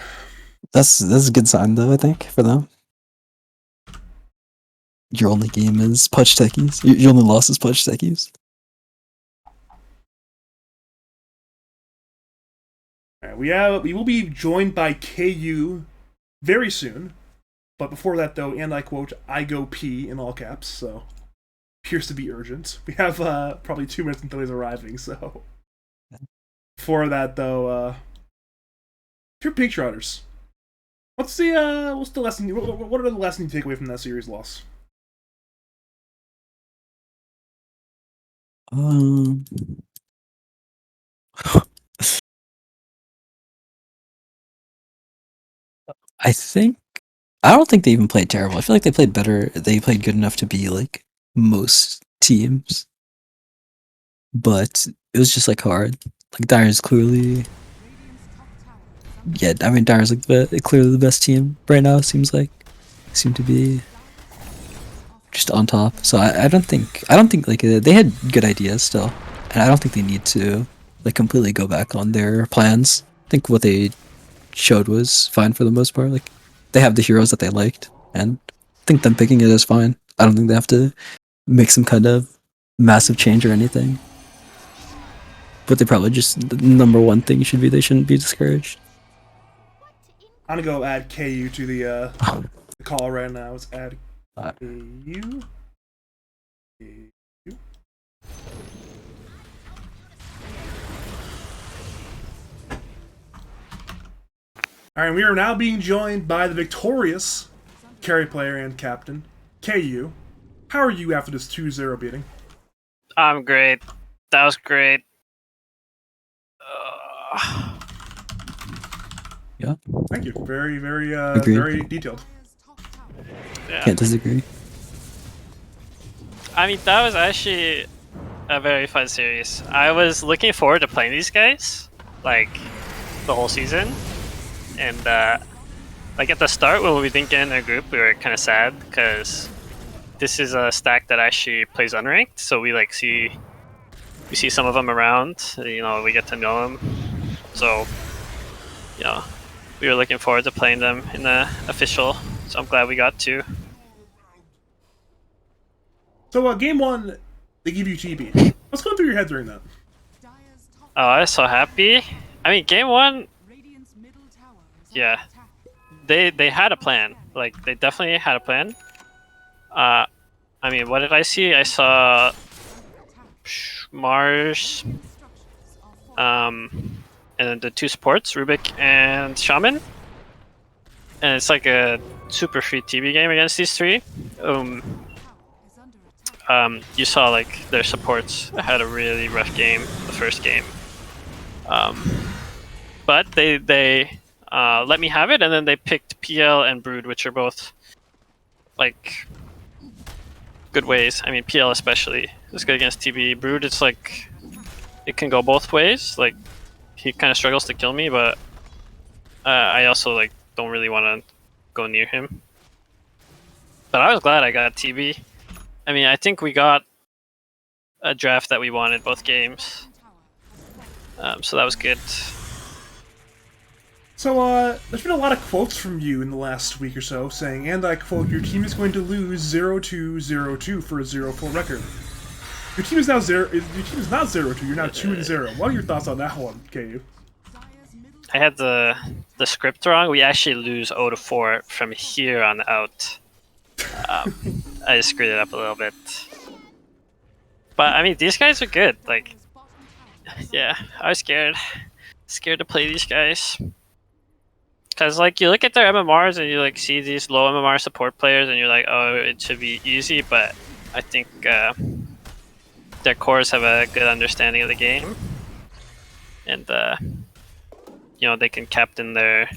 That's a good sign though, I think, for them. Your only game is Pudge Techies. Your only loss is Pudge Techies. All right, we will be joined by KU very soon, but before that though, and I quote, I go pee in all caps, so appears to be urgent. We have probably 2 minutes until he's arriving, so before that though, your Pig Trotters. What's the lesson? What are the lessons you take away from that series loss? I don't think they even played terrible. I feel like they played better. They played good enough to be like most teams, but it was just like hard. Like Dyer's clearly, yeah. I mean Dyer's like clearly the best team right now. Seems to be just on top. So I don't think like they had good ideas still, and I don't think they need to like completely go back on their plans. I think what they showed was fine for the most part. Like they have the heroes that they liked, and I think them picking it is fine. I don't think they have to make some kind of massive change or anything. But they probably just the number one thing should be they shouldn't be discouraged. I'm gonna go add KU to the call right now. Let's add KU. Alright, we are now being joined by the victorious carry player and captain, KU. How are you after this 2-0 beating? I'm great. That was great. Yeah, Thank you. Very, very, Agreed. very detailed. Yeah. can't disagree. I mean, that was actually a very fun series. I was looking forward to playing these guys, like, the whole season. And, like, at the start, when we didn't get in their group, we were kind of sad, because this is a stack that actually plays unranked, so we, like, see some of them around, you know, we get to know them. So, you know, we were looking forward to playing them in the official, so I'm glad we got to. So, game 1, they give you TB. What's going through your head during that? Oh, I was so happy. I mean, game one, Radiant's middle tower is Yeah. under attack. they had a plan. Like, they definitely had a plan. I mean, what did I see? I saw Mars, Structures are falling. and then the two supports, Rubik and Shaman. And it's like a super free TB game against these three. Tower is under attack. You saw like their supports had a really rough game the first game, but they let me have it, and then they picked PL and Brood, which are both like good ways. I mean, PL especially is good against TB. Brood, it's like it can go both ways. Like he kind of struggles to kill me, but I also like don't really want to go near him. But I was glad I got TB. I mean, I think we got a draft that we wanted both games, so that was good. So, there's been a lot of quotes from you in the last week or so saying, and I quote, your team is going to lose 0-2-0-2 for a 0-4 record. Your team is now your team is not 0-2, you're now 2-0. What are your thoughts on that one, KU? Dire's middle I had the script wrong. We actually lose 0-4 from here on out. I just screwed it up a little bit. But I mean, these guys are good. Like, Dire's bottom tower is yeah, I was scared to play these guys. Cause like you look at their MMRs and you like see these low MMR support players and you're like, oh, it should be easy. But I think their cores have a good understanding of the game, and you know, they can captain their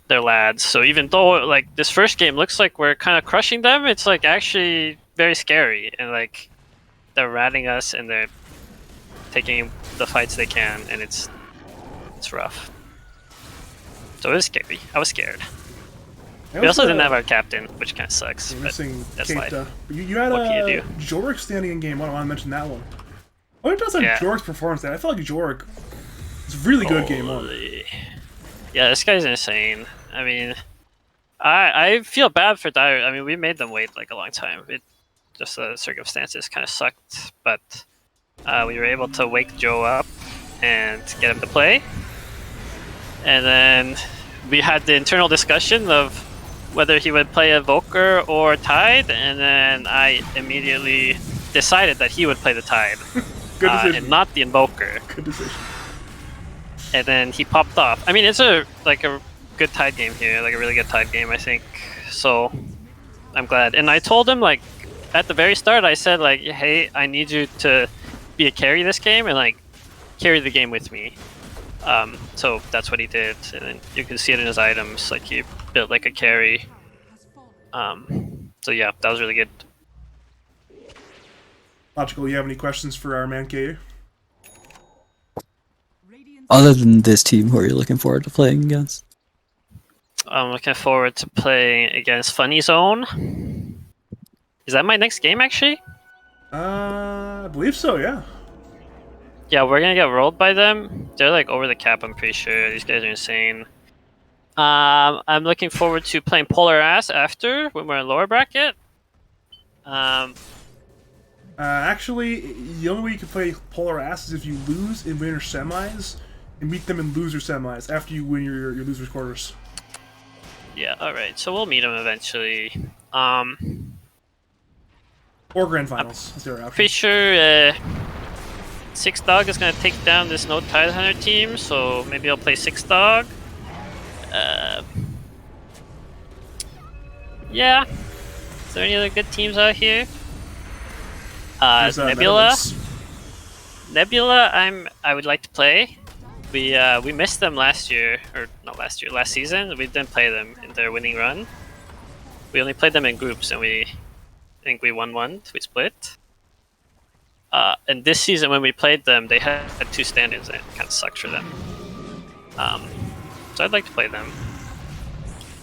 lads. So even though like this first game looks like we're kind of crushing them, it's like actually very scary, and like they're ratting us and they're taking the fights they can, and it's rough. So it was scary. I was scared. We also didn't have our captain, which kind of sucks. You're But missing that's Kate, life. You had What can you do? Jork standing in game one. I want to mention that one. What are your thoughts on Yeah. Jork's performance? I feel like Jork is really good game one. Holy- Yeah, this guy's insane. I mean, I feel bad for Dire. I mean, we made them wait like a long time. It just the circumstances kind of sucked, but we were able to wake Joe up and get him to play. And then we had the internal discussion of whether he would play Evoker or Tide, and then I immediately decided that he would play the Tide Good decision. and not the Invoker. Good decision. And then he popped off. I mean, it's a good Tide game here, like a really good Tide game, I think. So I'm glad. And I told him like at the very start, I said like, hey, I need you to be a carry this game and like carry the game with me. So that's what he did, and then you can see it in his items. Like he built like a carry. has fallen. So yeah, that was really good. Logical, you have any questions for our man KU? Radiant's Other than this team, who are you looking forward to playing against? I'm looking forward to playing against Funny Zone. Is that my next game actually? I believe so, yeah. Yeah, we're gonna get rolled by them. They're like over the cap, I'm pretty sure. These guys are insane. I'm looking forward to playing Polar Ass after when we're in lower bracket. Actually, the only way you can play Polar Ass is if you lose in winner semis and meet them in loser semis after you win your loser's quarters. Yeah, alright, so we'll meet them eventually. Or grand finals. That's their option. Pretty sure Six Dog is gonna take down this No Tide Hunter team, so maybe I'll play Six Dog. Yeah. Is there any other good teams out here? There's, Nebula. Metaverse. Nebula, I would like to play. We missed them last year, or not last year, last season. We didn't play them in their winning run. We only played them in groups, and I think we won one. We split. And this season, when we played them, they had two stand-ins, and it kind of sucked for them. So I'd like to play them,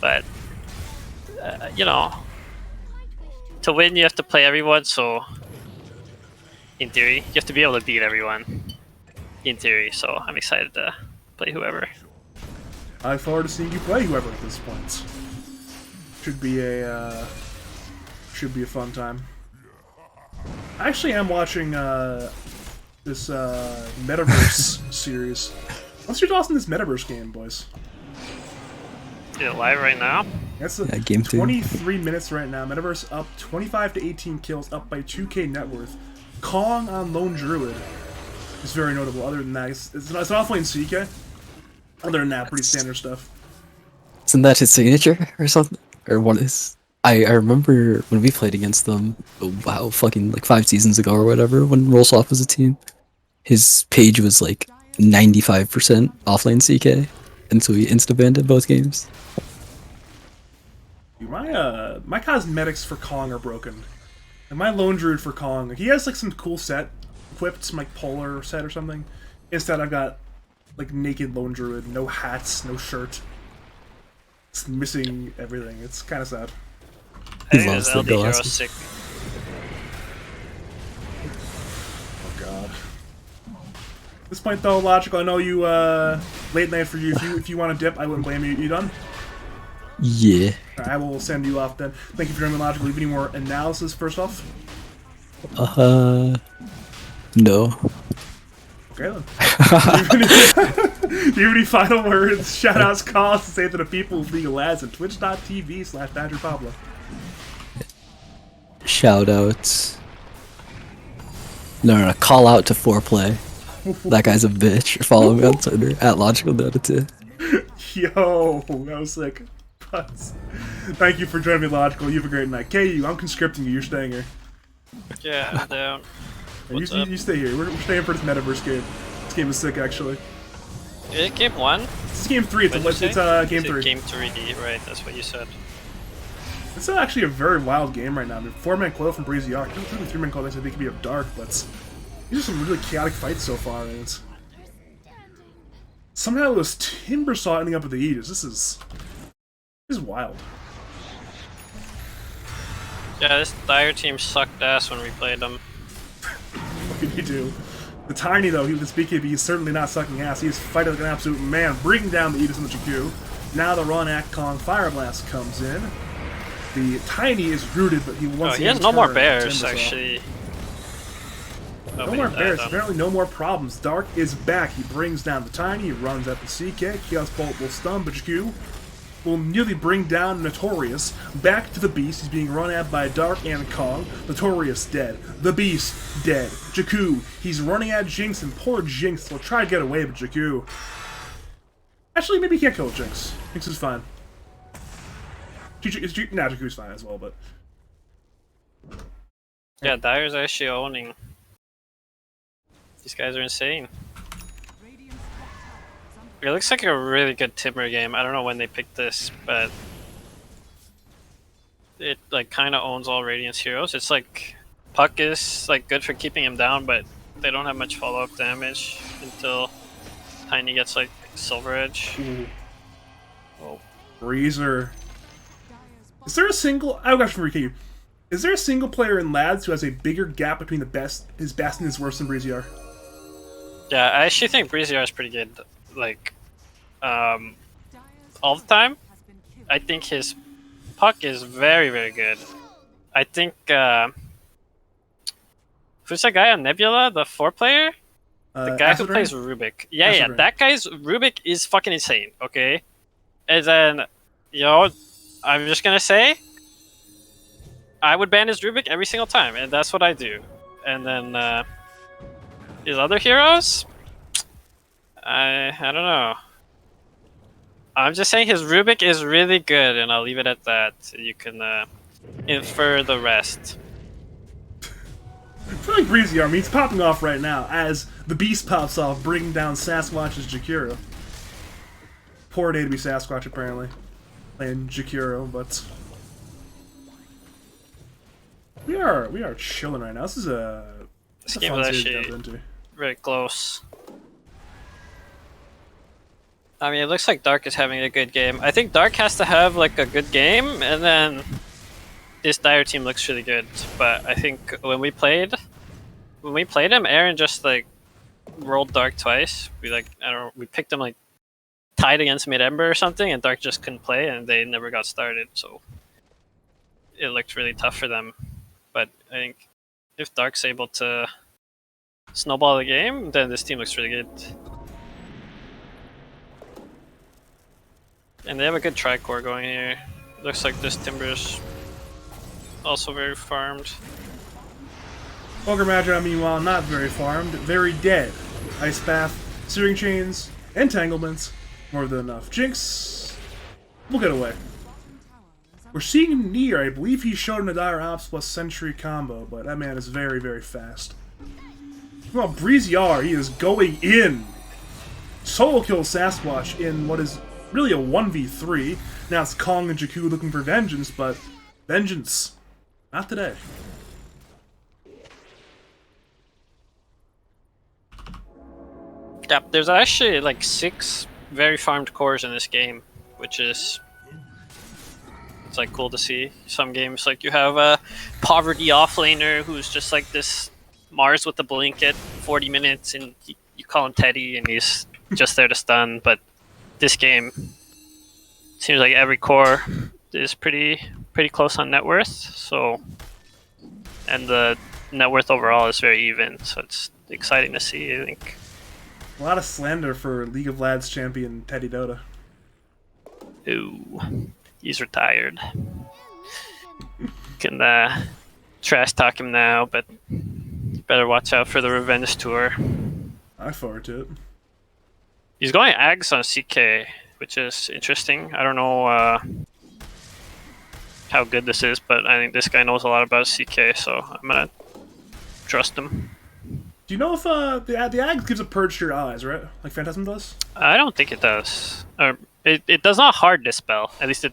but you know, to win you have to play everyone. So in theory, you have to be able to beat everyone. In theory, so I'm excited to play whoever. I look forward to seeing you play whoever at this point. Should be a fun time. I actually am watching this metaverse series. What's your thoughts on this metaverse game, boys? Is it live right now? That's Yeah, game 2. 23 minutes right now. Metaverse up 25 to 18 kills, up by 2k net worth. Kong on Lone Druid is very notable. Other than that, it's not playing CK. Other than that, pretty standard stuff. Isn't that his signature or something? Or what is? I remember when we played against them. Oh, wow, fucking like 5 seasons ago or whatever. When Rollsoft was a team, his page was like 95% offlane CK, and so he insta banned in both games. Dude, my cosmetics for Kong are broken. And my Lone Druid for Kong, he has like some cool set equipped, some like polar set or something. Instead, I've got like naked Lone Druid, no hats, no shirt. It's missing everything. It's kind of sad. I He think loves his the LD hero's glasses. sick. Oh god. At this point, though, Logical, I know you late night for you. If you want to dip, I wouldn't blame you. You done? Yeah. All right, I will send you off then. Thank you for joining me, Logical. Leave any more analysis first off? No. Okay then. Do you have any final words, shoutouts, calls to say to the people of League of Lads at twitch.tv/BadgerPablo? Shoutouts. No, call out to Foreplay. That guy's a bitch. Follow me on Twitter at LogicalDota2. Yo, that was sick. Thank you for joining me, Logical. You have a great night. KU, I'm conscripting you. You're staying here. Yeah, I'm down. What's You up? stay here. We're staying for this metaverse game. This game is sick, actually. Is it game 1? This is game 3. It's What'd you it's say? game Is it 3. Game 3D, right? That's what you said. It's actually a very wild game right now. I mean, 4-man coil from Breezy Arc. 3-man coil makes it could be up dark, but these are some really chaotic fights so far, and it's somehow this Timbersaw ending up with the Aegis. This is wild. Yeah, this Dire team sucked ass when we played them. What can you do? The Tiny, though, this BKB is certainly not sucking ass. He is fighting like an absolute man, bringing down the Aegis and the Jakku. Now the Ron Act Kong Fire Blast comes in. The Tiny is rooted, but he wants Oh, he has no more bears, actually. No more bears. Apparently no more problems. Dark is back. He brings down the Tiny. He runs at the CK. Chaos Bolt will stun, but Jakku will nearly bring down Notorious. Back to the Beast. He's being run at by Dark and Kong. Notorious dead. The Beast dead. Jakku, he's running at Jinx, and poor Jinx will try to get away, but Jakku... Actually, maybe he can't kill Jinx. Jinx is fine. Jakku's fine as well, but... Yeah, Dire's actually owning. These guys are insane. It looks like a really good Timber game. I don't know when they picked this, but it like kind of owns all Radiance heroes. It's like Puck is like good for keeping him down, but they don't have much follow-up damage until Tiny gets like Silver Edge. Ooh. Oh, Breezer. Is there a single... I have a question for you. Is there a single player in Lads who has a bigger gap between his best and his worst than Breezy are? yeah, I actually think Breezier is pretty good. Like, all the time. I think his Puck is very, very good. I think who's that guy on Nebula, the 4-player? The guy who Acid plays Rain? Rubik. Yeah, Acid yeah, Rain. that guy's Rubik is fucking insane, okay? And then, you know, I'm just gonna say, I would ban his Rubik every single time, and that's what I do. And then, his other heroes? I don't know. I'm just saying his Rubik is really good, and I'll leave it at that. You can infer the rest. I feel like Breezy Army, he's popping off right now as the Beast pops off, bringing down Sasquatch's Jakiro. Poor day to be Sasquatch, apparently. Playing Jakiro, but... We are chilling right now. This is This a game fun was series to actually jump into. very close. I mean, it looks like Dark is having a good game. I think Dark has to have like a good game, and then this Dire team looks really good. But I think when we played him, Aaron just like rolled Dark twice. We picked him like tied against Mid Ember or something, and Dark just couldn't play, and they never got started. So it looked really tough for them. But I think if Dark's able to snowball the game, then this team looks really good. And they have a good tricore going here. Looks like this Timber's also very farmed. Ogre Magi, meanwhile, not very farmed, very dead. Ice Path, Searing Chains, Entanglements, more than enough. Jinx, we'll get away. We're seeing Nier. I believe he showed in a Dire Ops plus Sentry combo, but that man is very, very fast. Well, Breezyar, he is going in. Solo kills Sasquatch in what is really a 1v3. Now it's Kong and Jakku looking for vengeance, but vengeance, not today. Yeah, there's actually like 6 very farmed cores in this game, which is it's like cool to see. Some games like you have a poverty offlaner who's just like this Mars with the blanket, 40 minutes, and you call him Teddy, and he's just there to stun. But this game seems like every core is pretty close on net worth. So, and the net worth overall is very even. So it's exciting to see, I think. A lot of slander for League of Lads champion Teddy Dota. Ooh, he's retired. Can trash talk him now, but better watch out for the revenge tour. I look forward to it. He's going Ags on CK, which is interesting. I don't know how good this is, but I think this guy knows a lot about CK, so I'm gonna trust him. Do you know if the Ag gives a purge to your allies, right? Like Phantasm does? I don't think it does. Or it does not hard dispel. At least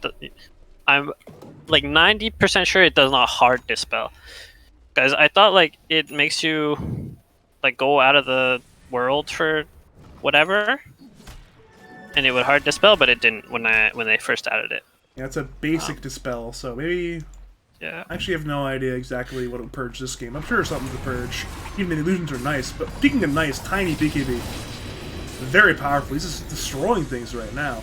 I'm like 90% sure it does not hard dispel. Guys, I thought like it makes you like go out of the world for whatever, and it would hard dispel, but it didn't when they first added it. Yeah, it's a basic dispel, so maybe. Yeah. I actually have no idea exactly what would purge this game. I'm sure something to purge. Even the illusions are nice, but speaking of nice, tiny BKB. Very powerful. He's just destroying things right now.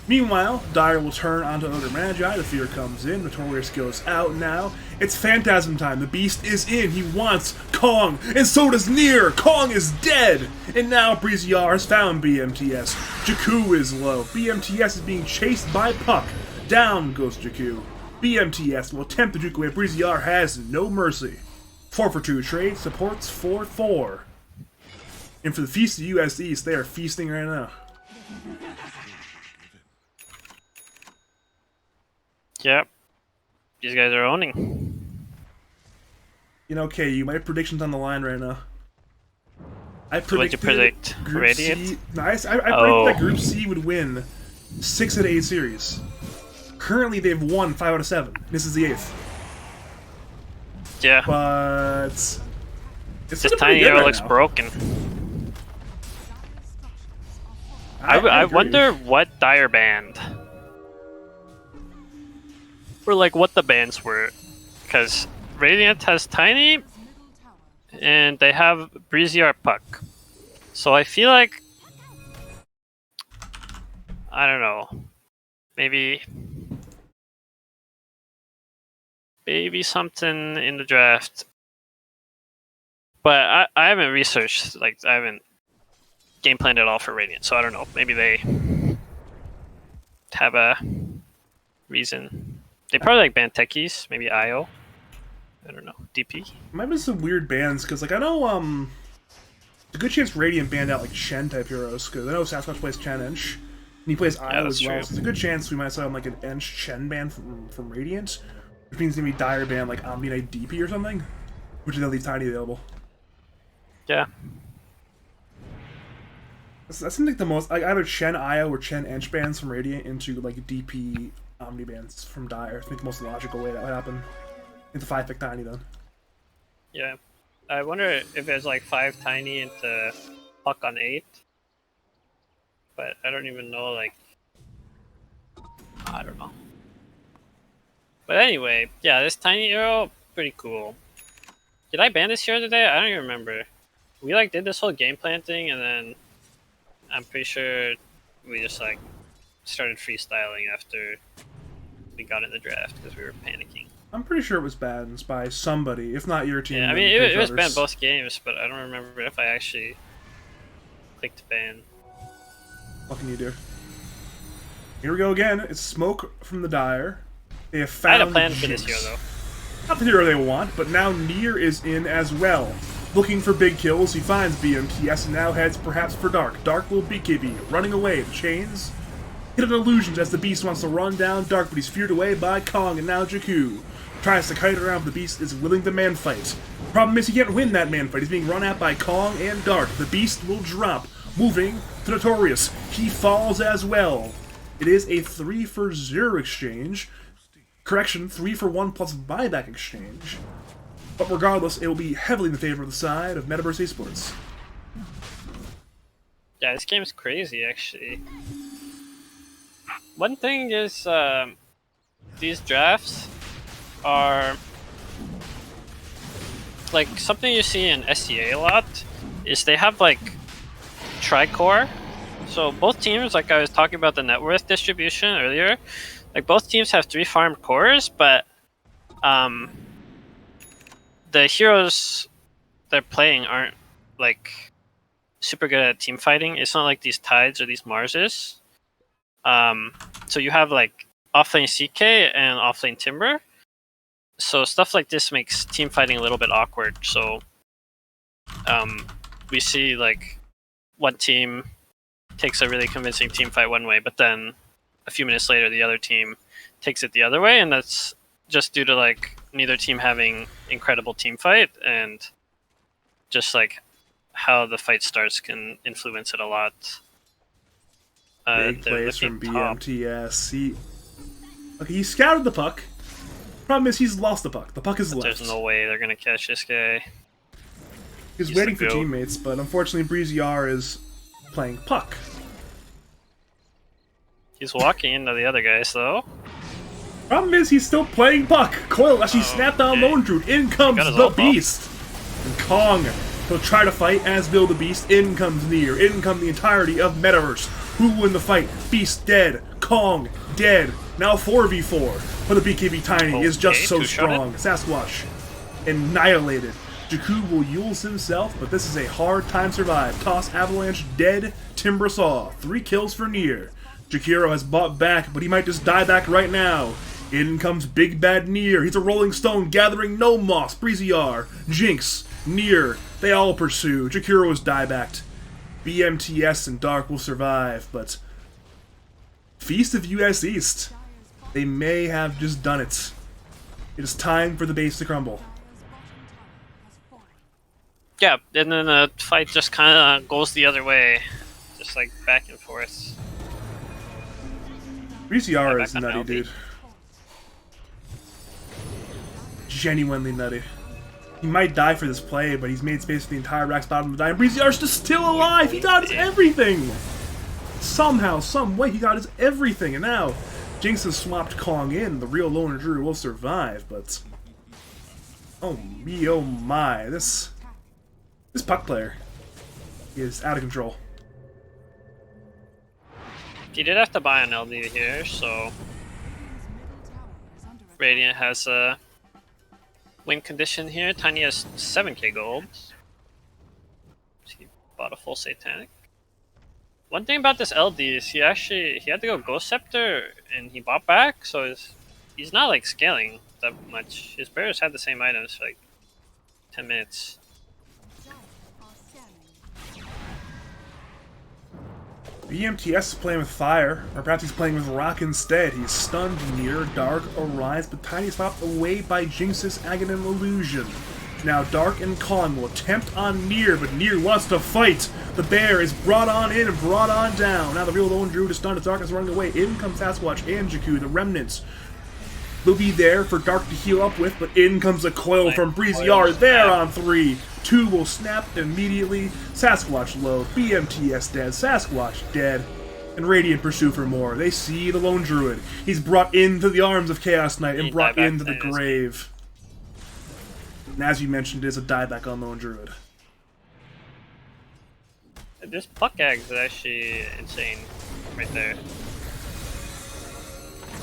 Meanwhile, Dire will turn onto Ogre Magi. The fear comes in. Notorious goes out now. It's Phantasm time. The beast is in. He wants Kong, and so does Nier. Kong is dead. And now Breezyar has found BMTS. Jakku is low. BMTS is being chased by Puck. Down goes Jakku. BMTS will attempt to juke away. Breezyar has no mercy. 4 for 2 trade supports 4-4. And for the Feast of US East, they are feasting right now. Yep. These guys are owning. You know, KU, my prediction's on the line right now. I What'd you predict? Group Radiant? C. Nice. I predicted that Group C would win 6 out of 8 series. Currently, they've won 5 out of 7. This is the 8th. Yeah. But it's This tiny arrow looks broken. I agree. wonder what Dire banned. Or like what the bans were. Because Radiant has Tiny and they have Breezyar Puck. So I feel like I don't know. Maybe something in the draft. But I haven't researched, like I haven't game planned at all for Radiant, so I don't know. Maybe they have a reason. They probably like ban techies, maybe IO. I don't know. DP. Might be some weird bans, because like I know there's a good chance Radiant banned out like Chen type heroes, because I know Sasquatch plays Chen Ench, and he plays IO as well, true. so there's a good chance we might saw like an Ench Chen ban from Radiant, which means maybe Dire ban like Omni Knight DP or something, which is they'll leave Tiny available. Yeah. That seems like the most like either Chen IO or Chen Ench bans from Radiant into like DP Omni bans from Dire. I think the most logical way that would happen. Into 5-pick Tiny then. Yeah. I wonder if there's like 5 Tiny into Puck on 8. But I don't even know, like... I don't know. But anyway, yeah, this Tiny Arrow, pretty cool. Did I ban this hero today? I don't even remember. We like did this whole game plan thing, and then I'm pretty sure we just like started freestyling after we got in the draft because we were panicking. I'm pretty sure it was banned by somebody, if not your team. Yeah, I then mean, it was banned Trotters. both games, but I don't remember if I actually clicked ban. What can you do? Here we go again. It's smoke from the Dire. They have I found had a plan for this Jinx. hero, though. Not the hero they want, but now Nier is in as well. Looking for big kills, he finds BMTS and now heads perhaps for Dark. Dark will BKB, running away. The chains hit an illusion as the Beast wants to run down Dark, but he's feared away by Kong and now Jakku. Tries to kite around, but the Beast is willing to man fight. Problem is he can't win that man fight. He's being run at by Kong and Dark. The Beast will drop, moving to Notorious. He falls as well. It is a 3-for-0 exchange. Correction, 3-for-1 plus buyback exchange. But regardless, it will be heavily in the favor of the side of Metaverse Esports. Yeah, this game's crazy, actually. One thing is, these drafts are like something you see in SEA a lot. Is they have like tri-core. So both teams, like I was talking about the net worth distribution earlier, like both teams have 3 farmed cores, but the heroes they're playing aren't like super good at team fighting. It's not like these Tides or these Marses. So you have like offlane CK and offlane Timber. So stuff like this makes team fighting a little bit awkward. So we see like one team takes a really convincing team fight one way, but then a few minutes later the other team takes it the other way, and that's just due to like neither team having incredible team fight, and just like how the fight starts can influence it a lot. Big they're plays from looking top. BMTS. He scouted the puck. Problem is he's lost the puck. The puck is But left. there's no way they're gonna catch this guy. He's he's waiting the for goat. teammates, but unfortunately Breezy R is playing puck. He's walking into the other guys though. Problem is he's still playing puck. Coil actually snapped down okay. Lone Druid. In comes got his the ult off. Beast. And Kong will try to fight as Bill the Beast. In comes Nier. In come the entirety of Metaverse. Who will win the fight? Beast dead. Kong dead. Now 4v4. But the BKB Tiny is just Okay, so two-shotted. strong. Sasquatch annihilated. Jakku will use himself, but this is a hard time survive. Toss Avalanche dead. Timber Saw. 3 kills for Nier. Jakiro has bought back, but he might just die back right now. In comes Big Bad Nier. He's a Rolling Stone gathering no moss. Breezy R, Jinx, Nier. They all pursue. Jakiro is diebacked. BMTS and Dark will survive, but Feast of US East. They may have just done it. It is time for the base to crumble. Yeah, and then the fight just kind of goes the other way, just like back and forth. Breezy R is back on nutty, LB. dude. Genuinely nutty. He might die for this play, but he's made space for the entire Rax bottom to die. And Breezy R's just still alive! He got his everything! Somehow, some way, he got his everything. And now, Jinx has swapped Kong in. The real Loner Drew will survive, but... Oh me, oh my. This puck player is out of control. He did have to buy an LD here, so Radiant has a win condition here. Tiny has 7k gold. He bought a full Satanic. One thing about this LD is he had to go Ghost Scepter and he bought back, so he's not like scaling that much. His bears had the same items for like 10 minutes. BMTS is playing with fire, or perhaps he's playing with rock instead. He's stunned near Dark arrives, but Tiny is stopped away by Jinx's Aghanim Illusion. Now Dark and Kong will attempt on Nier, but Nier wants to fight. The bear is brought on in and brought on down. Now the real Lone Druid is stunned as Dark is running away. In comes Sasquatch and Jakku, the remnants. Will be there for Dark to heal up with, but in comes a coil from Breezy R. There on 3. 2 will snap immediately. Sasquatch low. BMTS dead. Sasquatch dead. And Radiant pursue for more. They see the Lone Druid. He's brought into the arms of Chaos Knight and He brought died back into the to this. grave. And as you mentioned, it is a dieback on Lone Druid. This Puck Egg is actually insane right there.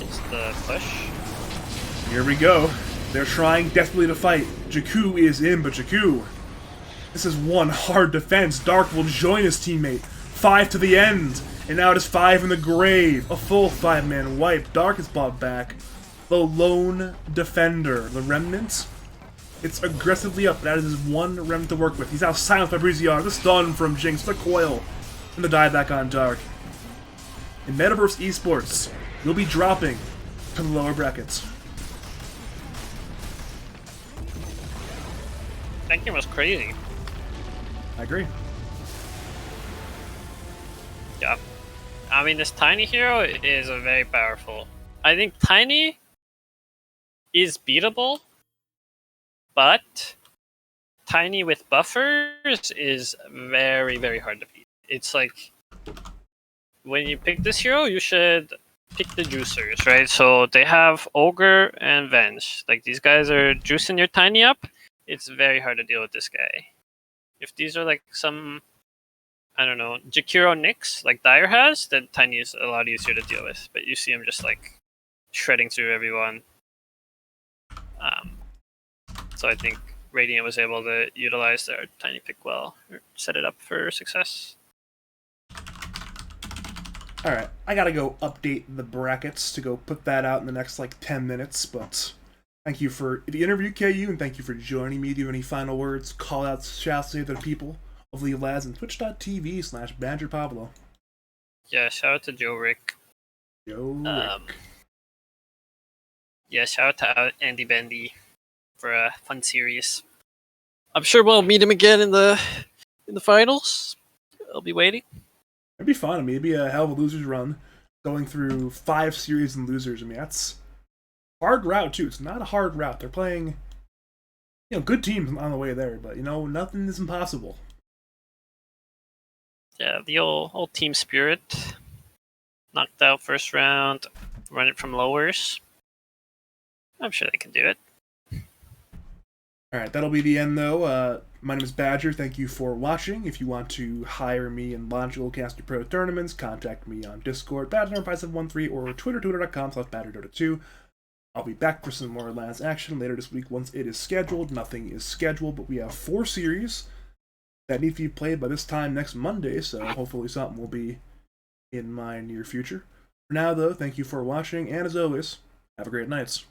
It's the push. Here we go. They're trying desperately to fight. Jakku is in, but Jakku. This is one hard defense. Dark will join his teammate. 5 to the end. And now it is 5 in the grave. A full 5-man wipe. Dark is brought back. The lone defender. The remnant. It's aggressively up. That is his one remnant to work with. He's now silenced by Breeziar. The stun from Jinx. The coil. And the dive back on Dark. In Metaverse Esports, you'll be dropping to the lower brackets. That game was crazy. I agree. Yeah. I mean, this Tiny hero is a very powerful. I think Tiny is beatable, but Tiny with buffers is very, very hard to beat. It's like, when you pick this hero, you should pick the juicers, right? So they have Ogre and Venge. Like, these guys are juicing your Tiny up. It's very hard to deal with this guy. If these are like some, I don't know, Jakiro Nyx, like Dire has, then Tiny is a lot easier to deal with. But you see him just like shredding through everyone. So I think Radiant was able to utilize their Tiny pick well, or set it up for success. Alright, I gotta go update the brackets to go put that out in the next like 10 minutes, but thank you for the interview, KU, and thank you for joining me. Do you have any final words, call outs, shouts to the people of League of Legends and twitch.tv/BadgerPablo. Yeah, shout out to Joe Rick. Rick. Yeah, shout out to Andy Bendy for a fun series. I'm sure we'll meet him again in the finals. I'll be waiting. It'd be fun. I mean, it'd be a hell of a losers run, going through 5 series and losers. I mean, that's hard route too. It's not a hard route. They're playing, good teams on the way there, but nothing is impossible. Yeah, the old team spirit. Knocked out first round, run it from lowers. I'm sure they can do it. Alright, that'll be the end though. My name is Badger. Thank you for watching. If you want to hire me in Logical Caster Pro tournaments, contact me on Discord, badger5713, or twitter.com/badgerdota2. I'll be back for some more Last Action later this week once it is scheduled. Nothing is scheduled, but we have 4 series that need to be played by this time next Monday, so hopefully something will be in my near future. For now though, thank you for watching, and as always, have a great night.